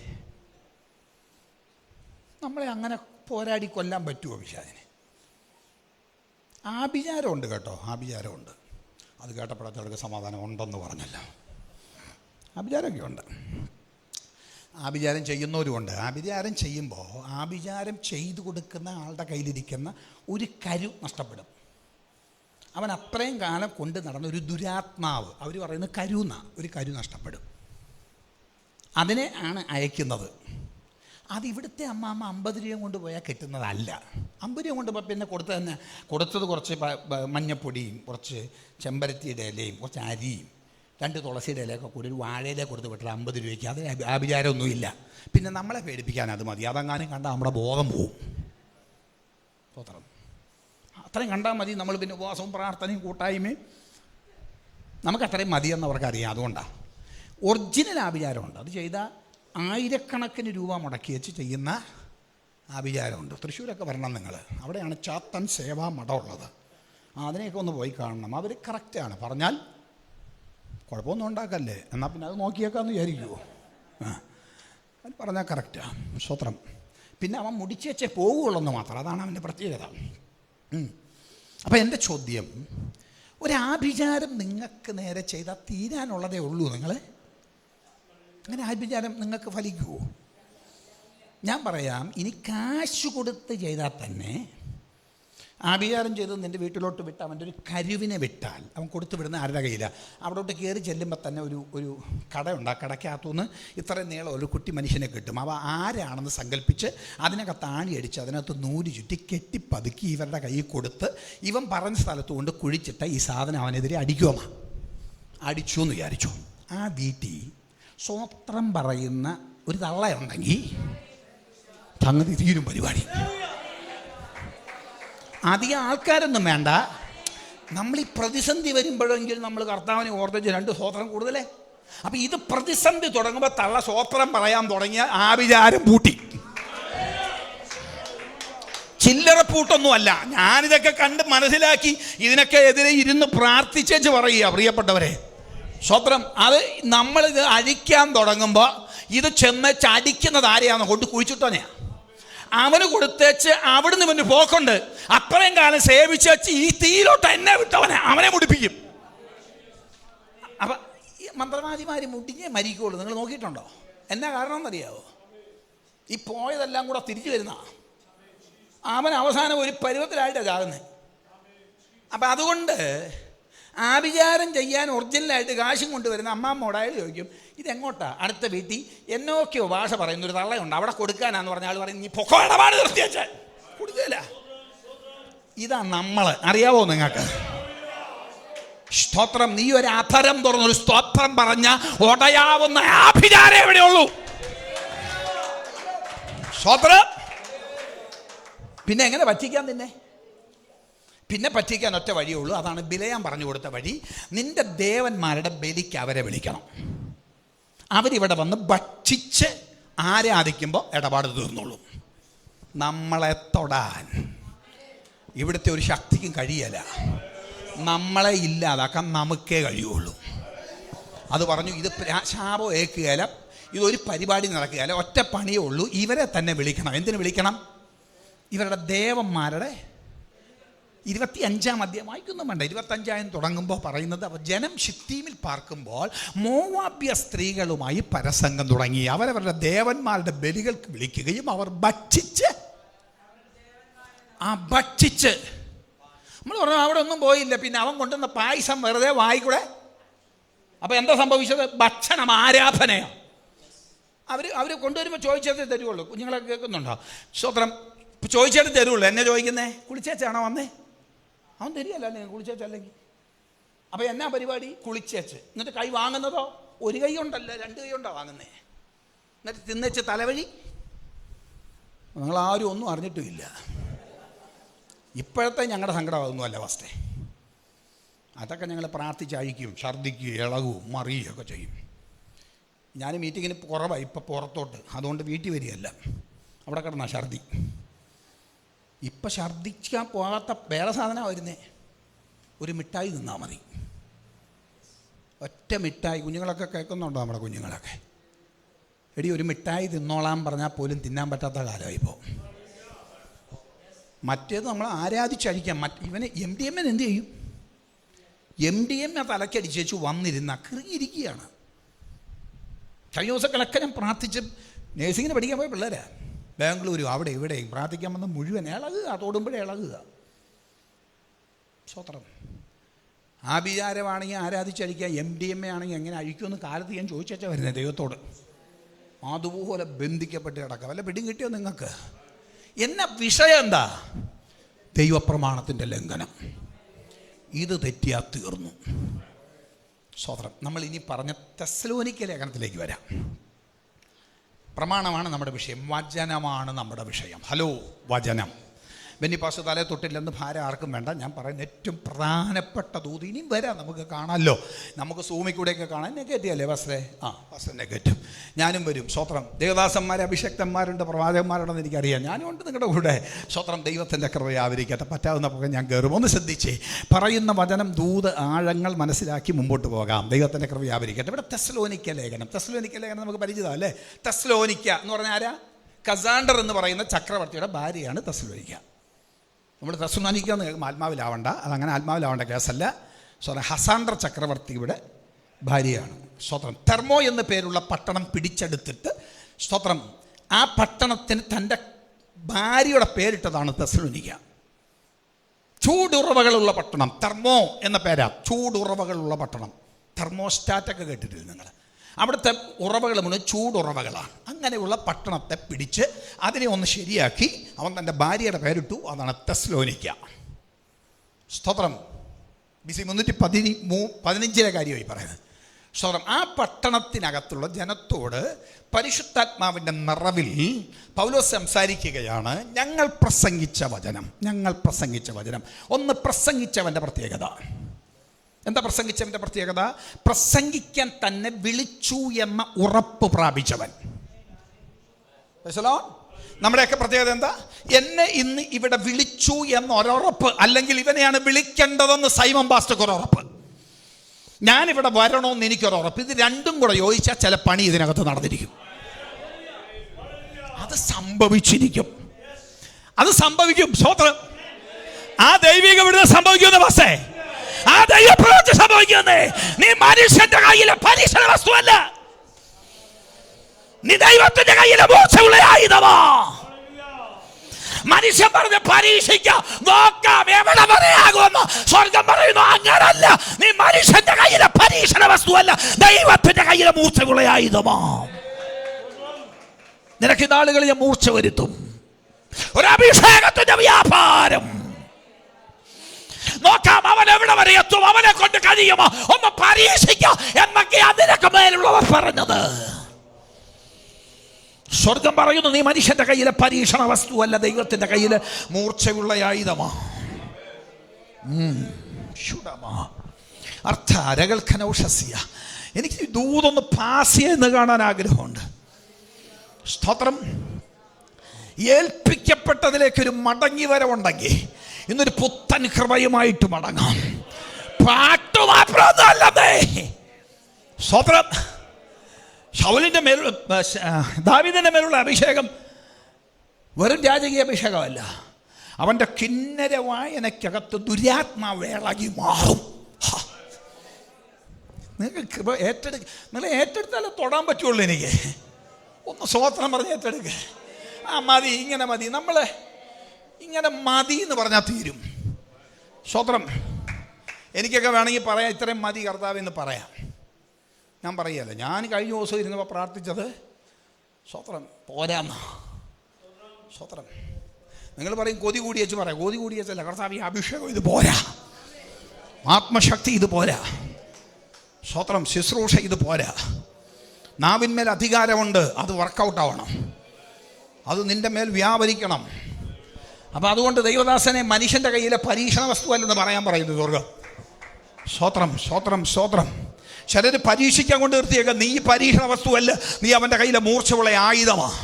നമ്മളെ അങ്ങനെ പോരാടി കൊല്ലാൻ പറ്റുമോ പിശാചിനെ? ആഭിചാരമുണ്ട് കേട്ടോ, ആഭിചാരമുണ്ട്. അത് കേട്ടപ്പോഴത്തേക്ക് സമാധാനം ഉണ്ടെന്ന് പറഞ്ഞല്ലോ. ആഭിചാരമൊക്കെ ഉണ്ട്. ആഭിചാരം ചെയ്യുന്നവരുമുണ്ട്. ആഭിചാരം ചെയ്യുമ്പോൾ ആഭിചാരം ചെയ്തു കൊടുക്കുന്ന ആളുടെ കയ്യിലിരിക്കുന്ന ഒരു കരു നഷ്ടപ്പെടും. അവൻ അത്രയും കാലം കൊണ്ട് നടന്ന ഒരു ദുരാത്മാവ്, അവർ പറയുന്നത് കരുന്ന ഒരു കരു നഷ്ടപ്പെടും. അതിനെ ആണ് അയക്കുന്നത്. അതിവിടുത്തെ അമ്മാമ്മ 50 രൂപ കൊണ്ട് പോയാൽ കിട്ടുന്നതല്ല. 50 രൂപ കൊണ്ട് പിന്നെ കൊടുത്തത് കുറച്ച് മഞ്ഞപ്പൊടിയും കുറച്ച് ചെമ്പരത്തിയുടെ ഇലയും കുറച്ച് അരിയും 2 തുളസിയുടെ ഇലയൊക്കെ കൂടി ഒരു വാഴയിലെ കൊടുത്ത് വിട്ടാൽ 50 രൂപയ്ക്ക്. അത് ആഭിചാരമൊന്നുമില്ല. പിന്നെ നമ്മളെ പേടിപ്പിക്കാൻ അത് മതി. അതെങ്ങാനും കണ്ടാൽ നമ്മുടെ ബോധം പോവും. സ്തോത്രം. അത്രയും കണ്ടാൽ മതി. നമ്മൾ പിന്നെ ഉപവാസവും പ്രാർത്ഥനയും കൂട്ടായ്മയും നമുക്കത്രയും മതിയെന്ന് അവർക്കറിയാം. അതുകൊണ്ടാണ്. ഒറിജിനൽ ആഭിചാരമുണ്ട്. അത് ചെയ്താൽ 1000കണക്കിന് രൂപ മുടക്കി വെച്ച് ചെയ്യുന്ന ആഭിചാരമുണ്ട്. തൃശ്ശൂരൊക്കെ വരണം നിങ്ങൾ. അവിടെയാണ് ചാത്തൻ സേവാ മഠമുള്ളത്. അതിനെയൊക്കെ ഒന്ന് പോയി കാണണം. അവർ കറക്റ്റാണ്. പറഞ്ഞാൽ കുഴപ്പമൊന്നും ഉണ്ടാക്കല്ലേ, എന്നാൽ പിന്നെ അത് നോക്കിയേക്കാന്ന് വിചാരിക്കുമോ? അത് പറഞ്ഞാൽ കറക്റ്റാണ്. സ്വത്രം. പിന്നെ അവൻ മുടിച്ച് വെച്ചേ പോകുള്ളൂ മാത്രം. അതാണ് അവൻ്റെ പ്രത്യേകത. അപ്പം എൻ്റെ ചോദ്യം, ഒരാഭിചാരം നിങ്ങൾക്ക് നേരെ ചെയ്താൽ തീരാനുള്ളതേ ഉള്ളൂ. നിങ്ങൾ അങ്ങനെ ആഭിചാരം നിങ്ങൾക്ക് ഫലിക്കുമോ? ഞാൻ പറയാം, ഇനി കാശ് കൊടുത്ത് ചെയ്താൽ തന്നെ ആഭിചാരം ചെയ്ത് നിൻ്റെ വീട്ടിലോട്ട് വിട്ട് അവൻ്റെ ഒരു കരുവിനെ വിട്ടാൽ, അവൻ കൊടുത്തു വിടുന്ന ആരുടെ കയ്യിലാണ്? അവിടോട്ട് കയറി ചെല്ലുമ്പോൾ തന്നെ ഒരു കടയുണ്ട്. ആ കടയ്ക്കകത്തുനിന്ന് ഇത്രയും നീളം ഒരു കുട്ടി മനുഷ്യനെ കിട്ടും. അവ ആരാണെന്ന് സങ്കല്പിച്ച് അതിനകത്ത് ആണി അടിച്ച് അതിനകത്ത് നൂല് ചുറ്റി കെട്ടിപ്പതുക്കി ഇവരുടെ കയ്യിൽ കൊടുത്ത് ഇവൻ പറഞ്ഞ സ്ഥലത്ത് കൊണ്ട് കുഴിച്ചിട്ട് ഈ സാധനം അവനെതിരെ അടിച്ചു എന്ന് വിചാരിച്ചു. ആ വീട്ടിൽ സ്വത്രം പറയുന്ന ഒരു തള്ളയുണ്ടെങ്കിൽ സംഗതി തീരും പരിപാടി. അധികം ആൾക്കാരൊന്നും വേണ്ട. നമ്മൾ ഈ പ്രതിസന്ധി വരുമ്പോഴെങ്കിൽ നമ്മൾ കർത്താവിനെ ഓർത്തിച്ച് 2 സ്വത്രം കൂടുതലേ. അപ്പം ഇത് പ്രതിസന്ധി തുടങ്ങുമ്പോൾ തള്ള സ്വത്രം പറയാൻ തുടങ്ങിയ ആഭിചാരം പൂട്ടി. ചില്ലറ പൂട്ടൊന്നുമല്ല. ഞാനിതൊക്കെ കണ്ട് മനസ്സിലാക്കി ഇതിനൊക്കെ എതിരെ ഇരുന്ന് പ്രാർത്ഥിച്ചേച്ച് പറയുക പ്രിയപ്പെട്ടവരെ. സ്വത്രം. അത് നമ്മളിത് അഴിക്കാൻ തുടങ്ങുമ്പോൾ ഇത് ചെന്നേച്ച് അടിക്കുന്നത് ആരെയാണോ കൊണ്ട് കുഴിച്ചിട്ടോനെയാണ്. അവന് കൊടുത്തേച്ച് അവിടുന്ന് പിന്നെ പോക്കുണ്ട്. അത്രയും കാലം സേവിച്ച് വെച്ച് ഈ തീയിലോട്ട് എന്നെ വിട്ടവനെ അവനെ മുടിപ്പിക്കും. അപ്പം ഈ മന്ത്രവാദിമാർ മുടിഞ്ഞേ മരിക്കുള്ളൂ. നിങ്ങൾ നോക്കിയിട്ടുണ്ടോ? എന്നാ കാരണം എന്നറിയാവോ? ഈ പോയതെല്ലാം കൂടെ തിരിച്ചു വരുന്ന അവൻ അവസാനം ഒരു പരുവത്തിലായിട്ടാണ് ചാകുന്നത്. അപ്പം അതുകൊണ്ട് ആഭിചാരം ചെയ്യാൻ ഒറിജിനലായിട്ട് കാശും കൊണ്ടുവരുന്ന അമ്മാമ്മോടായാലും ചോദിക്കും ഇതെങ്ങോട്ടാ? അടുത്ത വീട്ടിൽ എന്നൊക്കെയോ ഭാഷ പറയുന്നൊരു തള്ളയുണ്ട്, അവിടെ കൊടുക്കാനാന്ന് പറഞ്ഞ ആൾ പറയും നീ പൊക്കോ ഇടപാട് നിർത്തിയാച്ചാൽ കൊടുക്കില്ല. ഇതാ നമ്മൾ, അറിയാവോ നിങ്ങൾക്ക്? സ്തോത്രം. നീ ഒരു അധരം തുറന്നൊരു സ്തോത്രം പറഞ്ഞ ഉടയാവുന്ന ആഭിചാരം എവിടെയുള്ളൂ? സ്തോത്രം. പിന്നെ എങ്ങനെ പറ്റിക്കാൻ നിന്നെ? പിന്നെ പറ്റിക്കാൻ ഒറ്റ വഴിയുള്ളൂ. അതാണ് ബിലയാം പറഞ്ഞു കൊടുത്ത വഴി. നിന്റെ ദേവന്മാരുടെ ബലിക്ക് അവരെ വിളിക്കണം. അവരിവിടെ വന്ന് ഭക്ഷിച്ച് ആരാധിക്കുമ്പോൾ ഇടപാട് തീർന്നുള്ളൂ. നമ്മളെ തൊടാൻ ഇവിടുത്തെ ഒരു ശക്തിക്കും കഴിയല. നമ്മളെ ഇല്ലാതാക്കാൻ നമുക്കേ കഴിയുള്ളൂ. അത് പറഞ്ഞു. ഇത് ശാപം ഏക്കുകയില്ല, ഇതൊരു പരിപാടി നടക്കുകയില്ല, ഒറ്റ പണിയേ ഉള്ളൂ. ഇവരെ തന്നെ വിളിക്കണം. എന്തിനു വിളിക്കണം? ഇവരുടെ ദേവന്മാരുടെ 25-ാം അധ്യായം വായിക്കൊന്നും വേണ്ട. 25-ാം തുടങ്ങുമ്പോൾ പറയുന്നത്, അവർ ജനം ശിത്തീമിൽ പാർക്കുമ്പോൾ മോവാബ്യ സ്ത്രീകളുമായി പരസംഗം തുടങ്ങി. അവരവരുടെ ദേവന്മാരുടെ ബലികൾക്ക് വിളിക്കുകയും അവർ ഭക്ഷിച്ച് നമ്മൾ പറഞ്ഞു അവിടെ ഒന്നും പോയില്ല. പിന്നെ അവൻ കൊണ്ടുവന്ന പായസം വെറുതെ വായിക്കൂടെ. അപ്പം എന്താ സംഭവിച്ചത്? ഭക്ഷണം, ആരാധനയാണ്. അവർ കൊണ്ടുവരുമ്പോൾ ചോദിച്ചതേ തരുവുള്ളൂ. കുഞ്ഞുങ്ങളൊക്കെ കേൾക്കുന്നുണ്ടോ? സ്തോത്രം. ഇപ്പം ചോദിച്ചിട്ട് തരുള്ളൂ. എന്നെ ചോദിക്കുന്നേ കുളിച്ചേച്ചാണോ വന്നേ? അവൻ തരികയല്ല നിങ്ങൾ കുളിച്ചേച്ചല്ലെങ്കിൽ. അപ്പം എന്നാ പരിപാടി? കുളിച്ചേച്ച് എന്നിട്ട് കൈ വാങ്ങുന്നതോ ഒരു കൈ കൊണ്ടല്ല, 2 കൈ കൊണ്ടാണ് വാങ്ങുന്നേ. എന്നിട്ട് തിന്നേച്ച് തലവഴി. നിങ്ങളാരും ഒന്നും അറിഞ്ഞിട്ടുമില്ല. ഇപ്പോഴത്തെ ഞങ്ങളുടെ സങ്കടം അതൊന്നുമല്ല ഫസ്റ്റേ. അതൊക്കെ ഞങ്ങൾ പ്രാർത്ഥിച്ചഴിക്കും, ഛർദ്ദിക്കുകയും ഇളകും മറിയുകയൊക്കെ ചെയ്യും. ഞാൻ മീറ്റിങ്ങിന് കുറവാണ് ഇപ്പം പുറത്തോട്ട്, അതുകൊണ്ട് വീട്ടിൽ വരികയല്ല, അവിടെ കിടന്നാ ഛർദ്ദി. ഇപ്പം ഛർദ്ദിക്കാൻ പോകാത്ത വേറെ സാധനം വരുന്നേ. ഒരു മിഠായി തിന്നാൽ മതി, ഒറ്റ മിഠായി. കുഞ്ഞുങ്ങളൊക്കെ കേൾക്കുന്നുണ്ടോ? നമ്മുടെ കുഞ്ഞുങ്ങളൊക്കെ എടി ഒരു മിഠായി തിന്നോളാൻ പറഞ്ഞാൽ പോലും തിന്നാൻ പറ്റാത്ത കാലമായി ഇപ്പോൾ. മറ്റേത് നമ്മൾ ആരാധിച്ചഴിക്കാം. ഇവന് MDMA എന്ത് ചെയ്യും? MDMA തലക്കടിച്ചേച്ചു വന്നിരുന്ന കീറിയിരിക്കുകയാണ്. കഴിഞ്ഞ ദിവസങ്ങളൊക്കെ ഞാൻ പ്രാർത്ഥിച്ച് നേഴ്സിങ്ങിന് പഠിക്കാൻ പോയ പിള്ളേരാ, ബാംഗ്ലൂരും അവിടെ ഇവിടെയും പ്രാർത്ഥിക്കാൻ വന്ന് മുഴുവൻ ഇളകുക, തോടുമ്പോഴേ ഇളകുക. സ്വത്രം. ആഭിചാരമാണെങ്കിൽ ആരാധിച്ചഴിക്കാം, MDMA ആണെങ്കിൽ എങ്ങനെ അഴിക്കുമെന്ന് കാലത്ത് ഞാൻ ചോദിച്ചാൽ വരുന്നത് ദൈവത്തോട്. അതുപോലെ ബന്ധിക്കപ്പെട്ട് കിടക്കുക. വല്ല പിടിയും കിട്ടിയോ നിങ്ങൾക്ക്? എന്ന വിഷയം എന്താ? ദൈവപ്രമാണത്തിൻ്റെ ലംഘനം. ഇത് തെറ്റിയാൽ തീർന്നു. സ്വതന്ത്രം. നമ്മൾ ഇനി പറഞ്ഞ തെസ്സലോനിക്ക ലേഖനത്തിലേക്ക് വരാം. പ്രമാണമാണ് നമ്മുടെ വിഷയം, വചനമാണ് നമ്മുടെ വിഷയം. ഹലോ, വചനം. ബെന്നിപ്പാസ് തലേ തൊട്ടില്ലെന്ന് ഭാരം ആർക്കും വേണ്ട. ഞാൻ പറയുന്ന ഏറ്റവും പ്രധാനപ്പെട്ട ദൂത് ഇനിയും വരാം, നമുക്ക് കാണാമല്ലോ. നമുക്ക് സൂമിൽ കൂടെയൊക്കെ കാണാൻ എന്നെ കയറ്റിയല്ലേ വസ്ത്രേ? വസ്ത്രനെ കയറ്റും, ഞാനും വരും. സ്വത്രം. ദേവദാസന്മാർ, അഭിഷക്തന്മാരുണ്ട്, പ്രവാചകന്മാരുണ്ടെന്ന് എനിക്കറിയാം. ഞാനും ഉണ്ട് നിങ്ങളുടെ കൂടെ. സ്വത്രം. ദൈവത്തിൻ്റെ കൃപയായിരിക്കട്ടെ. പറ്റാവുന്ന പുക ഞാൻ കയറും. ഒന്ന് ശ്രദ്ധിച്ചേ. പറയുന്ന വചനം, ദൂത്, ആഴങ്ങൾ മനസ്സിലാക്കി മുമ്പോട്ട് പോകാം. ദൈവത്തിൻ്റെ കൃപയായിരിക്കട്ടെ. ഇവിടെ തെസ്സലോനിക്ക ലേഖനം നമുക്ക് പരിചിതം അല്ലേ? തെസ്സലോനിക്ക എന്ന് പറഞ്ഞാൽ ആരാ? കസാണ്ടർ എന്ന് പറയുന്ന ചക്രവർത്തിയുടെ ഭാര്യയാണ് തെസ്സലോനിക്ക. നമ്മൾ തെസ്സലോനിക്കാന്ന് കേൾക്കുമ്പോൾ ആത്മാവിലാവണ്ട, അതങ്ങനെ ആത്മാവിലാവേണ്ട കേസല്ല. സ്വതന്ത്രം. ഹസാണ്ടർ ചക്രവർത്തിയുടെ ഭാര്യയാണ്. സ്വതന്ത്രം. തെർമോ എന്ന പേരുള്ള പട്ടണം പിടിച്ചെടുത്തിട്ട് സ്തോത്രം ആ പട്ടണത്തിന് തൻ്റെ ഭാര്യയുടെ പേരിട്ടതാണ് തെസ്സലോനിക്ക. ചൂടുറവകളുള്ള പട്ടണം. തെർമോ എന്ന പേരാ. ചൂടുറവകളുള്ള പട്ടണം. തെർമോസ്റ്റാറ്റൊക്കെ കേട്ടിട്ടില്ല നിങ്ങൾ? അവിടുത്തെ ഉറവകൾ മുഴുവൻ ചൂടുറവകളാണ്. അങ്ങനെയുള്ള പട്ടണത്തെ പിടിച്ച് അതിനെ ഒന്ന് ശരിയാക്കി അവൻ തൻ്റെ ഭാര്യയുടെ പേരിട്ടു. അതാണ് തെസ്സലോനിക്ക. സ്തോത്രം. BC 315 കാര്യമായി പറയുന്നത്. സ്തോത്രം. ആ പട്ടണത്തിനകത്തുള്ള ജനത്തോട് പരിശുദ്ധാത്മാവിൻ്റെ നിറവിൽ പൗലോസ് സംസാരിക്കുകയാണ്. ഞങ്ങൾ പ്രസംഗിച്ച വചനം. ഒന്ന് പ്രസംഗിച്ചവൻ്റെ പ്രത്യേകത എന്താ? പ്രസംഗിച്ചവൻ്റെ പ്രത്യേകത, പ്രസംഗിക്കാൻ തന്നെ വിളിച്ചു എന്ന ഉറപ്പ് പ്രാപിച്ചവൻ. നമ്മുടെയൊക്കെ പ്രത്യേകത എന്താ? എന്നെ ഇന്ന് ഇവിടെ വിളിച്ചു എന്ന ഒരുറപ്പ്, അല്ലെങ്കിൽ ഇവനെയാണ് വിളിക്കേണ്ടതെന്ന് സൈമൺ പാസ്റ്റർക്ക് ഒരുറപ്പ്, ഞാനിവിടെ വരണമെന്ന് എനിക്കൊരുറപ്പ്. ഇത് രണ്ടും കൂടെ യോജിച്ചാൽ ചില പണി ഇതിനകത്ത് നടന്നിരിക്കും. അത് സംഭവിക്കും. സ്വതന്ത്രം. ആ ദൈവിക വിടുതൽ സംഭവിക്കുന്ന ബസ്സേ, ആ ദൈവപ്രവൃത്തി സംഭവിക്കുന്നേ. നീ മനുഷ്യന്റെ കയ്യിലെ പരീക്ഷണ വസ്തുവല്ല, നീ ദൈവത്തിന്റെ കയ്യിലെ മോശമുള്ള ആയുധമാ. മനുഷ്യൻ പറഞ്ഞ പരീക്ഷിക്കാം, നോക്കാം എവിടെ വരെയാകുമെന്ന്. സ്വർഗം പറയുന്നു അങ്ങനല്ല, നീ മനുഷ്യന്റെ കയ്യിലെ പരീക്ഷണ വസ്തുവല്ല, ദൈവത്തിന്റെ കയ്യിലെ മൂർച്ചയുള്ള ആയുധമാ. നിനക്ക് നാളുകളിൽ ഞാൻ മൂർച്ച വരുത്തും. ഒരു അഭിഷേകത്തിന്റെ വ്യാപാരം നോക്കാം, അവൻ എവിടെ വരെ എത്തും, അവനെ കൊണ്ട് കഴിയുമോ ഒന്ന് പരീക്ഷിക്കാം എന്നൊക്കെയാ നിനക്ക് മേലുള്ളവർ പറഞ്ഞത്. സ്വർഗം പറയുന്നു നീ മനുഷ്യന്റെ കയ്യിലെ പരീക്ഷണ വസ്തുവല്ല, ദൈവത്തിന്റെ കയ്യിലെ മൂർച്ചയുള്ള ആയുധമാ. എനിക്ക് ദൂതൊന്ന് പാസ് ചെയ്യുന്ന കാണാൻ ആഗ്രഹമുണ്ട്. സ്തോത്രം. ഏൽപ്പിക്കപ്പെട്ടതിലേക്കൊരു മടങ്ങി വരവുണ്ടെങ്കിൽ ഇന്നൊരു പുത്തൻ കൃപയുമായിട്ട് മടങ്ങാം. പാട്ട് മാത്രമൊന്നുമല്ലേ. സ്തോത്രം. ശൗലിന്റെ മേലുള്ള ദാവീദിന്റെ മേലുള്ള അഭിഷേകം വെറും രാജകീയ അഭിഷേകമല്ല, അവന്റെ കിന്നര വായനക്കകത്ത് ദുരാത്മാവേളകി മാറും. നിങ്ങൾക്ക് കൃപ നിങ്ങൾ ഏറ്റെടുത്താലേ തൊടാൻ പറ്റുള്ളൂ. എനിക്ക് ഒന്ന് സ്വോത്രം പറഞ്ഞ് ഏറ്റെടുക്കുക. മതി, ഇങ്ങനെ മതി, നമ്മൾ ഇങ്ങനെ മതി എന്ന് പറഞ്ഞാൽ തീരും. സ്വോത്രം. എനിക്കൊക്കെ വേണമെങ്കിൽ പറയാം, ഇത്രയും മതി കർത്താവെന്ന് പറയാം. ഞാൻ പറയല്ല, ഞാൻ കഴിഞ്ഞ ദിവസം ഇരുന്നപ്പോൾ പ്രാർത്ഥിച്ചത് സ്വോത്രം പോരാന്ന. സ്വോത്രം. നിങ്ങൾ പറയും കൊതി കൂടി വെച്ച് പറയാം, കൊതി കൂടി വെച്ചല്ല, കർത്താവ് ഈ അഭിഷേകം ഇത് പോരാ, ആത്മശക്തി ഇത് പോരാ, സ്വോത്രം ശുശ്രൂഷ ഇത് പോരാ, നാവിന്മേൽ അധികാരമുണ്ട്, അത് വർക്കൗട്ട് ആവണം, അത് നിന്റെ മേൽ വ്യാപരിക്കണം. അപ്പം അതുകൊണ്ട് ദൈവദാസനെ മനുഷ്യൻ്റെ കയ്യിലെ പരീക്ഷണ വസ്തുവല്ലെന്ന് പറയാൻ പറയുന്നു സ്വർഗം. സ്വോത്രം സ്വോത്രം സ്വോത്രം. ചിലർ പരീക്ഷിക്കാൻ കൊണ്ട് നിർത്തിയേക്കാം, നീ പരീക്ഷണ വസ്തുവല്ല, നീ അവൻ്റെ കയ്യിലെ മൂർച്ചയുള്ള ആയുധമാണ്.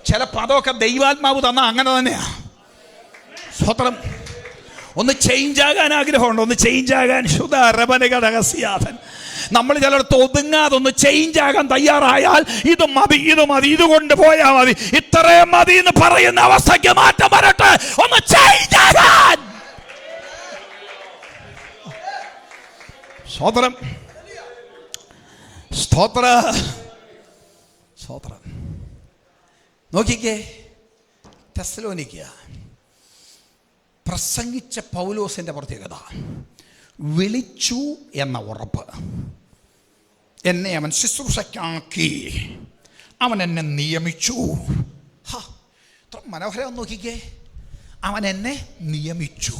ചില പദമൊക്കെ ദൈവാത്മാവ് തന്നാൽ അങ്ങനെ തന്നെയാ. സ്വോത്രം. ഒന്ന് ചേഞ്ച് ആകാൻ ആഗ്രഹമുണ്ട്, ഒന്ന് ചേഞ്ച് ആകാൻ. രഹസ്യാഥൻ. നമ്മൾ ചിലടത്ത് ഒതുങ്ങാതെ ഒന്ന് ചേഞ്ച് ആകാൻ തയ്യാറായാൽ ഇത് മതി, ഇത് മതി, ഇത് കൊണ്ട് പോയാൽ മതി, ഇത്രയും മതി എന്ന് പറയുന്ന അവസ്ഥയ്ക്ക് മാറ്റം വരട്ടെ. ഒന്ന് ചേഞ്ച് ആകാൻ. സ്തോത്രം സ്തോത്ര സ്തോത്രം. നോക്കിക്കേ, തെസ്സലോനിക്ക പ്രസംഗിച്ച പൗലോസിന്റെ പ്രത്യേകത വിളിച്ചു എന്ന ഉറപ്പ്. എന്നെ അവൻ ശുശ്രൂഷയ്ക്കാക്കി, അവൻ എന്നെ നിയമിച്ചു. ഇത്ര മനോഹരം നോക്കിക്കേ. അവൻ എന്നെ നിയമിച്ചു.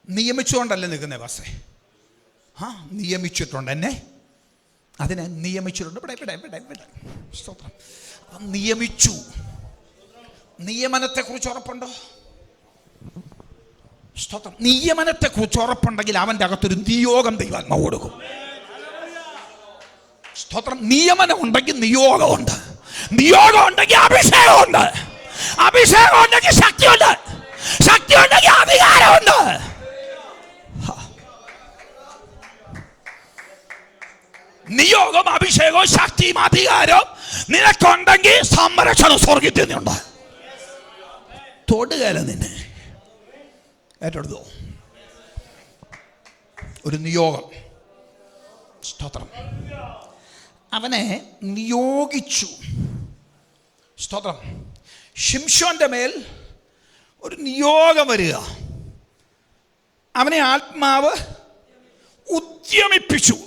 നിയമിച്ചുകൊണ്ടല്ലേ നിൽക്കുന്നേ ബസ്സേ? നിയമിച്ചിട്ടുണ്ട് എന്നെ, അതിനെ നിയമിച്ചിട്ടുണ്ട്. ഇവിടെ സ്തോത്രം. നിയമിച്ചു. നിയമനത്തെക്കുറിച്ച് ഉറപ്പുണ്ടോ? സ്തോത്രം. നിയമനത്തെക്കുറിച്ച് ഉറപ്പുണ്ടെങ്കിൽ അവൻ്റെ അകത്തൊരു നിയോഗം ദൈവാത്മാവ് കൊടുക്കും. സ്തോത്രം. നിയമനം ഉണ്ടെങ്കിൽ നിയോഗമുണ്ട്, നിയോഗം ഉണ്ടെങ്കിൽ അഭിഷേകമുണ്ട്, അഭിഷേകം ഉണ്ടെങ്കിൽ ശക്തിയുണ്ട്, ശക്തി ഉണ്ടെങ്കിൽ അധികാരമുണ്ട്. നിയോഗം, അഭിഷേകവും ശക്തിയും അധികാരവും നിനക്കുണ്ടെങ്കിൽ സംരക്ഷണം സ്വർഗത്തിൽ നിന്നുണ്ട്. തൊടുകയില്ല നിന്നെ. ഏറ്റെടുത്തോ? ഒരു നിയോഗം. സ്തോത്രം. അവനെ നിയോഗിച്ചു. സ്തോത്രം. ശിംശോന്റെ മേൽ ഒരു നിയോഗം വരിക. അവനെ ആത്മാവ് ഉദ്യമിപ്പിച്ചു.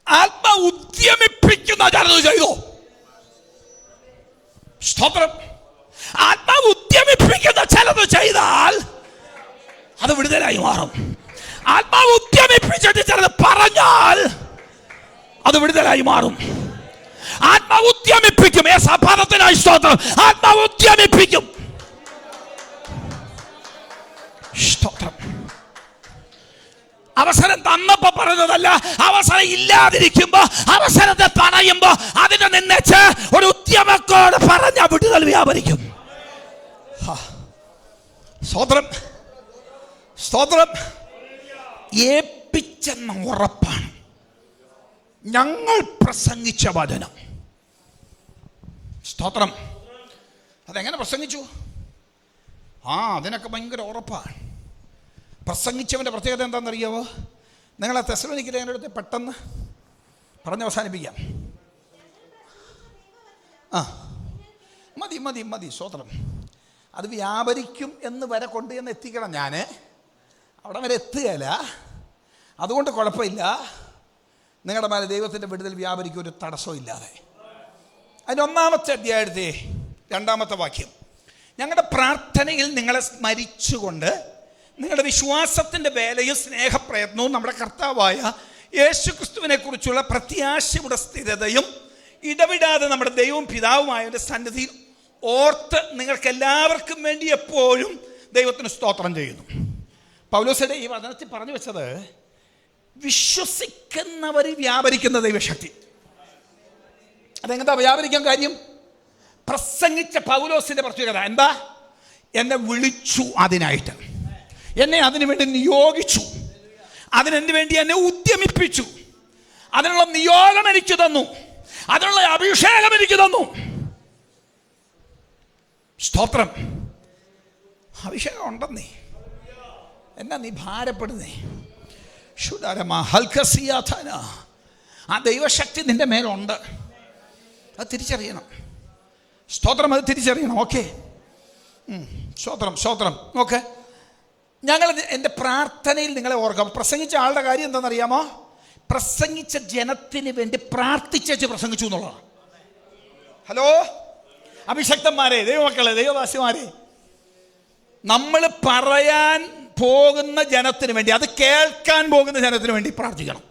ആത്മാവ് ഉദ്യമിപ്പിക്കുന്ന ചിലത് ചെയ്തോ? സ്തോത്രം. ആത്മാവ് ഉദ്യമിപ്പിക്കുന്ന ചിലത് ചെയ്താൽ അത് വിടുതലായി മാറും. ആത്മാവ് ഉദ്യമിപ്പിച്ചിട്ട് ചിലത് പറഞ്ഞാൽ അത് വിടുതലായി മാറും. ആത്മാവ് ഉദ്യമിപ്പിക്കും. പദത്തിനായി സ്തോത്രം. ആത്മാവ് ഉദ്യമിപ്പിക്കും. സ്തോത്രം. അവസരം തന്നപ്പോ പറഞ്ഞതല്ല, അവസരം ഇല്ലാതിരിക്കുമ്പോ, അവസരത്തെ തടയുമ്പോ അതിനെ നിന്നച്ച് ഒരു ഉദ്യമത്തോട് പറഞ്ഞ വിടുതൽ വ്യാപരിക്കും. സ്തോത്രം സ്തോത്രം. ഏൽപ്പിച്ചെന്ന ഉറപ്പാണ് ഞങ്ങൾ പ്രസംഗിച്ച വചനം. സ്തോത്രം. അതെങ്ങനെ പ്രസംഗിച്ചു? അതിനൊക്കെ ഭയങ്കര ഉറപ്പാണ്. പ്രസംഗിച്ചവൻ്റെ പ്രത്യേകത എന്താണെന്നറിയാവോ? നിങ്ങളെ തെസ്സലോനിക്കയിലെ അടുത്ത് പെട്ടെന്ന് പറഞ്ഞ് അവസാനിപ്പിക്കാം. മതി മതി മതി. സ്തോത്രം. അത് വ്യാപരിക്കും എന്ന് വരെ കൊണ്ടുചെന്ന് എത്തിക്കണം. ഞാൻ അവിടെ വരെ എത്തുകയില്ല, അതുകൊണ്ട് കുഴപ്പമില്ല. നിങ്ങളുടെ മേലെ ദൈവത്തിൻ്റെ വിടുതൽ വ്യാപരിക്കും ഒരു തടസ്സവും ഇല്ലാതെ. അതിൻ്റെ 1-ാമത്തെ അധ്യായത്തെ 2-ാമത്തെ വാക്യം, ഞങ്ങളുടെ പ്രാർത്ഥനയിൽ നിങ്ങളെ സ്മരിച്ചുകൊണ്ട് നിങ്ങളുടെ വിശ്വാസത്തിൻ്റെ വേലയും സ്നേഹപ്രയത്നവും നമ്മുടെ കർത്താവായ യേശു ക്രിസ്തുവിനെ കുറിച്ചുള്ള പ്രത്യാശയുടെ സ്ഥിരതയും ഇടവിടാതെ നമ്മുടെ ദൈവവും പിതാവുമായവൻ്റെ സന്നിധിയിൽ ഓർത്ത് നിങ്ങൾക്ക് എല്ലാവർക്കും വേണ്ടി എപ്പോഴും ദൈവത്തിന് സ്തോത്രം ചെയ്യുന്നു. പൗലോസിന്റെ ഈ വചനത്തിൽ പറഞ്ഞു വെച്ചത് വിശ്വസിക്കുന്നവരിൽ വ്യാപരിക്കുന്ന ദൈവശക്തി. അതെന്താ വ്യാപരിക്കാൻ കാര്യം? പ്രസംഗിച്ച പൗലോസിന്റെ പ്രത്യേകത എന്താ? എന്നെ വിളിച്ചു, അതിനായിട്ട് എന്നെ അതിനു വേണ്ടി നിയോഗിച്ചു, അതിനെന്ത് വേണ്ടി എന്നെ ഉദ്യമിപ്പിച്ചു, അതിനുള്ള നിയോഗം എനിക്ക് തന്നു, അതിനുള്ള അഭിഷേകം എനിക്ക് തന്നു. സ്തോത്രം. അഭിഷേകം ഉണ്ടെന്നേ, എന്നാ നീ ഭാരപ്പെടുന്നേ? ആ ദൈവശക്തി നിന്റെ മേലുണ്ട്, അത് തിരിച്ചറിയണം. സ്തോത്രം, അത് തിരിച്ചറിയണം. ഓക്കെ, സ്തോത്രം സ്തോത്രം. ഓക്കെ, ഞങ്ങൾ എൻ്റെ പ്രാർത്ഥനയിൽ നിങ്ങളെ ഓർക്കാം. പ്രസംഗിച്ച ആളുടെ കാര്യം എന്താണെന്നറിയാമോ? പ്രസംഗിച്ച ജനത്തിന് വേണ്ടി പ്രാർത്ഥിച്ചു പ്രസംഗിച്ചു എന്നുള്ളതാണ്. ഹലോ അഭിഷക്തന്മാരെ, ദൈവമക്കളെ, ദൈവദാസിമാരെ, നമ്മൾ പറയാൻ പോകുന്ന ജനത്തിന് വേണ്ടി, അത് കേൾക്കാൻ പോകുന്ന ജനത്തിന് വേണ്ടി പ്രാർത്ഥിക്കണം.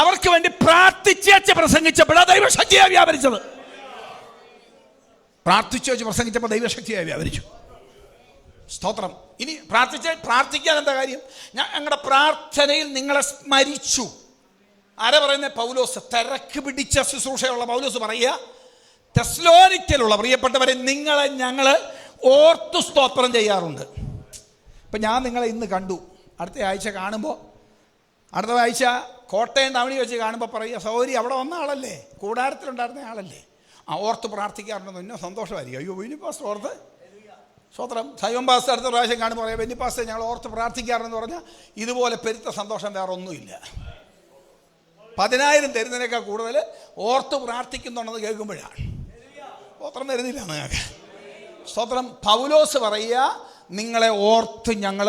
അവർക്ക് വേണ്ടി പ്രാർത്ഥിച്ചു പ്രസംഗിച്ചപ്പോഴാണ് ദൈവശക്തിയായി വ്യാപരിച്ചത്. പ്രാർത്ഥിച്ചു പ്രസംഗിച്ചപ്പോൾ ദൈവശക്തിയായി വ്യാപരിച്ചു. സ്തോത്രം. ഇനി പ്രാർത്ഥിക്കാൻ എന്താ കാര്യം? ഞങ്ങളുടെ പ്രാർത്ഥനയിൽ നിങ്ങളെ സ്മരിച്ചു. ആരാ പറയുന്നത്? പൗലോസ്. തിരക്ക് പിടിച്ച ശുശ്രൂഷയുള്ള പൗലോസ് പറയുക, തെസ്സലോനിക്കയിലുള്ള പ്രിയപ്പെട്ടവരെ, നിങ്ങളെ ഞങ്ങൾ ഓർത്തു സ്തോത്രം ചെയ്യാറുണ്ട്. ഇപ്പം ഞാൻ നിങ്ങളെ ഇന്ന് കണ്ടു, അടുത്ത ആഴ്ച കാണുമ്പോൾ, അടുത്ത ആഴ്ച കോട്ടയം ടൗണിൽ വെച്ച് കാണുമ്പോൾ പറയുക, സൗരി അവിടെ വന്ന ആളല്ലേ, കൂടാരത്തിലുണ്ടായിരുന്ന ആളല്ലേ, ഓർത്ത് പ്രാർത്ഥിക്കാറുണ്ടെന്ന്. പിന്നെ സന്തോഷമായിരിക്കും. അയ്യോ ബെന്നിപ്പാസ്റ്റർ ഓർത്ത് സ്തോത്രം. സൈവൻ പാസ്റ്റർ അടുത്ത പ്രാവശ്യം കാണുമ്പോൾ പറയാം, ബെന്നിപ്പാസ്റ്റർ ഞങ്ങൾ ഓർത്ത് പ്രാർത്ഥിക്കാറെന്ന് പറഞ്ഞാൽ ഇതുപോലെ പെരുത്ത സന്തോഷം വേറെ ഒന്നുമില്ല. 10,000 തരുന്നതിനേക്കാൾ കൂടുതൽ ഓർത്ത് പ്രാർത്ഥിക്കുന്നുണ്ടെന്ന് കേൾക്കുമ്പോഴാണ്. സ്തോത്രം തരുന്നില്ല നിങ്ങൾക്ക്. സ്തോത്രം. പൗലോസ് പറയുക, നിങ്ങളെ ഓർത്ത് ഞങ്ങൾ.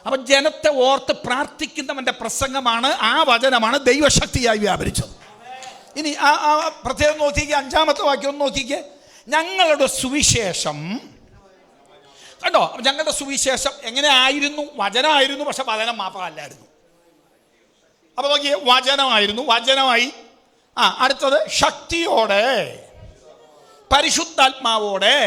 അപ്പം ജനത്തെ ഓർത്ത് പ്രാർത്ഥിക്കുന്നവൻ്റെ പ്രസംഗമാണ്, ആ വചനമാണ് ദൈവശക്തിയായി വ്യാപരിച്ചത്. ഇനി ആ പ്രത്യേകം നോക്കിക്കേ, 5-ാമത്തെ വാക്യം ഒന്ന് നോക്കിക്കേ. ഞങ്ങളുടെ സുവിശേഷം കണ്ടോ? ഞങ്ങളുടെ സുവിശേഷം എങ്ങനെ ആയിരുന്നു? വചനമായിരുന്നു, പക്ഷെ വചനം മാത്രമല്ലായിരുന്നു. അപ്പോൾ നോക്കിയേ, വചനമായിരുന്നു, വചനമായി. അടുത്തത് ശക്തിയോടെ, പരിശുദ്ധാത്മാവോടെ,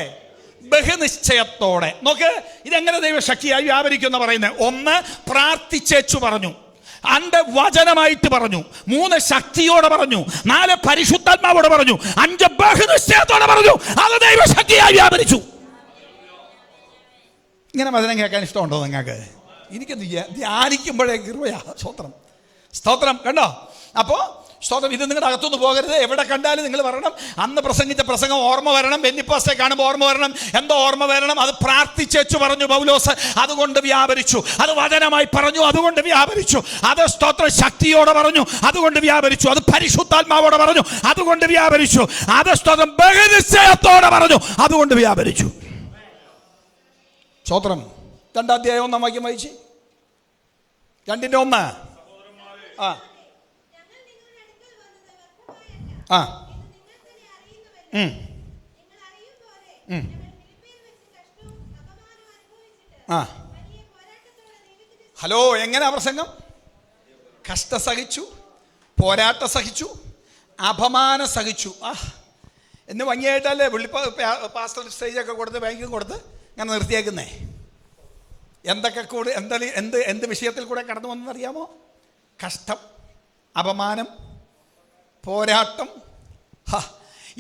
ബഹുനിശ്ചയത്തോടെ. നോക്ക്, ഇതെങ്ങനെ ദൈവശക്തിയായി വ്യാപരിക്കുമെന്ന് പറയുന്നത്. 1 പ്രാർത്ഥിച്ചേച്ചു പറഞ്ഞു, 2 വചനമായിട്ട് പറഞ്ഞു, 3 ശക്തിയോടെ പറഞ്ഞു, 4 പരിശുദ്ധാത്മാവോടെ പറഞ്ഞു, 5 ബഹുനിശ്ചയത്തോടെ പറഞ്ഞു. അത് ദൈവശക്തിയായി വ്യാപരിച്ചു. ഇങ്ങനെ വചനം കേൾക്കാൻ ഇഷ്ടമുണ്ടോ നിങ്ങൾക്ക്? എനിക്ക് ധ്യാനിക്കുമ്പോഴേ കൃപയാ. സ്തോത്രം സ്തോത്രം. കണ്ടോ? അപ്പോൾ സ്തോത്രം. ഇത് നിങ്ങളുടെ അകത്തുനിന്ന് പോകരുത്. എവിടെ കണ്ടാലും നിങ്ങൾ പറയണം, അന്ന് പ്രസംഗിച്ച പ്രസംഗം ഓർമ്മ വരണം. ബെന്നിപ്പാസ്റ്ററെ കാണുമ്പോൾ ഓർമ്മ വരണം. എന്തോ ഓർമ്മ വരണം? അത് പ്രാർത്ഥിച്ചു പറഞ്ഞു പൗലോസ്, അതുകൊണ്ട് വ്യാപരിച്ചു. അത് വചനമായി പറഞ്ഞു, അതുകൊണ്ട് വ്യാപരിച്ചു. അത് സ്തോത്രം ശക്തിയോടെ പറഞ്ഞു, അതുകൊണ്ട് വ്യാപരിച്ചു. അത് പരിശുദ്ധാത്മാവോടെ പറഞ്ഞു, അതുകൊണ്ട് വ്യാപരിച്ചു. അത് സ്തോത്രം ബഹുനിശ്ചയത്തോടെ പറഞ്ഞു, അതുകൊണ്ട് വ്യാപരിച്ചു. സ്തോത്രം. 2-ാം അധ്യായം 1-ാം വാക്യം വായിച്ച്. 2-ന്റെ 1. ഹലോ, എങ്ങനെയാ പ്രസംഗം? കഷ്ട സഹിച്ചു, പോരാട്ടം സഹിച്ചു, അപമാനം സഹിച്ചു. എന്ന് ഭംഗിയായിട്ടല്ലേ പാസ്റ്റർ സ്റ്റേജൊക്കെ കൊടുത്ത് ബാങ്കും കൊടുത്ത് ഞാൻ നിർത്തിയേക്കുന്നേ. എന്തൊക്കെ കൂടെ എന്ത് വിഷയത്തിൽ കൂടെ കടന്നു വന്നെന്നറിയാമോ? കഷ്ടം, അപമാനം, പോരാട്ടം.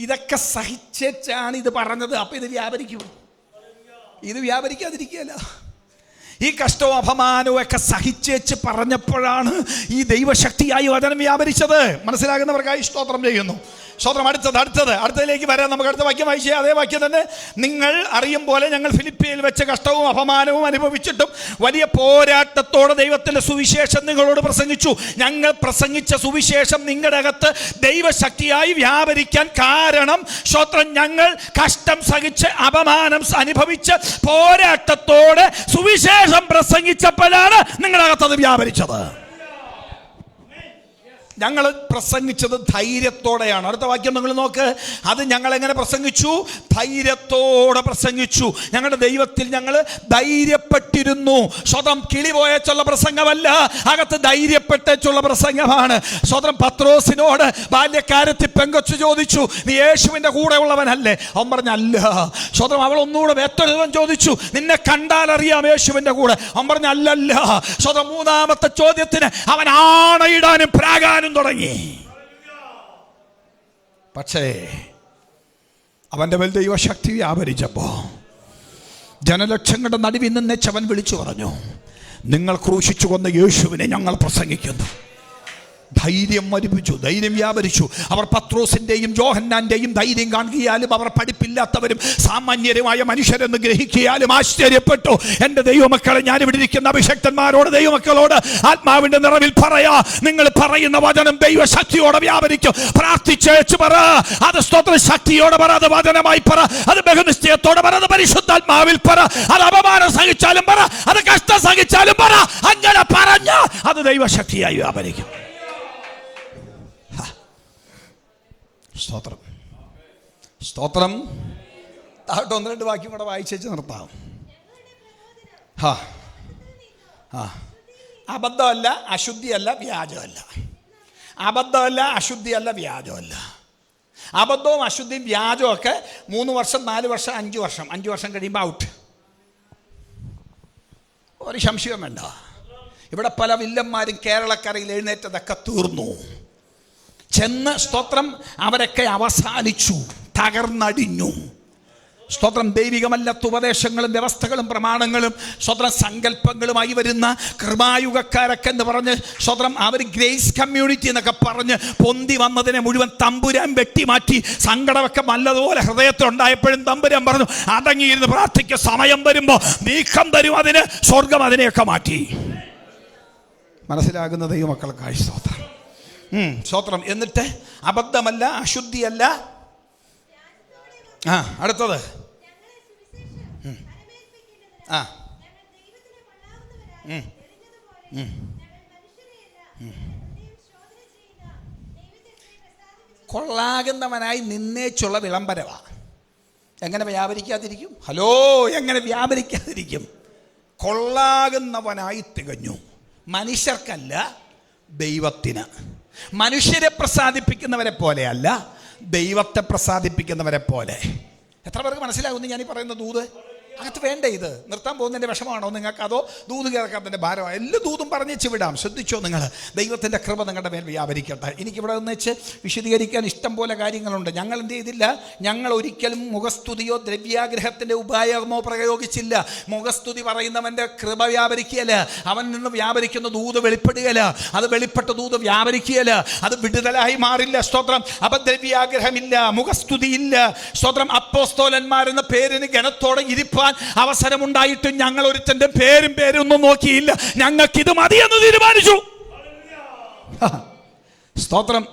ഇതൊക്കെ സഹിച്ചാണ് ഇത് പറഞ്ഞത്. അപ്പം ഇത് വ്യാപരിക്കും. ഇത് വ്യാപരിക്കാതിരിക്കുകയല്ല. ഈ കഷ്ടവും അപമാനവും ഒക്കെ സഹിച്ചേച്ച് പറഞ്ഞപ്പോഴാണ് ഈ ദൈവശക്തിയായി വചനം വ്യാപരിച്ചത്. മനസ്സിലാകുന്നവർക്കായി സ്തോത്രം ചെയ്യുന്നു. സ്വതന്ത്രം. അടുത്തതിലേക്ക് വരാം. നമുക്ക് അടുത്ത വാക്യം വായിച്ചാൽ അതേ വാക്യം തന്നെ. നിങ്ങൾ അറിയും പോലെ ഞങ്ങൾ ഫിലിപ്പിയിൽ വെച്ച് കഷ്ടവും അപമാനവും അനുഭവിച്ചിട്ടും വലിയ പോരാട്ടത്തോടെ ദൈവത്തിൻ്റെ സുവിശേഷം നിങ്ങളോട് പ്രസംഗിച്ചു. ഞങ്ങൾ പ്രസംഗിച്ച സുവിശേഷം നിങ്ങളുടെ അകത്ത് ദൈവശക്തിയായി വ്യാപരിക്കാൻ കാരണം സ്വതന്ത്രം ഞങ്ങൾ കഷ്ടം സഹിച്ച് അപമാനം അനുഭവിച്ച് പോരാട്ടത്തോടെ സുവിശേഷം പ്രസംഗിച്ചപ്പോഴാണ് നിങ്ങളുടെ അകത്ത് അത് വ്യാപരിച്ചത്. ഞങ്ങൾ പ്രസംഗിച്ചത് ധൈര്യത്തോടെയാണ്. അടുത്ത വാക്യം നിങ്ങൾ നോക്ക്. അത് ഞങ്ങൾ എങ്ങനെ പ്രസംഗിച്ചു? ധൈര്യത്തോടെ പ്രസംഗിച്ചു. ഞങ്ങളുടെ ദൈവത്തിൽ ഞങ്ങൾ ധൈര്യപ്പെട്ടിരുന്നു. സ്വതം കിളി പോയച്ചുള്ള പ്രസംഗമല്ല, അകത്ത് ധൈര്യപ്പെട്ടേച്ചുള്ള പ്രസംഗമാണ്. സ്വതം പത്രോസിനോട് ബാല്യക്കാരത്തിൽ പെങ്കൊച്ചു ചോദിച്ചു, നീ യേശുവിൻ്റെ കൂടെ ഉള്ളവനല്ലേ? അവൻ പറഞ്ഞല്ല. സ്വതം അവൾ ഒന്നുകൂടെ വേത്തൊരുവൻ ചോദിച്ചു, നിന്നെ കണ്ടാൽ അറിയാം യേശുവിൻ്റെ കൂടെ? അവൻ പറഞ്ഞല്ല. സ്വതം മൂന്നാമത്തെ ചോദ്യത്തിന് അവൻ ആണയിടാനും പ്രാകാനും തുടങ്ങി. പക്ഷേ അവന്റെ മേൽ ദൈവശക്തി വ്യാപരിച്ചപ്പോ ജനലക്ഷങ്ങളുടെ നടുവിൽ നിന്ന് അവൻ വിളിച്ചു പറഞ്ഞു, നിങ്ങൾ ക്രൂശിച്ചു കൊന്ന യേശുവിനെ ഞങ്ങൾ പ്രസംഗിക്കുന്നു. ധൈര്യം മരിപ്പിച്ചു, ധൈര്യം വ്യാപരിച്ചു. അവർ പത്രോസിൻ്റെയും യോഹന്നാൻ്റെയും ധൈര്യം കാണുകയാലും അവർ പഠിപ്പില്ലാത്തവരും സാമാന്യരുമായ മനുഷ്യരെന്ന് ഗ്രഹിക്കിയാലും ആശ്ചര്യപ്പെട്ടു. എൻ്റെ ദൈവമക്കളെ, ഞാനിവിടെ ഇരിക്കുന്ന അഭിഷക്തന്മാരോട്, ദൈവമക്കളോട് ആത്മാവിൻ്റെ നിറവിൽ പറയാ, നിങ്ങൾ പറയുന്ന വചനം ദൈവശക്തിയോടെ വ്യാപരിക്കും. പ്രാർത്ഥിച്ചേച്ച് പറ, അത് സ്തോത്ര ശക്തിയോടെ പറ, അത് വചനമായി പറ, അത് ബഹുനിശ്ചയത്തോടെ പറ, അത് പരിശുദ്ധാത്മാവിൽ പറ, അത് അപമാനം സഹിച്ചാലും പറ, അത് കഷ്ടം സഹിച്ചാലും പറ. അങ്ങനെ പറഞ്ഞ അത് ദൈവശക്തിയായി വ്യാപരിക്കും. സ്തോത്രം, സ്തോത്രം. താഴോട്ട് ഒന്ന് രണ്ട് വാക്യം കൂടെ വായിച്ചേച്ച് നിർത്താം. അബദ്ധമല്ല, അശുദ്ധിയല്ല, വ്യാജമല്ല. അബദ്ധമല്ല, അശുദ്ധിയല്ല, വ്യാജമല്ല. അബദ്ധവും അശുദ്ധിയും വ്യാജവും ഒക്കെ 3 വർഷം 4 വർഷം 5 വർഷം കഴിയുമ്പോൾ ഔട്ട്. ഒരു സംശയം വേണ്ട. ഇവിടെ പല വില്ലന്മാരും കേരളക്കരയിൽ എഴുന്നേറ്റതൊക്കെ തീർന്നു. ചെന്ന് സ്തോത്രം അവരൊക്കെ അവസാനിച്ചു, തകർന്നടിഞ്ഞു. സ്തോത്രം. ദൈവികമല്ലാത്ത ഉപദേശങ്ങളും വ്യവസ്ഥകളും പ്രമാണങ്ങളും സ്വതന്ത്രം സങ്കല്പങ്ങളുമായി വരുന്ന കൃപായുഗക്കാരൊക്കെ എന്ന് പറഞ്ഞ് സ്വതന്ത്രം അവർ ഗ്രേസ് കമ്മ്യൂണിറ്റി എന്നൊക്കെ പറഞ്ഞ് പൊന്തി വന്നതിനെ മുഴുവൻ തമ്പുരാൻ വെട്ടിമാറ്റി. സങ്കടമൊക്കെ നല്ലതുപോലെ ഹൃദയത്തിലുണ്ടായപ്പോഴും തമ്പുരാൻ പറഞ്ഞു, അടങ്ങിയിരുന്ന് പ്രാർത്ഥിക്കുക, സമയം വരുമ്പോൾ നീക്കം തരും അതിന്. സ്വർഗം അതിനെയൊക്കെ മാറ്റി. മനസ്സിലാകുന്ന ദൈവമക്കൾക്കായി സ്തോത്രം, സ്തോത്രം. എന്നിട്ട് അബദ്ധമല്ല, അശുദ്ധിയല്ല. അടുത്തത് കൊള്ളാകുന്നവനായി നിന്നേച്ചുള്ള വിളംബരവാ. എങ്ങനെ വ്യാപരിക്കാതിരിക്കും? ഹലോ, എങ്ങനെ വ്യാപരിക്കാതിരിക്കും? കൊള്ളാകുന്നവനായി തികഞ്ഞു. മനുഷ്യർക്കല്ല, ദൈവത്തിന്. മനുഷ്യരെ പ്രസാദിപ്പിക്കുന്നവരെ പോലെയല്ല, ദൈവത്തെ പ്രസാദിപ്പിക്കുന്നവരെ പോലെ. എത്ര പേർക്ക് മനസ്സിലാകുന്നു ഞാനീ പറയുന്ന ദൂത്? അകത്ത് വേണ്ട. ഇത് നിർത്താൻ പോകുന്നതിൻ്റെ വിഷമമാണോ നിങ്ങൾക്ക്? അതോ ദൂത് കേൾക്കാത്തതിൻ്റെ ഭാരമാണ്? എല്ലാ ദൂതും പറഞ്ഞേച്ച് വിടാം. ശ്രദ്ധിച്ചോ നിങ്ങൾ. ദൈവത്തിൻ്റെ കൃപ നിങ്ങളുടെ മേൽ വ്യാപരിക്കട്ടെ. എനിക്കിവിടെ നിന്ന് വെച്ച് വിശദീകരിക്കാൻ ഇഷ്ടം പോലെ കാര്യങ്ങളുണ്ട്. ഞങ്ങൾ എന്ത് ചെയ്തില്ല? ഞങ്ങൾ ഒരിക്കലും മുഖസ്തുതിയോ ദ്രവ്യാഗ്രഹത്തിൻ്റെ ഉപായമോ പ്രയോഗിച്ചില്ല. മുഖസ്തുതി പറയുന്നവൻ്റെ കൃപ വ്യാപരിക്കുകയല്ല, അവൻ നിന്ന് വ്യാപരിക്കുന്ന ദൂത് വെളിപ്പെടുകയല്ല. അത് വെളിപ്പെട്ട ദൂത് വ്യാപരിക്കുകയല്ല, അത് വിടുതലായി മാറില്ല. സ്തോത്രം. അപദ്രവ്യാഗ്രഹമില്ല, മുഖസ്തുതിയില്ല. സ്തോത്രം. അപ്പോസ്തലന്മാരെന്ന പേരിന് ഘനത്തോടെ ഇരിപ്പാൻ അവസരമുണ്ടായിട്ടും ഞങ്ങൾ ഒരുത്തന്റെ പേരൊന്നും നോക്കിയില്ല. ഞങ്ങൾക്ക് ഇത് മതിയെന്ന് തീരുമാനിച്ചു. സ്തോത്രം.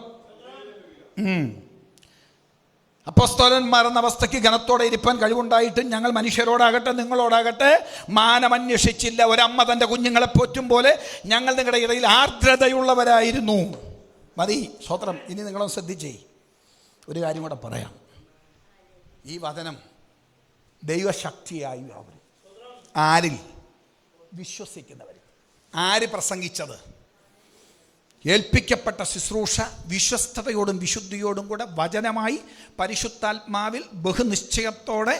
അപ്പോസ്തലന്മാരെന്ന അവസ്ഥയ്ക്ക് ഘനത്തോടെ ഇരിപ്പാൻ കഴിവുണ്ടായിട്ടും ഞങ്ങൾ മനുഷ്യരോടാകട്ടെ നിങ്ങളോടാകട്ടെ മാനമന്വേഷിച്ചില്ല. ഒരമ്മ തൻ്റെ കുഞ്ഞുങ്ങളെ പോറ്റും പോലെ ഞങ്ങൾ നിങ്ങളുടെ ഇടയിൽ ആർദ്രതയുള്ളവരായിരുന്നു. മതി. സ്തോത്രം. ഇനി നിങ്ങളൊന്ന് ശ്രദ്ധിച്ചേ, ഒരു കാര്യം കൂടെ പറയാം. ഈ വചനം ദൈവശക്തിയായി വ്യാപരിക്കും. ആരിൽ? വിശ്വസിക്കുന്നവർ. ആര് പ്രസംഗിച്ചത്? ഏൽപ്പിക്കപ്പെട്ട ശുശ്രൂഷ വിശ്വസ്തയോടും വിശുദ്ധിയോടും കൂടെ വചനമായി പരിശുദ്ധാത്മാവിൽ ബഹുനിശ്ചയത്തോടെ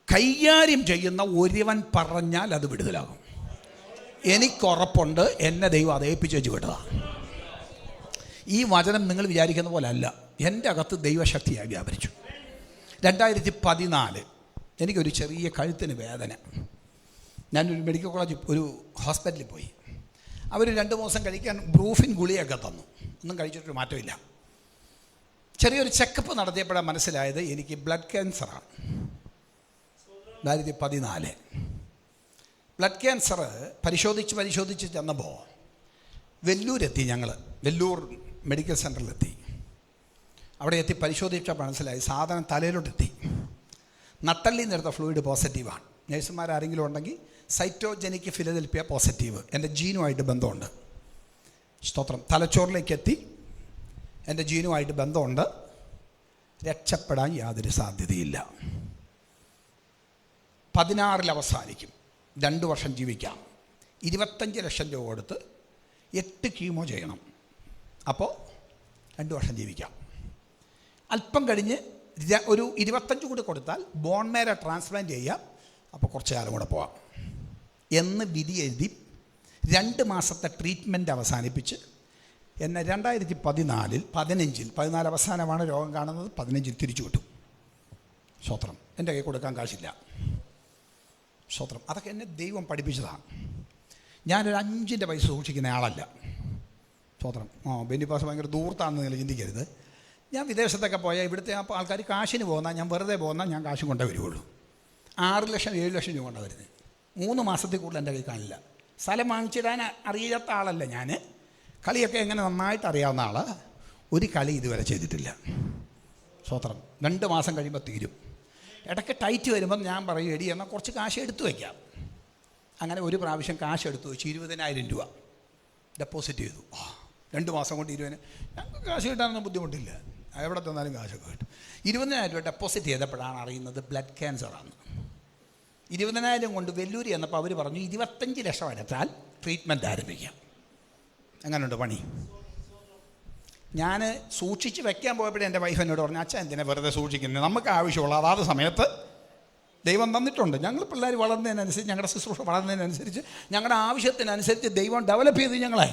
കൈകാര്യം ചെയ്യുന്ന ഒരുവൻ പറഞ്ഞാൽ അത് വിടുതലാകും. എനിക്കുറപ്പുണ്ട്, എന്നെ ദൈവം അത് ഏൽപ്പിച്ചു വിടുക. ഈ വചനം നിങ്ങൾ വിചാരിക്കുന്ന പോലെ അല്ല. എൻ്റെ അകത്ത് ദൈവശക്തിയായി വ്യാപരിച്ചു. 2014 എനിക്കൊരു ചെറിയ കഴുത്തിന് വേദന. ഞാനൊരു മെഡിക്കൽ കോളേജിൽ ഒരു ഹോസ്പിറ്റലിൽ പോയി. അവർ 2 ദിവസം കഴിക്കാൻ ബ്രൂഫിൻ ഗുളിയൊക്കെ തന്നു. ഒന്നും കഴിച്ചിട്ടൊരു മാറ്റമില്ല. ചെറിയൊരു ചെക്കപ്പ് നടത്തിയപ്പോഴാണ് മനസ്സിലായത് എനിക്ക് ബ്ലഡ് ക്യാൻസറാണ്. 2014 ബ്ലഡ് ക്യാൻസർ പരിശോധിച്ച് ചെന്നപ്പോൾ വെല്ലൂരെത്തി. ഞങ്ങൾ വെല്ലൂർ മെഡിക്കൽ സെൻ്ററിലെത്തി. അവിടെ എത്തി പരിശോധിച്ചപ്പോൾ മനസ്സിലായി സാധനം തലയിലോട്ടെത്തി. നട്ടലിൽ നിന്നെടുത്ത ഫ്ലൂയിഡ് പോസിറ്റീവാണ്. നേഴ്സുമാരാരെങ്കിലും ഉണ്ടെങ്കിൽ സൈറ്റോജനിക് ഫിലഡൽഫിയ പോസിറ്റീവ്, എൻ്റെ ജീനുമായിട്ട് ബന്ധമുണ്ട്. സ്തോത്രം. തലച്ചോറിലേക്ക് എത്തി, എൻ്റെ ജീനുമായിട്ട് ബന്ധമുണ്ട്. രക്ഷപ്പെടാൻ യാതൊരു സാധ്യതയില്ല. 16 അവസാനിക്കും. 2 വർഷം ജീവിക്കാം. 25 ലക്ഷം രൂപ കൊടുത്ത് 8 കീമോ ചെയ്യണം. അപ്പോൾ 2 വർഷം ജീവിക്കാം. അല്പം കഴിഞ്ഞ് ഒരു 25 കൂടി കൊടുത്താൽ ബോൺ മാരോ ട്രാൻസ്പ്ലാന്റ് ചെയ്യാം. അപ്പോൾ കുറച്ച് കാലം കൂടെ പോവാം എന്ന് വിധി എഴുതി 2 മാസത്തെ ട്രീറ്റ്മെൻറ്റ് അവസാനിപ്പിച്ച് എന്നെ 2014 അവസാനമാണ് രോഗം കാണുന്നത്. 15 തിരിച്ചു വിട്ടു. സ്തോത്രം. എൻ്റെ കൈ കൊടുക്കാൻ കാശില്ല. സ്തോത്രം. അതൊക്കെ എന്നെ ദൈവം പഠിപ്പിച്ചതാണ്. ഞാനൊരു 5 പൈസ സൂക്ഷിക്കുന്ന ആളല്ല. സ്തോത്രം. ബെന്നിപ്പാസ് ഭയങ്കര ദൂർത്താണെന്ന് നിങ്ങൾ ചിന്തിക്കരുത്. ഞാൻ വിദേശത്തൊക്കെ പോയാൽ ഇവിടുത്തെ ആൾക്കാർ കാശിന് പോകുന്നാൽ ഞാൻ വെറുതെ പോകുന്നാൽ ഞാൻ കാശും കൊണ്ടേ വരുള്ളൂ. 6 ലക്ഷം 7 ലക്ഷം രൂപ കൊണ്ടാണ് വരുന്നത്. 3 മാസത്തിൽ കൂടുതൽ എൻ്റെ കൈ കാണില്ല. സ്ഥലം വാങ്ങിച്ചിടാൻ അറിയാത്ത ആളല്ല ഞാൻ. കളിയൊക്കെ എങ്ങനെ നന്നായിട്ട് അറിയാവുന്ന ആൾ. ഒരു കളി ഇതുവരെ ചെയ്തിട്ടില്ല. സ്തോത്രം. 2 മാസം കഴിയുമ്പോൾ തീരും. ഇടയ്ക്ക് ടൈറ്റ് വരുമ്പോൾ ഞാൻ പറയും, എടി എന്നാൽ കുറച്ച് കാശ് എടുത്തു വയ്ക്കാം. അങ്ങനെ ഒരു പ്രാവശ്യം കാശ് എടുത്തു വെച്ച് 20,000 രൂപ ഡെപ്പോസിറ്റ് ചെയ്തു. 2 മാസം കൊണ്ട് 20,000. ഞങ്ങൾക്ക് കാശ് കിട്ടാനൊന്നും ബുദ്ധിമുട്ടില്ല. എവിടെ തന്നാലും കാശൊക്കെ കിട്ടും. 20,000 രൂപ ഡെപ്പോസിറ്റ് ചെയ്തപ്പോഴാണ് അറിയുന്നത് ബ്ലഡ് ക്യാൻസറാണ്. 20,000 കൊണ്ട് വെല്ലൂരി എന്നപ്പോൾ അവർ പറഞ്ഞു 25 ലക്ഷം അടച്ചാൽ ട്രീറ്റ്മെൻറ്റ് ആരംഭിക്കാം. എങ്ങനെയുണ്ട് പണി? ഞാൻ സൂക്ഷിച്ച് വെക്കാൻ പോയപ്പോഴേ എൻ്റെ വൈഫ് എന്നോട് പറഞ്ഞു, അച്ഛൻ എന്തിനാ വെറുതെ സൂക്ഷിക്കുന്നത്, നമുക്ക് ആവശ്യമുള്ള അതാത് സമയത്ത് ദൈവം തന്നിട്ടുണ്ട്. ഞങ്ങൾ പിള്ളേർ വളർന്നതിനനുസരിച്ച്, ഞങ്ങളുടെ ശുശ്രൂഷ വളർന്നതിനനുസരിച്ച്, ഞങ്ങളുടെ ആവശ്യത്തിനനുസരിച്ച് ദൈവം ഡെവലപ്പ് ചെയ്ത് ഞങ്ങളെ.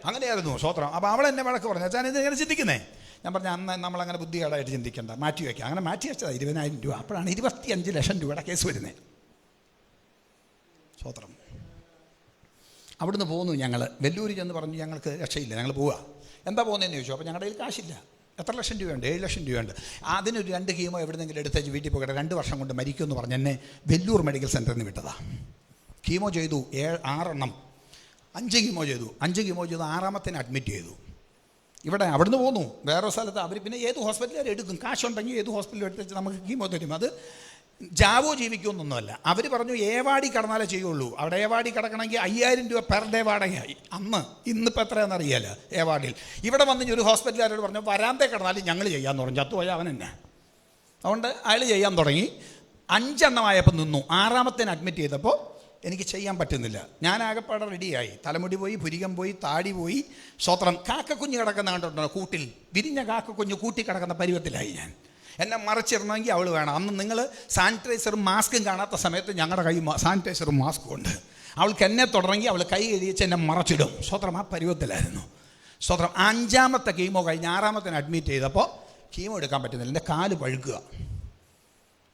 അങ്ങനെയായിരുന്നു. സ്തോത്രം. അപ്പോൾ അവൾ എന്നെ വഴക്ക് പറഞ്ഞു, അച്ഛൻ ഇത് എങ്ങനെ ചിന്തിക്കുന്നേ? ഞാൻ പറഞ്ഞു, അന്ന് നമ്മളങ്ങനെ ബുദ്ധികേടായിട്ട് ചിന്തിക്കേണ്ട, മാറ്റി വയ്ക്കുക. അങ്ങനെ മാറ്റി വെച്ചതാണ് 20,000 രൂപ. അപ്പോഴാണ് 25 ലക്ഷം രൂപയുടെ കേസ് വരുന്നത്. സ്തോത്രം. അവിടുന്ന് പോന്നു. ഞങ്ങൾ വെല്ലൂരി ചെന്ന് പറഞ്ഞു, ഞങ്ങൾക്ക് രക്ഷയില്ല, ഞങ്ങൾ പോവുക. എന്താ പോകുന്നതെന്ന് ചോദിച്ചു. അപ്പോൾ ഞങ്ങളുടെ കയ്യിൽ കാശില്ല. എത്ര ലക്ഷം രൂപയുണ്ട്? 7 ലക്ഷം രൂപയുണ്ട്. അതിനൊരു 2 കീമോ എവിടെന്നെങ്കിലും എടുത്തേച്ച് വീട്ടിൽ പോകട്ടെ, 2 വർഷം കൊണ്ട് മരിക്കുമെന്ന് പറഞ്ഞ് എന്നെ വെല്ലൂർ മെഡിക്കൽ സെൻ്ററിൽ നിന്ന് വിട്ടതാണ്. കീമോ ചെയ്തു 6 എണ്ണം. 5 കീമോ ചെയ്തു. 5 കീമോ ചെയ്തു. 6ാമത്തേന് അഡ്മിറ്റ് ചെയ്തു. ഇവിടെ അവിടുന്ന് പോന്നു വേറെ സ്ഥലത്ത്. അവർ പിന്നെ ഏത് ഹോസ്പിറ്റലിൽ എടുക്കും, കാശുണ്ടെങ്കിൽ ഏത് ഹോസ്പിറ്റലിൽ എടുത്ത് നമുക്ക് കീമോ തരും. അത് ജാവോ ജീവിക്കുമെന്നൊന്നുമല്ല. അവർ പറഞ്ഞു ഏവാടി കടന്നാലേ ചെയ്യുള്ളൂ. അവിടെ ഏവാടി കിടക്കണമെങ്കിൽ 5,000 രൂപ പെർ ഡേ വാടകയായി അന്ന്. ഇന്നിപ്പോൾ എത്രയാണെന്ന് അറിയാലോ ഏവാടിയിൽ. ഇവിടെ വന്ന് ഒരു ഹോസ്പിറ്റലുകാരോട് പറഞ്ഞു വരാന്തേ കിടന്നാലും ഞങ്ങൾ ചെയ്യാമെന്ന് പറഞ്ഞു. ചത്തുപോയാൽ അവൻ തന്നെ. അതുകൊണ്ട് അയാൾ ചെയ്യാൻ തുടങ്ങി. 5 എണ്ണമായപ്പോൾ നിന്നു. 6ാമത്തേന് അഡ്മിറ്റ് ചെയ്തപ്പോൾ എനിക്ക് ചെയ്യാൻ പറ്റുന്നില്ല. ഞാൻ ആകെപ്പാടെ റെഡിയായി. തലമുടി പോയി, പുരികം പോയി, താടി പോയി. സ്തോത്രം. കാക്കക്കുഞ്ഞ് കിടക്കുന്ന കണ്ടിട്ടുണ്ടോ? കൂട്ടിൽ വിരിഞ്ഞ കാക്കക്കുഞ്ഞ് കൂട്ടി കിടക്കുന്ന പരുവത്തിലായി ഞാൻ. എന്നെ മറിച്ചിടണമെങ്കിൽ അവൾ വേണം. അന്ന് നിങ്ങൾ സാനിറ്റൈസറും മാസ്കും കാണാത്ത സമയത്ത് ഞങ്ങളുടെ കൈ സാനിറ്റൈസറും മാസ്കും ഉണ്ട്. അവൾക്ക് എന്നെ തുടരണമെങ്കിൽ അവൾ കൈ കഴിച്ച് എന്നെ മറച്ചിടും. സ്തോത്രം. ആ പരുവത്തിലായിരുന്നു. സ്തോത്രം. 5ാമത്തെ കീമോ കഴിഞ്ഞ് 6ാമത്തേന് അഡ്മിറ്റ് ചെയ്തപ്പോൾ കീമോ എടുക്കാൻ പറ്റുന്നില്ല. എൻ്റെ കാല് പഴുക്കുക.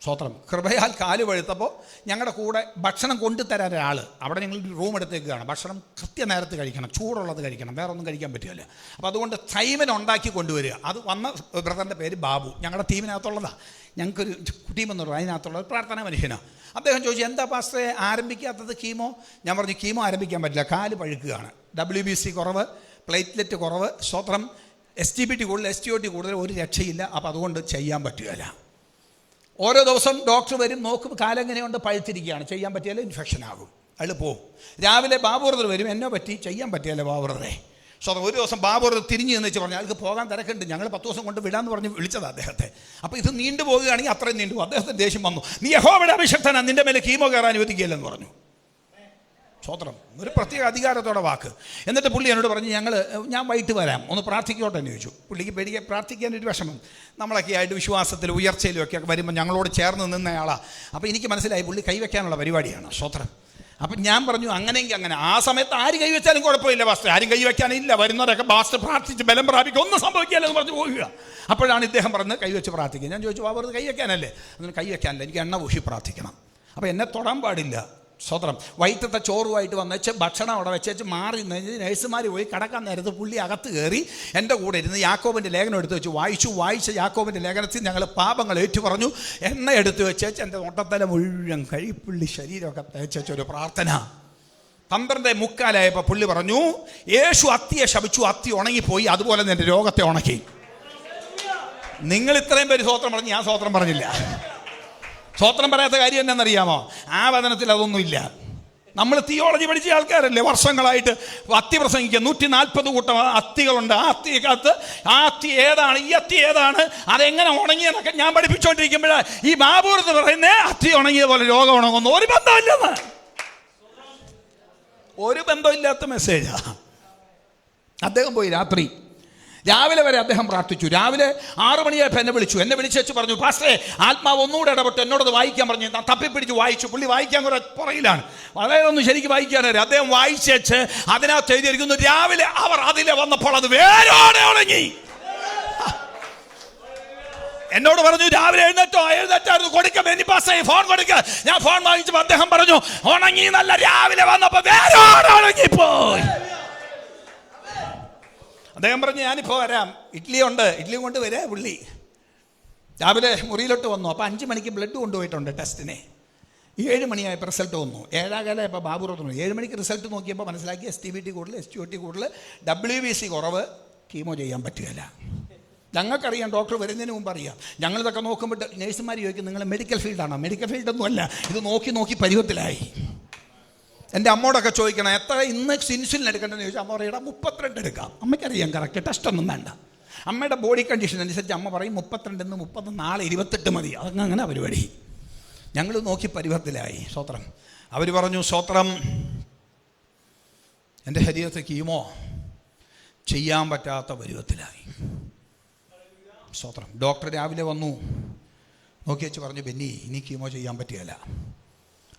സ്തോത്രം. കൃപയാൽ കാല് പഴുത്തപ്പോൾ ഞങ്ങളുടെ കൂടെ ഭക്ഷണം കൊണ്ടുതരാൻ ഒരാൾ. അവിടെ ഞങ്ങൾ റൂം എടുത്തേക്കുകയാണ്. ഭക്ഷണം കൃത്യനേരത്ത് കഴിക്കണം, ചൂടുള്ളത് കഴിക്കണം, വേറെ ഒന്നും കഴിക്കാൻ പറ്റില്ല. അപ്പോൾ അതുകൊണ്ട് ടൈമിന് ഉണ്ടാക്കി കൊണ്ടുവരിക. അത് വന്ന ബ്രദറിൻ്റെ പേര് ബാബു. ഞങ്ങളുടെ ടീമിനകത്തുള്ളതാണ്. ഞങ്ങൾക്കൊരു ടീമെന്ന് പറയുന്നത് അതിനകത്തുള്ളത് പ്രാർത്ഥന മനുഷ്യനാണ്. അദ്ദേഹം ചോദിച്ചു, എന്താ പാസ്റ്ററെ ആരംഭിക്കാത്തത് കീമോ? ഞാൻ പറഞ്ഞു, കീമോ ആരംഭിക്കാൻ പറ്റില്ല, കാല് പഴുക്കുകയാണ്. WBC കുറവ്, പ്ലേറ്റ്ലെറ്റ് കുറവ്, സ്തോത്രം, STBT കൂടുതൽ, STOT കൂടുതൽ, ഒരു രക്ഷയില്ല. അപ്പോൾ അതുകൊണ്ട് ചെയ്യാൻ പറ്റുകയില്ല. ഓരോ ദിവസം ഡോക്ടർ വരും, നോക്കും കാലെങ്ങനെയുണ്ട്, പഴുത്തിരിക്കുകയാണ്, ചെയ്യാൻ പറ്റിയാൽ ഇൻഫെക്ഷൻ ആകും, അയാൾ പോവും. രാവിലെ ബാബുബ്രദർ വരും, എന്നോ പറ്റി ചെയ്യാൻ പറ്റിയല്ലേ ബാബുബ്രദറെ. സോ ഒരു ദിവസം ബാബുബ്രദർ തിരിഞ്ഞു എന്ന് വെച്ച് പറഞ്ഞു, അയാൾക്ക് പോകാൻ തിരക്കുണ്ട്, ഞങ്ങൾ 10 ദിവസം കൊണ്ട് വിടാമെന്ന് പറഞ്ഞ് വിളിച്ചത് അദ്ദേഹത്തെ. അപ്പോൾ ഇത് നീണ്ടു പോവുകയാണെങ്കിൽ അത്രയും നീണ്ടു പോകും. അദ്ദേഹത്തിന് ദേഷ്യം വന്നു, നീ യഹോവയുടെ അഭിഷിക്തനാണ്, നിൻ്റെ മേലെ കീമോ കയറാൻ അനുവദിക്കുകയില്ലെന്ന് പറഞ്ഞു. സ്തോത്രം. ഒരു പ്രത്യേക അധികാരത്തോടെ വാക്ക്. എന്നിട്ട് പുള്ളി എന്നോട് പറഞ്ഞു, ഞാൻ വൈകിട്ട് വരാം, ഒന്ന് പ്രാർത്ഥിക്കോട്ടെ എന്ന് ചോദിച്ചു. പുള്ളിക്ക് പേടിക്കാൻ, പ്രാർത്ഥിക്കാനൊരു വിഷമം. നമ്മളൊക്കെ ആയിട്ട് വിശ്വാസത്തിലും ഉയർച്ചയിലും ഒക്കെ വരുമ്പോൾ ഞങ്ങളോട് ചേർന്ന് നിന്നയാളാണ്. അപ്പോൾ എനിക്ക് മനസ്സിലായി പുള്ളി കൈവയ്ക്കാനുള്ള പരിപാടിയാണ്. സ്തോത്രം. അപ്പം ഞാൻ പറഞ്ഞു, അങ്ങനെയെങ്കിൽ അങ്ങനെ. ആ സമയത്ത് ആര് കൈവച്ചാലും കുഴപ്പമില്ല പാസ്റ്റർ, ആരും കൈവയ്ക്കാനില്ല, വരുന്നവരൊക്കെ പാസ്റ്റർ പ്രാർത്ഥിച്ച് ബലം പ്രാപിക്കും, ഒന്നും സംഭവിക്കാനെന്ന് പറഞ്ഞ് പോവുക. അപ്പോഴാണ് ഇദ്ദേഹം പറഞ്ഞത് കൈവച്ച് പ്രാർത്ഥിക്കുക. ഞാൻ ചോദിച്ചു, വെറുതെ കൈവയ്ക്കാനല്ലേ? അതിന് കൈവയ്ക്കാനല്ല, എനിക്ക് എണ്ണ പൂശി പ്രാർത്ഥിക്കണം. അപ്പോൾ എന്നെ തൊടാൻ പാടില്ല. സ്വതന്ത്രം. വൈകിട്ടത്തെ ചോറുമായിട്ട് വന്നേച്ച് ഭക്ഷണം അവിടെ വെച്ചേച്ച് മാറി നിന്ന് നഴ്സുമാർ പോയി കിടക്കാൻ നേരത്ത് പുള്ളി അകത്ത് കയറി എൻ്റെ കൂടെ ഇരുന്ന് യാക്കോബിൻ്റെ ലേഖനം എടുത്ത് വെച്ച് വായിച്ച യാക്കോബിൻ്റെ ലേഖനത്തിൽ ഞങ്ങൾ പാപങ്ങൾ ഏറ്റുപറഞ്ഞു. എണ്ണ എടുത്ത് വെച്ചേച്ച് എൻ്റെ ഒട്ടത്തല മുഴുവൻ കഴിപ്പുള്ളി ശരീരമൊക്കെ തേച്ചൊരു പ്രാർത്ഥന. 12:45 പുള്ളി പറഞ്ഞു, യേശു അത്തിയെ ശപിച്ചു, അത്തി ഉണങ്ങിപ്പോയി, അതുപോലെ എൻ്റെ രോഗത്തെ ഉണക്കി. നിങ്ങൾ ഇത്രയും പേര് സ്വോത്രം പറഞ്ഞു, ഞാൻ സ്വോത്രം പറഞ്ഞില്ല. സ്വോത്രം പറയാത്ത കാര്യം എന്നാണെന്നറിയാമോ? ആ വചനത്തിൽ അതൊന്നുമില്ല. നമ്മൾ തിയോളജി പഠിച്ച ആൾക്കാരല്ലേ, വർഷങ്ങളായിട്ട് അത്തി പ്രസംഗിക്കുക. 140 കൂട്ടം അത്തികളുണ്ട്. ആ അത്തിക്കകത്ത് ആ അത്തി ഏതാണ്, ഈ അത്തി ഏതാണ്, അതെങ്ങനെ ഉണങ്ങിയെന്നൊക്കെ ഞാൻ പഠിപ്പിച്ചുകൊണ്ടിരിക്കുമ്പോഴേ ഈ ബാബൂർന്ന് പറയുന്നേ അത്തി ഉണങ്ങിയ പോലെ രോഗം ഉണങ്ങുന്നു. ഒരു ബന്ധമില്ലെന്ന്, ഒരു ബന്ധമില്ലാത്ത മെസ്സേജാ. അദ്ദേഹം പോയി രാവിലെ വരെ അദ്ദേഹം പ്രാർത്ഥിച്ചു. രാവിലെ 6 മണിയായപ്പോൾ എന്നെ വിളിച്ചു പറഞ്ഞു, പാസ്റ്ററെ ആത്മാവ് ഒന്നുകൂടെ ഇടപെട്ട് എന്നോടത് വായിക്കാൻ പറഞ്ഞു. ഞാൻ തപ്പിപ്പിടിച്ച് വായിച്ചു. പുള്ളി വായിക്കാൻ കുറെ പുറയിലാണ്, വളരെയൊന്നും ശരിക്കും വായിക്കാനറിയാം. അദ്ദേഹം വായിച്ചേച്ച് അതിനകത്ത് എഴുതിയിരിക്കുന്നു, രാവിലെ അവർ അതിലെ വന്നപ്പോൾ അത് വേരോടെ ഉണങ്ങി. എന്നോട് പറഞ്ഞു, രാവിലെ എഴുന്നേറ്റായിരുന്നു കൊടുക്കാം, എനി പാസ്റ്റേ ഫോൺ കൊടുക്ക. ഞാൻ ഫോൺ വാങ്ങിച്ചപ്പോൾ അദ്ദേഹം പറഞ്ഞു, ഉണങ്ങി നല്ല, രാവിലെ വന്നപ്പോൾ വേരോടെ ഉണങ്ങിപ്പോയി. അദ്ദേഹം പറഞ്ഞു, ഞാനിപ്പോൾ വരാം, ഇഡ്ഡലി കൊണ്ട് വരാ. പുള്ളി രാവിലെ മുറിയിലോട്ട് വന്നു. അപ്പോൾ 5 മണിക്ക് ബ്ലഡ് കൊണ്ടുപോയിട്ടുണ്ട് ടെസ്റ്റിനെ. 7 മണിയായപ്പോൾ റിസൾട്ട് വന്നു. 7:15 ബാബു പറഞ്ഞു. 7 മണിക്ക് റിസൾട്ട് നോക്കിയപ്പോൾ മനസ്സിലാക്കി STBT കൂടുതൽ, STOT കൂടുതൽ, WBC കുറവ്, കീമോ ചെയ്യാൻ പറ്റുകയില്ല. ഞങ്ങൾക്കറിയാം, ഡോക്ടർ വരുന്നതിന് മുമ്പ് അറിയാം. ഞങ്ങളിതൊക്കെ നോക്കുമ്പോൾ നഴ്സുമാർ ചോദിക്കും, നിങ്ങൾ മെഡിക്കൽ ഫീൽഡാണോ? മെഡിക്കൽ ഫീൽഡൊന്നും അല്ല, ഇത് നോക്കി പരുവത്തിലായി. എൻ്റെ അമ്മോടൊക്കെ ചോദിക്കണം, എത്ര ഇന്ന് ഇൻസുലിൻ എടുക്കേണ്ടതെന്ന് ചോദിച്ചാൽ അമ്മ പറയണം 32 എടുക്കാം. അമ്മയ്ക്കറിയാം കറക്റ്റ്, ടെസ്റ്റൊന്നും വേണ്ട. അമ്മയുടെ ബോഡി കണ്ടീഷൻ അനുസരിച്ച് അമ്മ പറയും 32 30, നാളെ 28 മതി. അതങ്ങനെ പരിപാടി. ഞങ്ങൾ നോക്കി പരുവത്തിലായി. സ്വോത്രം. അവർ പറഞ്ഞു, സ്വോത്രം, എൻ്റെ ശരീരത്തിൽ കീമോ ചെയ്യാൻ പറ്റാത്ത പരുവത്തിലായി. സ്വോത്രം. ഡോക്ടർ രാവിലെ വന്നു, നോക്കി വെച്ച് പറഞ്ഞു, ബെന്നി ഇനി കീമോ ചെയ്യാൻ പറ്റുകയില്ല.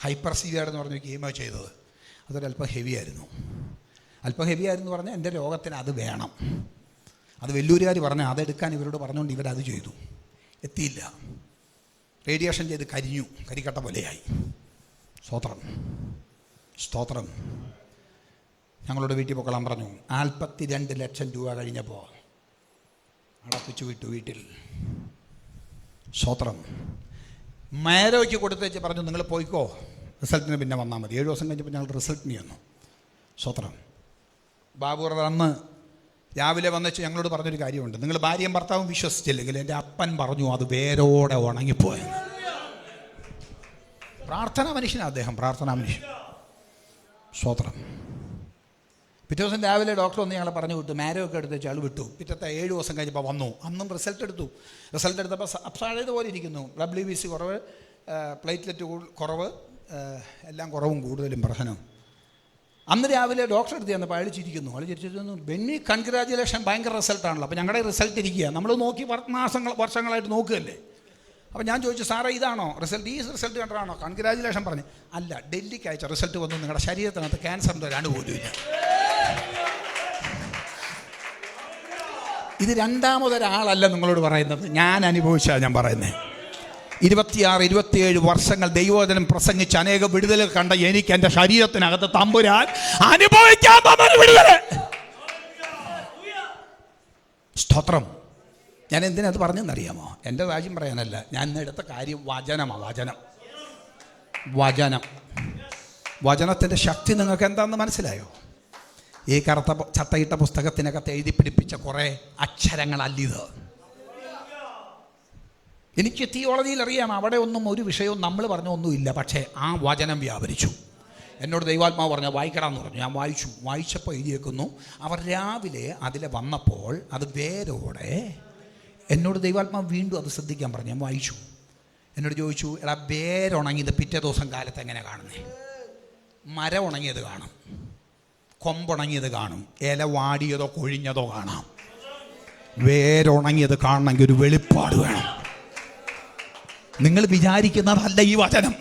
ഹൈപ്പർ സിവിയർ എന്ന് പറഞ്ഞു കീമോ ചെയ്തത്. അതൊരല്പം ഹെവിയായിരുന്നു. അല്പം ഹെവിയായിരുന്നു പറഞ്ഞാൽ എൻ്റെ രോഗത്തിന് അത് വേണം. അത് വെല്ലൂരുകാർ പറഞ്ഞാൽ അതെടുക്കാൻ ഇവരോട് പറഞ്ഞുകൊണ്ട് ഇവരത് ചെയ്തു. എത്തിയില്ല. റേഡിയേഷൻ ചെയ്ത് കരിക്കട്ട പോലെയായി. സ്തോത്രം. ഞങ്ങളോട് വീട്ടിൽ പൊക്കളാൻ പറഞ്ഞു. 42 ലക്ഷം രൂപ കഴിഞ്ഞപ്പോൾ അടപ്പിച്ചു വിട്ടു വീട്ടിൽ. സ്തോത്രം. മേരോയ്ക്ക് കൊടുത്തേച്ച് പറഞ്ഞു, നിങ്ങൾ പോയിക്കോ, റിസൾട്ടിന് പിന്നെ വന്നാൽ മതി. 7 ദിവസം കഴിഞ്ഞപ്പോൾ ഞങ്ങൾ റിസൾട്ടിന് വന്നു. സ്വോത്രം. ബാബു അന്ന് രാവിലെ വന്നിച്ച് ഞങ്ങളോട് പറഞ്ഞൊരു കാര്യമുണ്ട്, നിങ്ങൾ ഭാര്യയും ഭർത്താവും വിശ്വസിച്ചില്ലെങ്കിൽ എൻ്റെ അപ്പൻ പറഞ്ഞു അത് വേരോടെ ഉണങ്ങിപ്പോയെന്ന്. പ്രാർത്ഥനാ മനുഷ്യനാണ് അദ്ദേഹം, പ്രാർത്ഥനാ മനുഷ്യൻ. സ്വോത്രം. പിറ്റേ ദിവസം രാവിലെ ഡോക്ടർ ഒന്ന് ഞങ്ങളെ പറഞ്ഞു വിട്ടു. മാരൊക്കെ എടുത്ത് ആൾ വിട്ടു. പിറ്റത്തെ 7 ദിവസം കഴിഞ്ഞപ്പോൾ വന്നു. അന്നും റിസൾട്ട് എടുത്തപ്പോൾ അപ്സാഴതുപോലെ ഇരിക്കുന്നു. WBC കുറവ്, പ്ലേറ്റ്ലെറ്റ് കുറവ്, എല്ലാം കുറവും കൂടുതലും പ്രശ്നം. അന്ന് രാവിലെ ഡോക്ടർ എടുത്ത് ചെന്നപ്പോൾ അയാൾ ചിരിച്ചിരുന്നു. ബെന്നി കൺഗ്രാജുലേഷൻ, ഭയങ്കര റിസൾട്ടാണല്ലോ. അപ്പോൾ ഞങ്ങളുടെ റിസൾട്ട് ഇരിക്കുക, നമ്മൾ നോക്കി വർഷങ്ങളായിട്ട് നോക്കുകയല്ലേ. അപ്പോൾ ഞാൻ ചോദിച്ചു, സാറേ ഇതാണോ റിസൾട്ട്? ഈ റിസൾട്ട് കണ്ടതാണോ? കൺഗ്രാജുലേഷൻ പറഞ്ഞു. അല്ല, ഡൽഹിക്ക് അയച്ച റിസൾട്ട് വന്നു, നിങ്ങളുടെ ശരീരത്തിനകത്ത് ക്യാൻസറിൻ്റെ ഒരു അണുപോലും ഇല്ല. ഇത് രണ്ടാമതൊരാളല്ല നിങ്ങളോട് പറയുന്നത്, ഞാൻ അനുഭവിച്ചാണ് ഞാൻ പറയുന്നത്. 26-27 വർഷങ്ങൾ ദൈവവചനം പ്രസംഗിച്ച് അനേക വിടുതലുകൾ കണ്ട എനിക്ക് എൻ്റെ ശരീരത്തിനകത്ത് തമ്പുരാൻ അനുഭവിക്കാൻ തന്നൊരു വിടുതൽ. സ്തോത്രം. ഞാൻ എന്തിനത് പറഞ്ഞെന്നറിയാമോ? എൻ്റെ രാജ്യം പറയാനല്ല, ഞാൻ ഇന്ന് എടുത്ത കാര്യം വചനമാണ്. വചനത്തിൻ്റെ ശക്തി നിങ്ങൾക്ക് എന്താണെന്ന് മനസ്സിലായോ? ഈ കറുത്ത ചത്തയിട്ട പുസ്തകത്തിനകത്ത് എഴുതി പിടിപ്പിച്ച കുറേ അക്ഷരങ്ങളല്ലിത്. എനിക്ക് തിയോളജിയിൽ അറിയാം, അവിടെ ഒന്നും ഒരു വിഷയവും നമ്മൾ പറഞ്ഞ ഒന്നുമില്ല. പക്ഷേ ആ വചനം വ്യാപരിച്ചു. എന്നോട് ദൈവാത്മാവ് പറഞ്ഞു വായിക്കണമെന്ന് പറഞ്ഞു. ഞാൻ വായിച്ചപ്പോൾ എഴുതിയേക്കുന്നു, അവർ രാവിലെ അതിലെ വന്നപ്പോൾ അത് വേരോടെ. എന്നോട് ദൈവാത്മാവ് വീണ്ടും അത് ശ്രദ്ധിക്കാൻ പറഞ്ഞു. ഞാൻ വായിച്ചു. എന്നോട് ചോദിച്ചു, എടാ വേരുണങ്ങിയത് പിറ്റേ ദിവസം കാലത്ത് എങ്ങനെ കാണുന്നേ? മരം ഉണങ്ങിയത് കാണും, കൊമ്പുണങ്ങിയത് കാണും, ഇല വാടിയതോ കൊഴിഞ്ഞതോ കാണാം. വേരുണങ്ങിയത് കാണണമെങ്കിൽ ഒരു വെളിപ്പാട് വേണം. നിങ്ങൾ വിചാരിക്കുന്നതല്ല ഈ വചനം.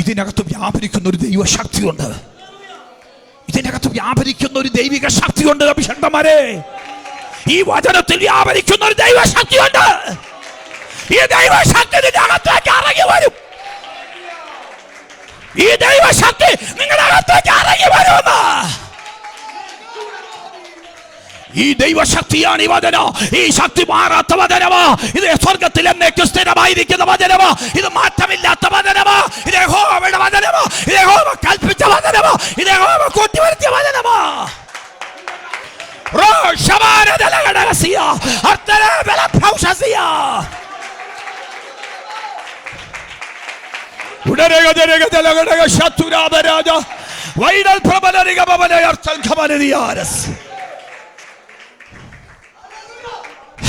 ഇതിനകത്ത് വ്യാപരിക്കുന്ന ഒരു ദൈവശക്തിയുണ്ട്. ഇതിനകത്ത് വ്യാപരിക്കുന്ന ഒരു ദൈവിക ശക്തിയുണ്ട്. അഭിഷേകന്മാരെ, ഈ വചനത്തിൽ വ്യാപരിക്കുന്ന ഒരു ദൈവശക്തിയുണ്ട്. ഈ ദൈവശക്തി നിന്റെ അകത്തേക്ക് ഇറങ്ങി വരും. ഈ ദൈവശക്തി നിങ്ങളുടെ അകത്തേക്ക് ഇറങ്ങി വരുമെന്ന്. ഈ ദൈവശക്തിയാണ് ഈ വചനം. ഈ ശക്തി മാറാത്ത വചനമാ. ഇത് സ്വർഗത്തിൽ എന്നേക്കും സ്ഥിരമായിരിക്കുന്ന വചനമാ. ഇത് മാറ്റമില്ലാത്ത വചനമാ. ഇത് യഹോവയുടെ വചനമാ. ഇത് യഹോവ കൽപ്പിച്ച വചനമാ. ഇത് യഹോവ കൂട്ടിവരുത്തിയ വചനമാ.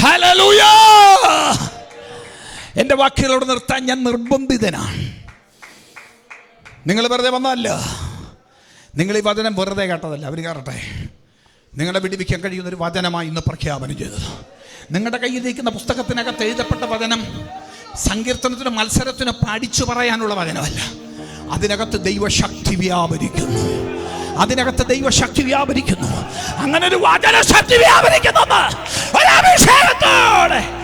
ഹല്ലേലൂയ. എന്റെ വാക്കുകളോട് നിർത്താൻ ഞാൻ നിർബന്ധിതനാണ്. നിങ്ങൾ വെറുതെ വന്നല്ല. നിങ്ങൾ ഈ വചനം വെറുതെ കേട്ടതല്ല. അവർ കയറട്ടെ. നിങ്ങളെ വിടിവിക്കാൻ കഴിയുന്ന ഒരു വചനമായി ഇന്ന് പ്രഖ്യാപനം ചെയ്തത്. നിങ്ങളുടെ കയ്യിലിരിക്കുന്ന പുസ്തകത്തിനകത്ത് എഴുതപ്പെട്ട വചനം സങ്കീർത്തനത്തിന് മത്സരത്തിന് പഠിച്ചു പറയാനുള്ള വചനമല്ല. അതിനകത്ത് ദൈവശക്തി വ്യാപരിക്കുന്നു. അതിനകത്ത് ദൈവശക്തി വ്യാപരിക്കുന്നു. അങ്ങനെ ഒരു വചനശക്തി വ്യാപരിക്കുന്നു. ഒരഭിഷേകത്തോടെ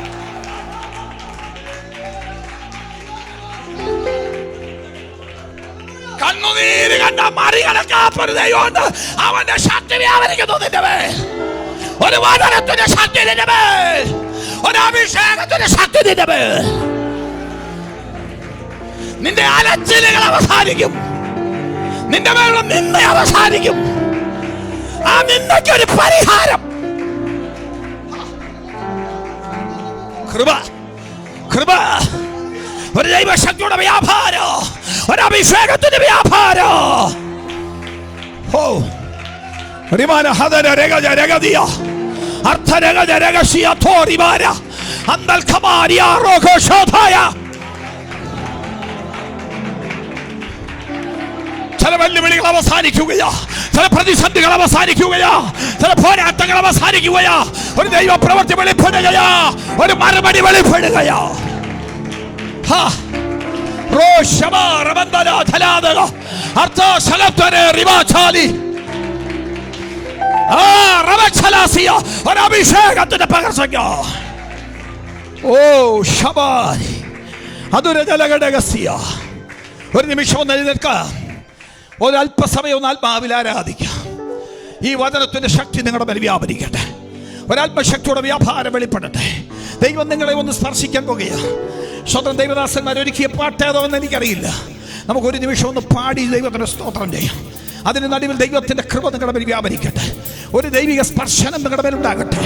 കണ്ണുനീര് കണ്ട മറികടക്കാത്തൊരു ദൈവമുണ്ട്. അവന്റെ ശക്തി വ്യാപരിക്കുന്നു നിന്റെ മേൽ. ഒരു വചനത്തിന്റെ ശക്തി നിന്റെ മേൽ. ഒരു അഭിഷേകത്തിന്റെ ശക്തി നിന്റെ മേൽ. നിന്റെ അലച്ചിലുകൾ അവസാനിക്കും. നിന്റെ മേലുള്ള നിന്ന അവസാനിക്കും. ആ നിന്നയ്ക്കൊരു പരിഹാരം. കൃപ, കൃപ, ഒരു ദൈവശക്തിയുടെ വ്യാപാരം, ഒരു അഭിഷേകത്തിന്റെ വ്യാപാരം. ഓ ചില വെല്ലുവിളികൾ അവസാനിക്കുകയാ. ചില പ്രതിസന്ധികൾ അവസാനിക്കുകയാ. ചില പോരാട്ടങ്ങൾ അവസാനിക്കുകയാ. ഒരു ദൈവ പ്രവൃത്തി വെളിപ്പെടുകയാ. ഒരു മറുപടി വെളിപ്പെടുകയാ. ഒരഭിഷേകത്തിന്റെ പകർച്ചയ്ക്ക. ഓ ശബാരി അതൊരു ജലഘടകസ്യ. ഒരു നിമിഷം ഒന്ന് എഴുന്നേൽക്കാം. ഒരല്പസമയം ഒന്ന് ആത്മാവിൽ ആരാധിക്കാം. ഈ വചനത്തിന്റെ ശക്തി നിങ്ങളുടെ മേൽ വ്യാപരിക്കട്ടെ. ഒരാത്മശക്തിയുടെ വ്യാപാരം വെളിപ്പെടട്ടെ. ദൈവം നിങ്ങളെ ഒന്ന് സ്പർശിക്കാൻ പോകുകയാണ്. സ്വന്തം ദൈവദാസന്മാർ ഒരുക്കിയ പാട്ടേതോ എന്ന് എനിക്കറിയില്ല. നമുക്കൊരു നിമിഷം ഒന്ന് പാടി ദൈവത്തിന് സ്തോത്രം ചെയ്യാം. അതിന് നടുവിൽ ദൈവത്തിന്റെ കൃപ നിങ്ങളുടെ മേൽ വ്യാപരിക്കട്ടെ. ഒരു ദൈവിക സ്പർശനം നിങ്ങളുടെ മേലുണ്ടാകട്ടെ.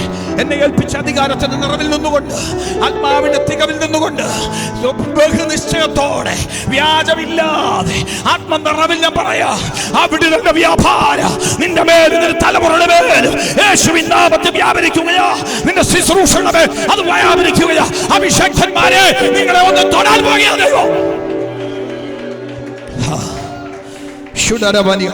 എന്നെ ഏൽപ്പിച്ച അധികാരത്തിന്റെ നിറവിൽ നിന്നുകൊണ്ട്, ആത്മാവിന്റെ തികവിൽ നിന്നുകൊണ്ട്, ബഹുനിശ്ചയത്തോടെ, വ്യാജമില്ലാതെ ആത്മനിറവിൽ ഞാൻ പറയാ, ആ വിടുതലിന്റെ വ്യാപാരം നിന്റെ മേൽ, നിന്റെ തലമുറയുടെ മേൽ യേശുവിൻ നാമത്തിൽ വ്യാപരിക്കുകയാ. നിന്റെ ശുശ്രൂഷയുടെ മേൽ അത് വ്യാപരിക്കുകയാ. അഭിഷേകന്മാരെ, നിങ്ങളെ ഒന്ന് തൊടാൻ പോകുകയാ ദൈവം. ശുദ്ധരവനിയ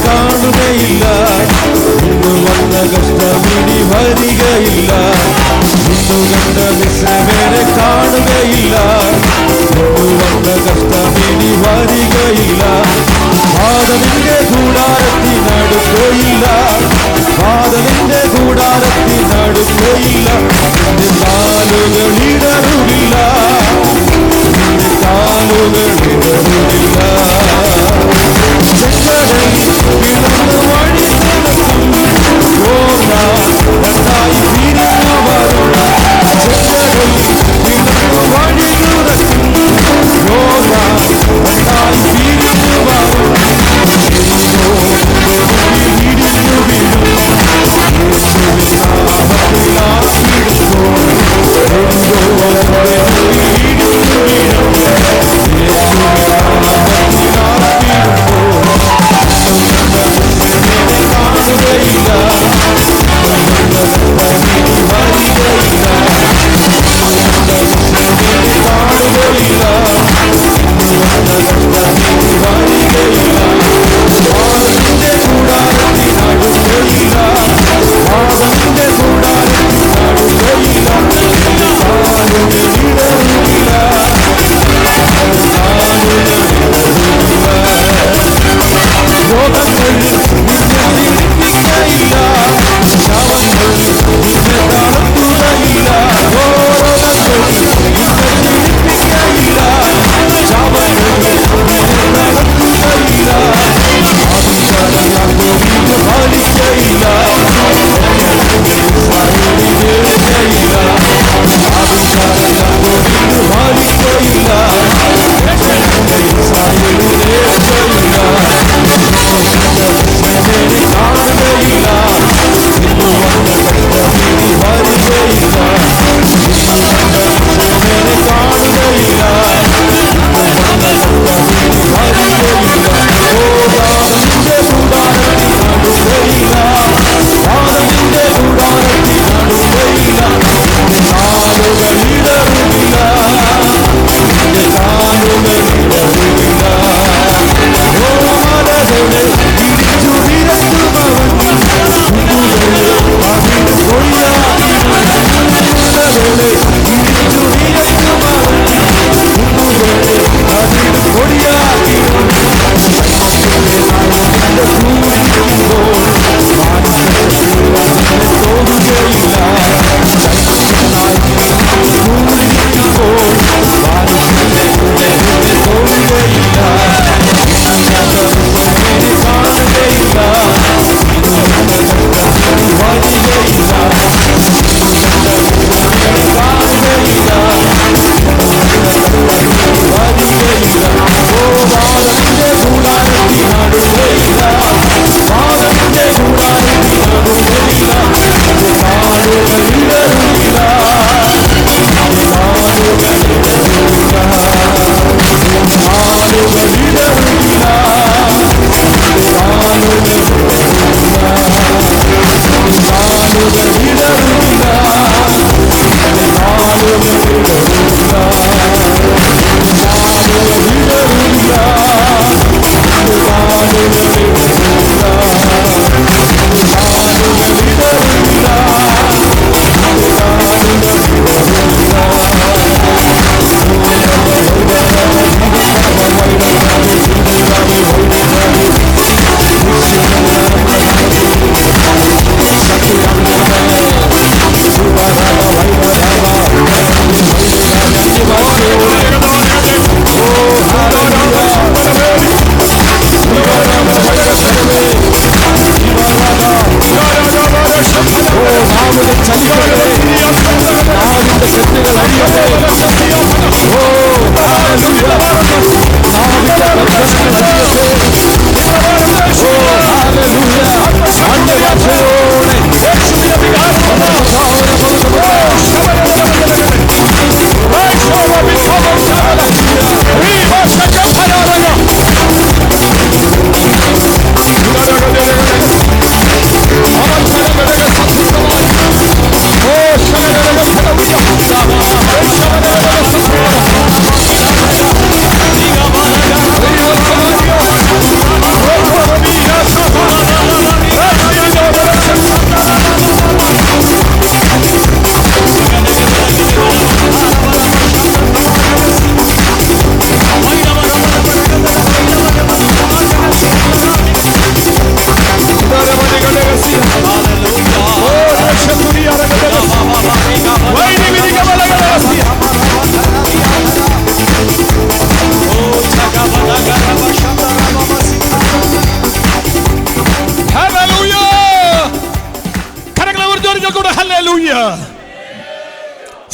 കാണുകയില്ല. ഇന്നു വന്ന കഷ്ടമിനി വരികയില്ല. ഇന്നു കണ്ട മിശ്രമേനെ കാണുകയില്ല. ഇന്നു വന്ന കഷ്ടമിനി വരികയില്ല. വാദലിന്റെ കൂടാരത്തിനടുക്കയില്ല. വാദലിന്റെ കൂടാരത്തിനടുക്കയില്ല. നിന്റെ കാലുകൾ ഇടറില്ല. നിന്റെ കാലുകൾ ഇടറില്ല. വഴി നടക്കും രണ്ടായി പിരിഞ്ഞു വരും. വഴി നടക്കും രണ്ടായി പിരിഞ്ഞു വരും. ഇടിഞ്ഞു വീഴും. നാമത്തിലാക്കി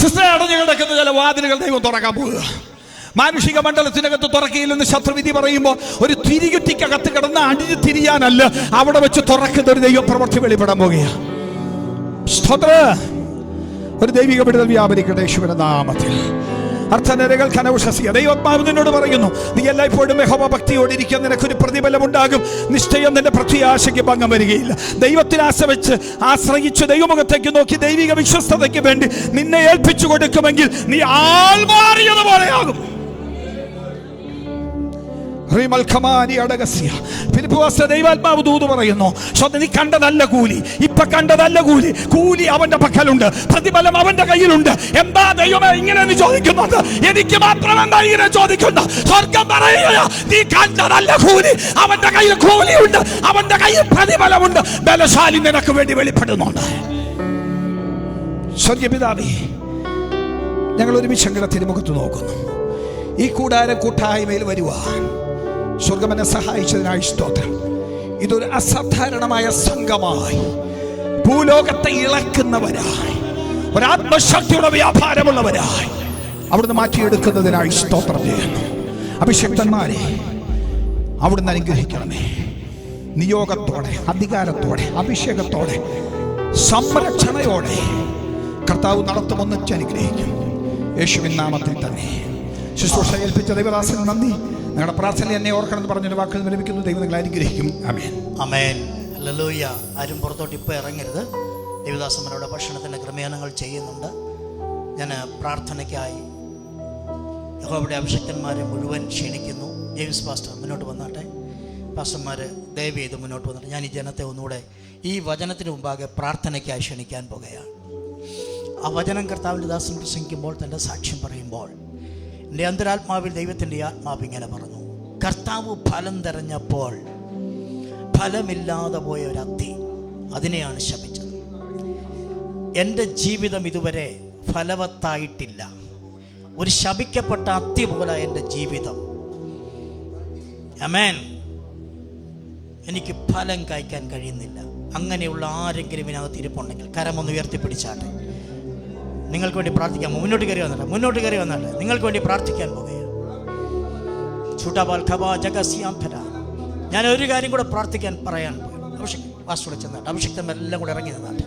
സിസ്റ്ററെ, അടഞ്ഞു കിടക്കുന്ന ചില വാതിലുകൾ ദൈവം തുറക്കാൻ പോവുക. മാനുഷിക മണ്ഡലത്തിനകത്ത് തുറക്കയില്ലെന്ന് ശത്രുവിധി പറയുമ്പോൾ ഒരു തിരികുറ്റിക്കകത്ത് കിടന്ന് അടിഞ്ഞു തിരിയാനല്ല, അവിടെ വെച്ച് തുറക്കുന്ന ഒരു ദൈവ പ്രവൃത്തി വെളിപ്പെടാൻ പോകുകയാണ്. സ്തോത്രം. ഒരു ദൈവിക വിടുതൽ വ്യാപരിക്കട്ടെ യേശുവിന്റെ നാമത്തിൽ. അർത്ഥനരകൾ കനൗഷസിയ ദൈവാത്മാവ് നിന്നോട് പറയുന്നു, നീ എല്ലായ്പ്പോഴും യഹോവ ഭക്തിയോടിരിക്കാൻ നിനക്കൊരു പ്രതിഫലം ഉണ്ടാകും. നിശ്ചയം നിന്റെ പ്രത്യാശയ്ക്ക് ഭംഗം വരികയില്ല. ദൈവത്തിൽ ആശ്രയിച്ച് ദൈവമുഖത്തേക്ക് നോക്കി ദൈവിക വിശ്വസ്തതയ്ക്ക് വേണ്ടി നിന്നെ ഏൽപ്പിച്ചു കൊടുക്കുമെങ്കിൽ നീ ആൾ മാറിയതുപോലെയാകും. ദൈവാത്മാവ് ദൂത് പറയുന്നു, നീ കണ്ടതല്ല കൂലി, ഇപ്പൊ കണ്ടതല്ല കൂലി. കൂലി അവന്റെ പക്കലുണ്ട്, പ്രതിഫലം അവന്റെ കയ്യിലുണ്ട്. എന്താ ദൈവമേ ഇങ്ങനെ ചോദിക്കുന്നത്? എനിക്ക് മാത്രം എന്താ ഇങ്ങനെ ചോദിക്കുന്നത്? സ്വർഗം പറയുക, നീ കണ്ടതല്ല കൂലി, അവന്റെ കയ്യിൽ കൂലിയുണ്ട്, അവന്റെ കയ്യിൽ പ്രതിഫലമുണ്ട്. ബലശാലി നിനക്ക് വേണ്ടി വെളിപ്പെടുന്നുണ്ട്. സ്വർഗപിതാവേ, ഞങ്ങൾ ഒരുമിച്ച് അങ്ങയുടെ തിരുമുഖത്ത് നോക്കുന്നു. ഈ കൂട്ടായ്മയിൽ വരുവാൻ സ്വർഗം എന്നെ സഹായിച്ചതിനായി സ്തോത്രം. ഇതൊരു അസാധാരണമായ സംഘമായി, ഭൂലോകത്തെ ഇളക്കുന്നവരായി, ഒരാത്മശക്തിയുടെ വ്യാപാരമുള്ളവരായി അവിടുന്ന് മാറ്റിയെടുക്കുന്നതിനായി സ്തോത്രം ചെയ്യുന്നു. അഭിഷക്തന്മാരെ അവിടുന്ന് അനുഗ്രഹിക്കണമേ. നിയോഗത്തോടെ, അധികാരത്തോടെ, അഭിഷേകത്തോടെ, സംരക്ഷണയോടെ കർത്താവ് നടത്തുമെന്ന് അനുഗ്രഹിക്കും. യേശുവിൻ നാമത്തിൽ തന്നെ. ശുശ്രൂഷ ഏൽപ്പിച്ച ദൈവദാസന് നന്ദി. നിങ്ങളുടെ പ്രാർത്ഥന എന്നെ ഓർക്കണമെന്ന് പറഞ്ഞൊരു വാക്കുകൾ ലഭിക്കുന്നു. ദൈവം നിങ്ങളെ അനുഗ്രഹിക്കും. ആമേൻ, ആമേൻ, ഹല്ലേലൂയ. ആരും പുറത്തോട്ട് ഇപ്പോൾ ഇറങ്ങരുത്. ദേവദാസന്മാരുടെ ഭക്ഷണത്തിൻ്റെ ക്രമീകരണങ്ങൾ ചെയ്യുന്നുണ്ട്. ഞാൻ പ്രാർത്ഥനയ്ക്കായി യഹോവയുടെ അഭിഷക്തന്മാരെ മുഴുവൻ ക്ഷണിക്കുന്നു. ജെയിംസ് പാസ്റ്റർ മുന്നോട്ട് വന്നാട്ടെ. പാസ്റ്റർമാർ ദയവ് ചെയ്ത് മുന്നോട്ട് വന്നിട്ട് ഞാൻ ഈ ജനത്തെ ഒന്നുകൂടെ ഈ വചനത്തിന് മുമ്പാകെ പ്രാർത്ഥനയ്ക്കായി ക്ഷണിക്കാൻ പോകുകയാണ്. ആ വചനം കർത്താവിൻ്റെ ദാസൻ പ്രസംഗിക്കുമ്പോൾ തൻ്റെ സാക്ഷ്യം പറയുമ്പോൾ എൻ്റെ അന്തരാത്മാവിൽ ദൈവത്തിൻ്റെ ആത്മാവ് ഇങ്ങനെ പറഞ്ഞു, കർത്താവ് ഫലം തെരഞ്ഞപ്പോൾ ഫലമില്ലാതെ പോയ ഒരു അത്തി, അതിനെയാണ് ശപിച്ചത്. എൻ്റെ ജീവിതം ഇതുവരെ ഫലവത്തായിട്ടില്ല. ഒരു ശപിക്കപ്പെട്ട അത്തി പോലെ എൻ്റെ ജീവിതം. ആമേൻ. എനിക്ക് ഫലം കായ്ക്കാൻ കഴിയുന്നില്ല. അങ്ങനെയുള്ള ആരെങ്കിലും ഇതിനകത്ത് ഇരിപ്പുണ്ടെങ്കിൽ കരമൊന്ന് ഉയർത്തിപ്പിടിച്ചാട്ടെ. നിങ്ങൾക്ക് വേണ്ടി പ്രാർത്ഥിക്കാം. മുന്നോട്ട് കയറി വന്നാട്ടെ. നിങ്ങൾക്ക് വേണ്ടി പ്രാർത്ഥിക്കാൻ പോകുകയാണ്. ഞാൻ ഒരു കാര്യം കൂടെ പ്രാർത്ഥിക്കാൻ പറയാൻ പോയി. വാസ്തുവിടെ ചെന്നാട്ടെ. അഭിഷിക്തന്മാരെല്ലാം കൂടെ ഇറങ്ങി നിന്നാട്ടെ.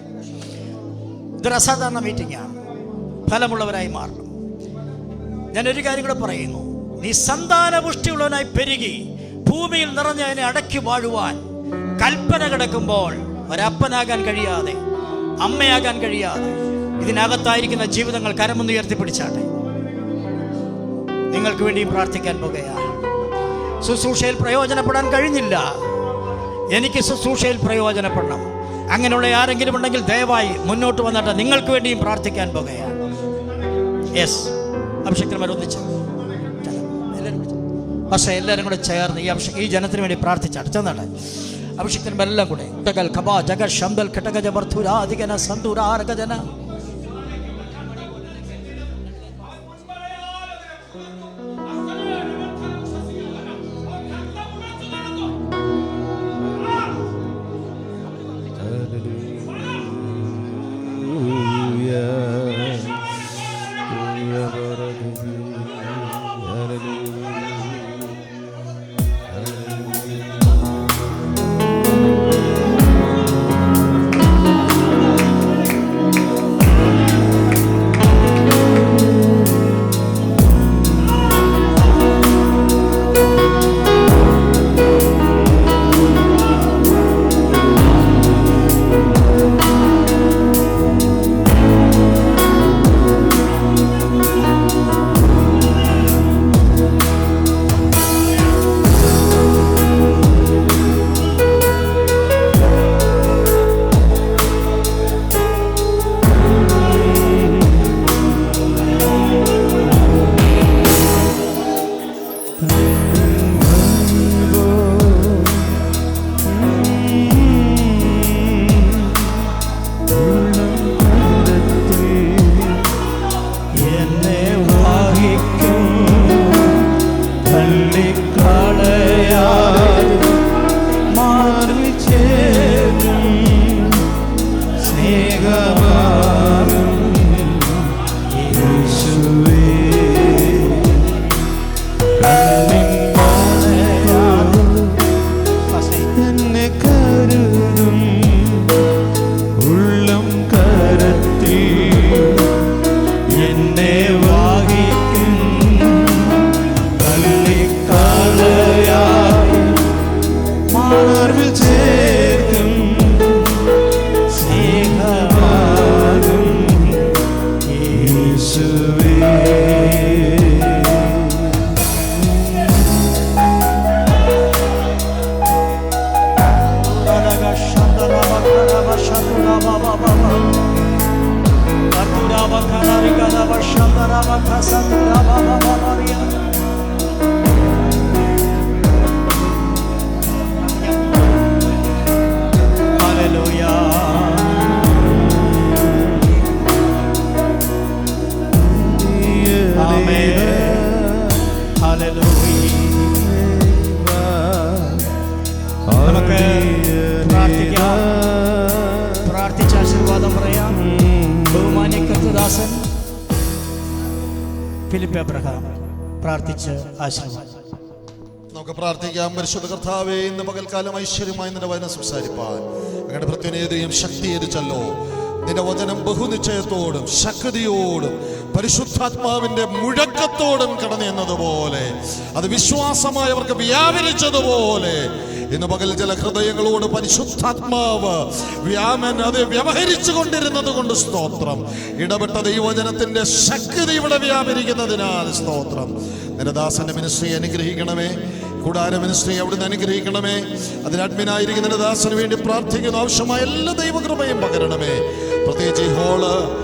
ഇതൊരു അസാധാരണ മീറ്റിംഗ് ആണ്. ഫലമുള്ളവരായി മാറണം. ഞാനൊരു കാര്യം കൂടെ പറയുന്നു. നീ സന്താനപുഷ്ടിയുള്ളവനായി പെരുകി ഭൂമിയിൽ നിറഞ്ഞതിനെ അടക്കി വാഴുവാൻ കൽപ്പന കിടക്കുമ്പോൾ ഒരപ്പനാകാൻ കഴിയാതെ, അമ്മയാകാൻ കഴിയാതെ ഇതിനകത്തായിരിക്കുന്ന ജീവിതങ്ങൾ കരമൊന്ന് ഉയർത്തിപ്പിടിച്ചാട്ടെ. നിങ്ങൾക്ക് വേണ്ടി പ്രാർത്ഥിക്കാൻ പോകുകയാണ്. ശുശ്രൂഷയിൽ പ്രയോജനപ്പെടാൻ കഴിഞ്ഞില്ല, എനിക്ക് ശുശ്രൂഷയിൽ പ്രയോജനപ്പെടണം. അങ്ങനെയുള്ള ആരെങ്കിലും ഉണ്ടെങ്കിൽ ദയവായി മുന്നോട്ട് വന്നിട്ട് നിങ്ങൾക്ക് വേണ്ടിയും പ്രാർത്ഥിക്കാൻ പോകുകയാണ്. യെസ്, അഭിഷേകന്മാരൊന്നിച്ച് പക്ഷേ എല്ലാവരും കൂടെ ചേർന്ന് ഈ ജനത്തിന് വേണ്ടി പ്രാർത്ഥിച്ചാട്ടെ. ചെന്നാട്ടെ അഭിഷേകന്മാരെല്ലാം കൂടെ. നമുക്ക് പ്രാർത്ഥിക്കാം. പ്രാർത്ഥിച്ച ആശീർവാദം പറയാം. ബഹുമാന്യ കർത്തദാസൻ ഫിലിപ്പ് എബ്രഹാം പ്രാർത്ഥിച്ച് ആശീർവാദം. നമുക്ക് പ്രാർത്ഥിക്കാം. പരിശുദ്ധ കർത്താവേ, ഇന്ന് പകൽക്കാലം ഐശ്വര്യമായി നിന്റെ വചനം സംസാരിപ്പാൻ അങ്ങയുടെ പ്രത്യേകതയും ശക്തീകരിച്ചല്ലോ. നിന്റെ വചനം ബഹുനിശ്ചയത്തോടും ശക്തിയോടും പരിശുദ്ധാത്മാവിന്റെ മുഴക്കത്തോടും കടന്നു എന്നതുപോലെ അത് വിശ്വാസമായവർക്ക് വ്യാപരിച്ചതുപോലെ ഇന്ന് പകൽ ചില ഹൃദയങ്ങളോട് പരിശുദ്ധാത്മാവ് അത് വ്യവഹരിച്ചു കൊണ്ടിരുന്നത് കൊണ്ട് സ്തോത്രം. ഇടപെട്ട ദൈവവചനത്തിന്റെ ശക്തി ഇവിടെ വ്യാപരിക്കുന്നതിനാൽ സ്തോത്രം. നിന്റെ ദാസന്റെ മിനിസ്ട്രി അനുഗ്രഹിക്കണമേ. കൂടാര മിനിസ്ട്രി അവിടുന്ന് അനുഗ്രഹിക്കണമേ. അതിന് അഡ്മിനായിരിക്കുന്ന നിന്റെ ദാസന് വേണ്ടി പ്രാർത്ഥിക്കുന്ന ആവശ്യമായ എല്ലാ ദൈവകൃപയും പകരണമേ. പ്രത്യേകിച്ച് ഈ ഹോള്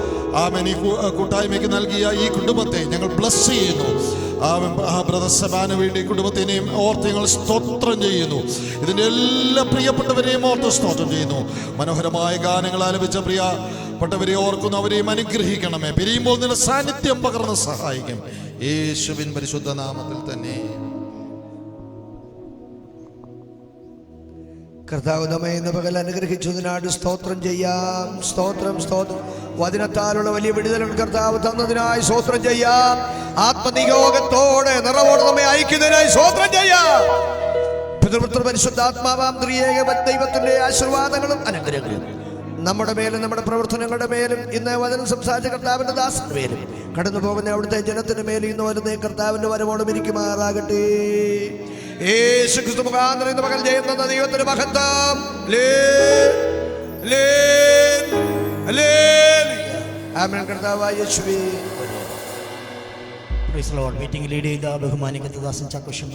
ഈ കൂട്ടായ്മയ്ക്ക് നൽകിയ ഈ കുടുംബത്തെ ഞങ്ങൾ ബ്ലസ് ചെയ്യുന്നു. ബ്രദർ സബാന് വേണ്ടി കുടുംബത്തിനെയും ഓർത്ത് ഞങ്ങൾ സ്തോത്രം ചെയ്യുന്നു. ഇതിൻ്റെ എല്ലാ പ്രിയപ്പെട്ടവരെയും ഓർത്ത് സ്തോത്രം ചെയ്യുന്നു. മനോഹരമായ ഗാനങ്ങൾ ആലപിച്ച പ്രിയപ്പെട്ടവരെ ഓർക്കുന്നു. അവരെയും അനുഗ്രഹിക്കണമേ. പിരിയുമ്പോൾ നിന്റെ സാന്നിധ്യം പകർന്ന് സഹായിക്കും. യേശുവിൻ പരിശുദ്ധ നാമത്തിൽ തന്നെ. കർത്താവ് നമ്മെ ഇന്ന് പകൽ അനുഗ്രഹിച്ചതിനാട് സ്തോത്രം ചെയ്യാം. സ്തോത്രം സ്തോത്രം. വചനത്താലുള്ള വലിയ വിടുതലും കർത്താവ് തന്നതിനായി സ്തോത്രം ചെയ്യാം. ആത്മനിയോഗത്തോടെ നിറവോടെ നമ്മെ അയക്കുന്നതിനായി സ്തോത്രം ചെയ്യാം. പിതൃപുത്ര പരിശുദ്ധാത്മാവാം ത്രിയേക ദൈവത്തിന്റെ ആശീർവാദങ്ങളും അനുഗ്രഹങ്ങളും നമ്മുടെ മേലും നമ്മുടെ പ്രവർത്തനങ്ങളുടെ മേലും ഇന്ന് വചനം സംസാരിച്ച കർത്താവിന്റെ ദാസന്റെ മേലും കടന്നു പോകുന്ന അവിടുത്തെ ജനത്തിന് മേലും ഇന്ന് വരുന്ന കർത്താവിന്റെ വരവോടും ഇരിക്കുമാറാകട്ടെ. യേശു ക്രിസ്തു മുഖാന്തരം ഇന്ന് പകൽ ചെയ്യുന്ന ദൈവത്തിന്റെ മഹത്വം. ആമേൻ. കർത്താവായ യേശുവേ. Price the Lord. Meeting lead ചെയ്ത ബഹുമാന്യ കർത്തദാസൻ ചാക്കോശം